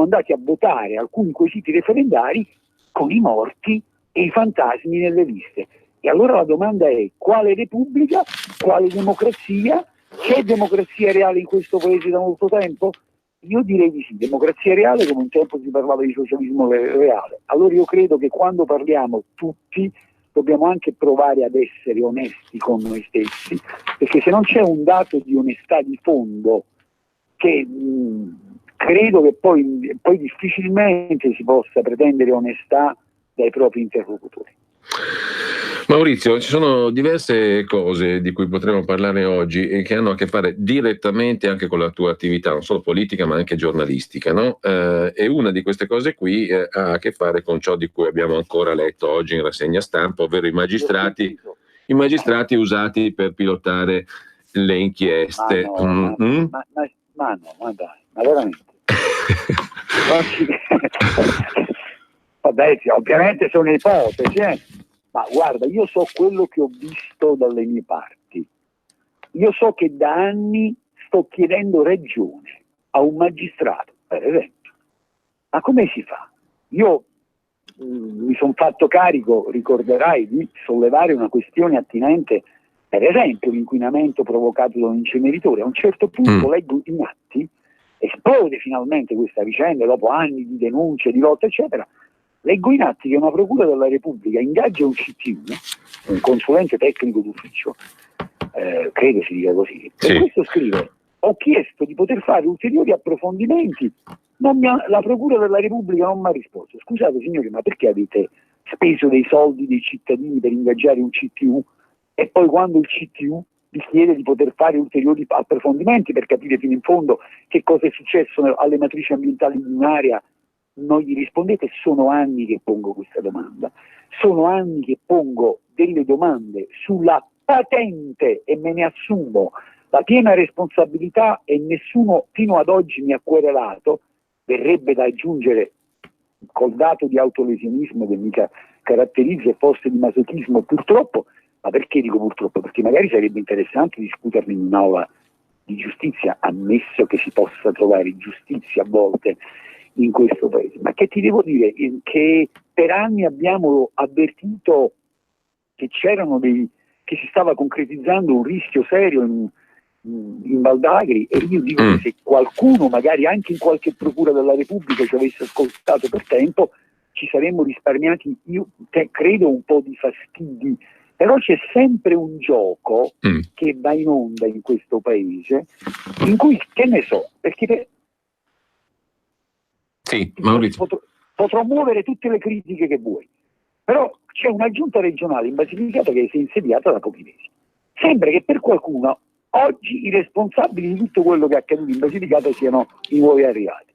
andati a votare alcuni quesiti referendari con i morti e i fantasmi nelle liste. E allora la domanda è: quale repubblica, quale democrazia? C'è democrazia reale in questo paese da molto tempo? Io direi di sì, democrazia reale, come un tempo si parlava di socialismo reale. Allora io credo che quando parliamo tutti dobbiamo anche provare ad essere onesti con noi stessi, perché se non c'è un dato di onestà di fondo, che credo che poi difficilmente si possa pretendere onestà dai propri interlocutori. Maurizio, ci sono diverse cose di cui potremo parlare oggi e che hanno a che fare direttamente anche con la tua attività, non solo politica ma anche giornalistica, no? E una di queste cose qui ha a che fare con ciò di cui abbiamo ancora letto oggi in rassegna stampa, ovvero i magistrati usati per pilotare le inchieste. Ma veramente. Vabbè, ovviamente sono ipotesi, ma guarda, io so quello che ho visto dalle mie parti. Io so che da anni sto chiedendo ragione a un magistrato, per esempio. Ma come si fa? Io mi sono fatto carico, ricorderai, di sollevare una questione attinente, per esempio, l'inquinamento provocato da un inceneritore. A un certo punto leggo in atti, esplode finalmente questa vicenda dopo anni di denunce, di lotte, eccetera. Leggo in atti che una procura della Repubblica ingaggia un CTU, un consulente tecnico d'ufficio, credo si dica così, e questo scrive: ho chiesto di poter fare ulteriori approfondimenti, la procura della Repubblica non mi ha risposto. Scusate signori, ma perché avete speso dei soldi dei cittadini per ingaggiare un CTU e poi quando il CTU vi chiede di poter fare ulteriori approfondimenti per capire fino in fondo che cosa è successo alle matrici ambientali di un'area, non gli rispondete? Sono anni che pongo questa domanda, sono anni che pongo delle domande sulla patente e me ne assumo la piena responsabilità e nessuno fino ad oggi mi ha querelato. Verrebbe da aggiungere, col dato di autolesionismo che mi caratterizza e forse di masochismo purtroppo, ma perché dico purtroppo? Perché magari sarebbe interessante discuterne in un'aula di giustizia, ammesso che si possa trovare giustizia a volte in questo paese. Ma che ti devo dire? Che per anni abbiamo avvertito che che si stava concretizzando un rischio serio in Val d'Agri, e io dico che se qualcuno, magari anche in qualche procura della Repubblica, ci avesse ascoltato per tempo, ci saremmo risparmiati, io credo, un po' di fastidi. Però c'è sempre un gioco che va in onda in questo paese, in cui, che ne so, perché Maurizio. Potrò muovere tutte le critiche che vuoi, però c'è una giunta regionale in Basilicata che si è insediata da pochi mesi. Sembra che per qualcuno oggi i responsabili di tutto quello che è accaduto in Basilicata siano i nuovi arrivati.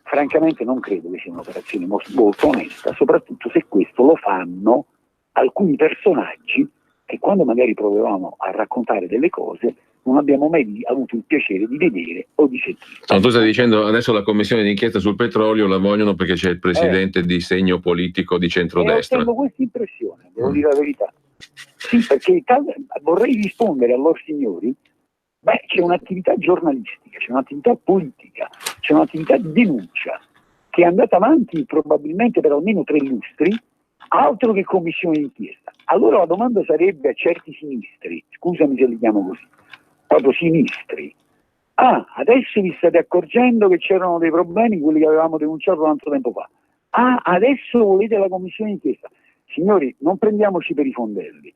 Francamente non credo che sia un'operazione molto onesta, soprattutto se questo lo fanno alcuni personaggi che quando magari provavamo a raccontare delle cose non abbiamo mai avuto il piacere di vedere o di sentire. Tu stai dicendo adesso la commissione d'inchiesta sul petrolio la vogliono perché c'è il presidente di segno politico di centrodestra. Ho questa impressione, devo dire la verità. Sì, perché vorrei rispondere a loro signori, c'è un'attività giornalistica, c'è un'attività politica, c'è un'attività di denuncia che è andata avanti probabilmente per almeno 3 lustri, altro che commissione d'inchiesta. Allora la domanda sarebbe a certi sinistri, scusami se li chiamo così, proprio sinistri: adesso vi state accorgendo che c'erano dei problemi, quelli che avevamo denunciato tanto tempo fa. Adesso volete la commissione d'inchiesta. Signori, non prendiamoci per i fondelli.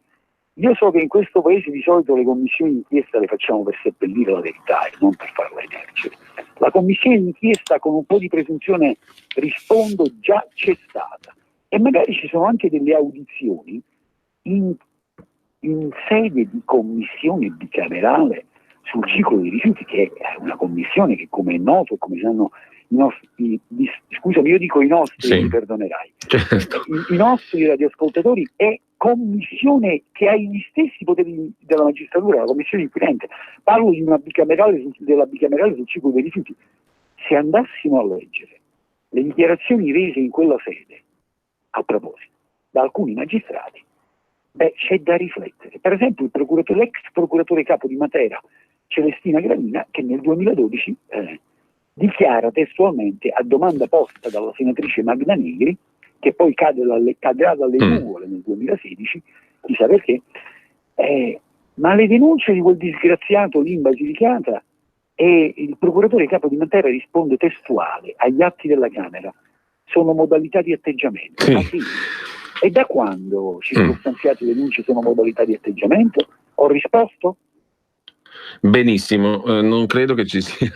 Io so che in questo paese di solito le commissioni d'inchiesta le facciamo per seppellire la verità e non per farla emergere. La commissione d'inchiesta, con un po' di presunzione rispondo, già c'è stata. E magari ci sono anche delle audizioni in sede di commissione bicamerale sul ciclo dei rifiuti, che è una commissione che, come è noto e come sanno i nostri, scusami, io dico i nostri, sì, mi perdonerai, certo, i nostri radioascoltatori, è commissione che ha gli stessi poteri della magistratura, la commissione inquirente. Parlo di una della bicamerale sul ciclo dei rifiuti. Se andassimo a leggere le dichiarazioni rese in quella sede, a proposito, da alcuni magistrati, c'è da riflettere. Per esempio l'ex procuratore capo di Matera, Celestina Gravina, che nel 2012 dichiara testualmente, a domanda posta dalla senatrice Magda Negri, che poi cadrà dalle nuvole nel 2016, chissà perché, ma le denunce di quel disgraziato lì in Basilicata, e il procuratore capo di Matera risponde testuale agli atti della Camera: sono modalità di atteggiamento. Sì. Ma sì. E da quando circostanziate denunce sono modalità di atteggiamento? Ho risposto? Benissimo, non credo che ci sia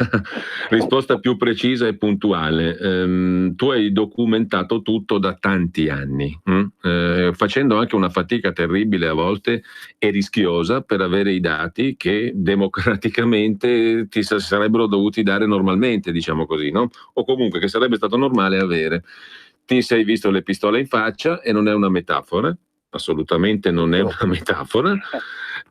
risposta più precisa e puntuale. Tu hai documentato tutto da tanti anni, facendo anche una fatica terribile a volte e rischiosa per avere i dati che democraticamente ti sarebbero dovuti dare normalmente, diciamo così, no? O comunque che sarebbe stato normale avere. Ti sei visto le pistole in faccia e non è una metafora, assolutamente non è una metafora.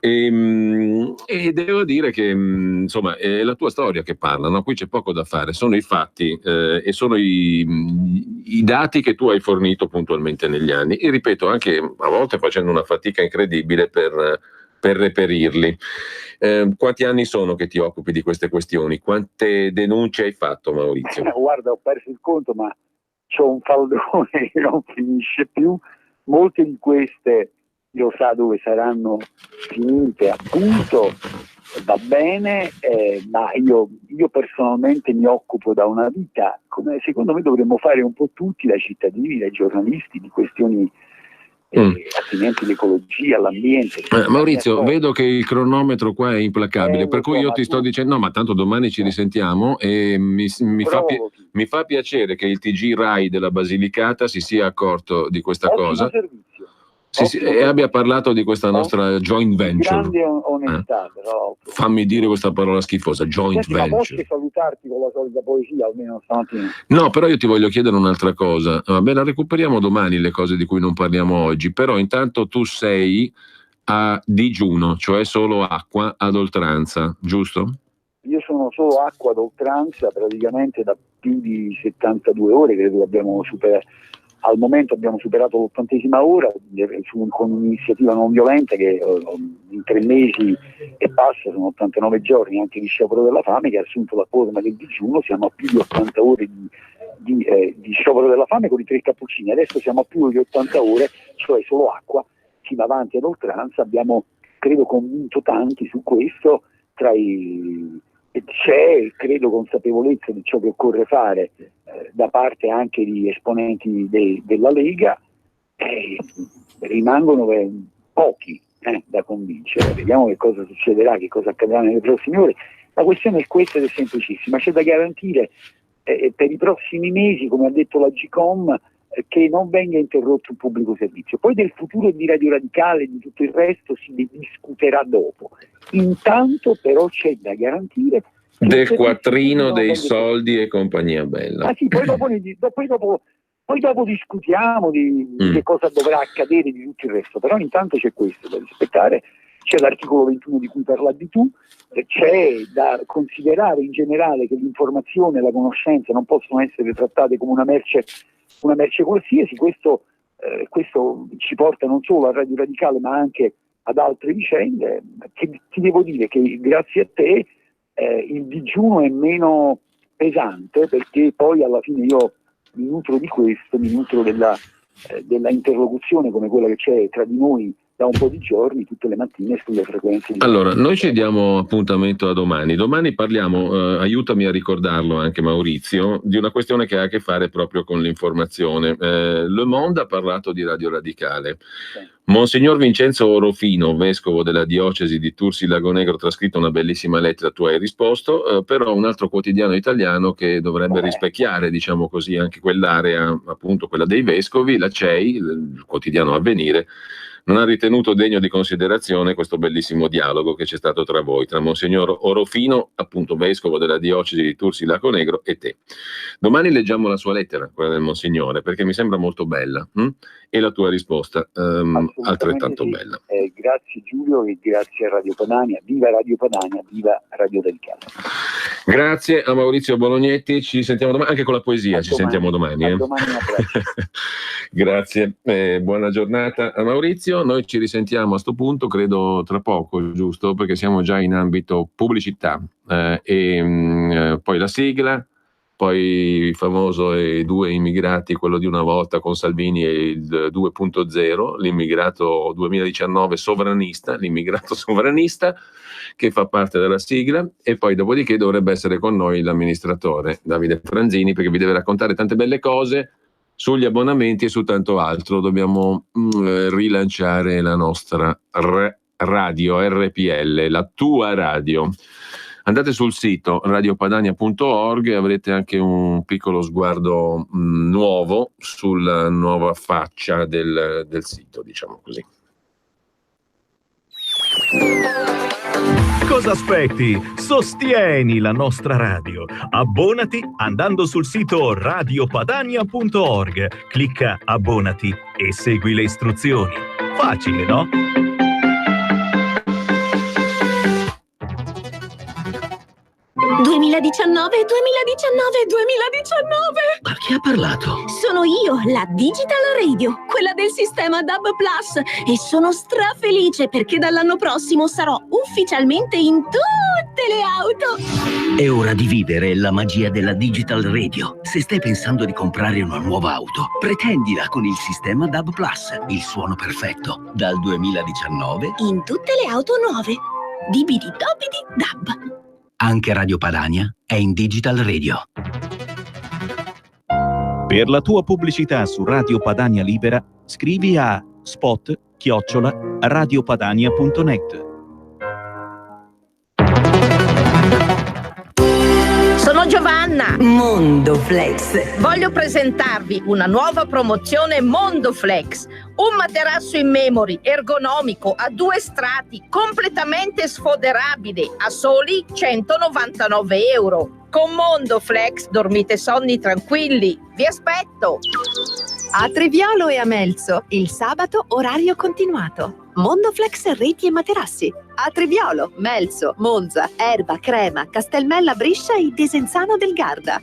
E devo dire che insomma è la tua storia che parla, no? Qui c'è poco da fare, sono i fatti e sono i dati che tu hai fornito puntualmente negli anni, e ripeto, anche a volte facendo una fatica incredibile per reperirli. Quanti anni sono che ti occupi di queste questioni? Quante denunce hai fatto, Maurizio? Guarda, ho perso il conto, ma c'ho un faldone che non finisce più. Molte di queste io sa dove saranno finite, appunto, va bene, ma io personalmente mi occupo da una vita, come secondo me dovremmo fare un po' tutti, da cittadini, dai giornalisti, di questioni attinenti all'ecologia, all'ambiente. Maurizio, vedo che il cronometro qua è implacabile, per cui io ti sto dicendo, no, ma tanto domani ci risentiamo, e mi fa piacere che il TG Rai della Basilicata si sia accorto di questa cosa. Sì, e abbia parlato di questa nostra joint venture. Grande onestà, però. Fammi dire questa parola schifosa, joint venture. Ma posso salutarti con la solita poesia almeno stamattina? No, però io ti voglio chiedere un'altra cosa. Vabbè, la recuperiamo domani le cose di cui non parliamo oggi, però intanto tu sei a digiuno, cioè solo acqua ad oltranza, giusto? Io sono solo acqua ad oltranza, praticamente da più di 72 ore, credo che abbiamo superato. Al momento abbiamo superato l'80ª ora con un'iniziativa non violenta che in 3 mesi e passa, sono 89 giorni anche di sciopero della fame, che ha assunto la forma del digiuno. Siamo a più di 80 ore di sciopero della fame con i 3 cappuccini. Adesso siamo a più di 80 ore, cioè solo acqua, si va avanti ad oltranza. Abbiamo, credo, convinto tanti su questo, c'è, credo, consapevolezza di ciò che occorre fare da parte anche di esponenti della Lega, rimangono pochi da convincere. Vediamo che cosa succederà, che cosa accadrà nelle prossime ore. La questione è questa ed è semplicissima: c'è da garantire per i prossimi mesi, come ha detto la GCOM, che non venga interrotto il pubblico servizio. Poi del futuro di Radio Radicale e di tutto il resto si discuterà dopo. Intanto però c'è da garantire del quattrino, dei soldi e compagnia bella. Sì, poi dopo Poi dopo discutiamo di che cosa dovrà accadere di tutto il resto, però intanto c'è questo da rispettare, c'è l'articolo 21 di cui parlavi tu, c'è da considerare in generale che l'informazione e la conoscenza non possono essere trattate come una merce qualsiasi. Questo ci porta non solo a Radio Radicale ma anche ad altre vicende. Che ti devo dire che grazie a te il digiuno è meno pesante, perché poi alla fine io mi nutro di questo, mi nutro della interlocuzione come quella che c'è tra di noi da un po' di giorni, tutte le mattine sulle frequenze. Allora, noi ci diamo appuntamento a domani. Domani parliamo, aiutami a ricordarlo anche Maurizio, di una questione che ha a che fare proprio con l'informazione. Le Monde ha parlato di Radio Radicale. Monsignor Vincenzo Orofino, vescovo della diocesi di Tursi Lagonegro, ha trascritto una bellissima lettera, tu hai risposto, però un altro quotidiano italiano che dovrebbe rispecchiare, diciamo così, anche quell'area, appunto quella dei vescovi, la CEI, il quotidiano Avvenire, non ha ritenuto degno di considerazione questo bellissimo dialogo che c'è stato tra voi, tra Monsignor Orofino, appunto vescovo della diocesi di Tursi Lagonegro, e te. Domani leggiamo la sua lettera, quella del Monsignore, perché mi sembra molto bella, e la tua risposta altrettanto sì. Bella. Grazie Giulio e grazie a Radio Padania, viva Radio Padania, viva Radio Radicale. Grazie a Maurizio Bolognetti, ci sentiamo domani, anche con la poesia sentiamo domani. Domani Grazie, buona giornata a Maurizio, noi ci risentiamo a sto punto, credo tra poco, giusto? Perché siamo già in ambito pubblicità, poi la sigla, poi il famoso I due immigrati, quello di una volta con Salvini e il 2.0, l'immigrato 2019 sovranista, l'immigrato sovranista che fa parte della sigla, e poi dopodiché dovrebbe essere con noi l'amministratore Davide Franzini, perché vi deve raccontare tante belle cose sugli abbonamenti e su tanto altro. Dobbiamo rilanciare la nostra radio RPL, la tua radio. Andate sul sito radiopadania.org e avrete anche un piccolo sguardo nuovo sulla nuova faccia del sito, diciamo così. Cosa aspetti? Sostieni la nostra radio. Abbonati andando sul sito radiopadania.org. Clicca abbonati e segui le istruzioni. Facile, no? Ma chi ha parlato? Sono io, la Digital Radio, quella del sistema DAB+, e sono strafelice perché dall'anno prossimo sarò ufficialmente in tutte le auto. È ora di vivere la magia della Digital Radio. Se stai pensando di comprare una nuova auto, pretendila con il sistema DAB+, il suono perfetto. Dal 2019 In tutte le auto nuove. Dibidi dobidi DAB. anche Radio Padania è in Digital Radio. Per la tua pubblicità su Radio Padania Libera, scrivi a spot@radiopadania.net. Sono Giovanna, Mondoflex. Voglio presentarvi una nuova promozione Mondoflex, un materasso in memory ergonomico a 2 strati, completamente sfoderabile, a soli 199 euro. Con Mondoflex dormite sonni tranquilli. Vi aspetto! A Treviolo e a Melzo, il sabato orario continuato. Mondoflex reti e materassi. A Treviolo, Melzo, Monza, Erba, Crema, Castelmella Briscia e Desenzano del Garda.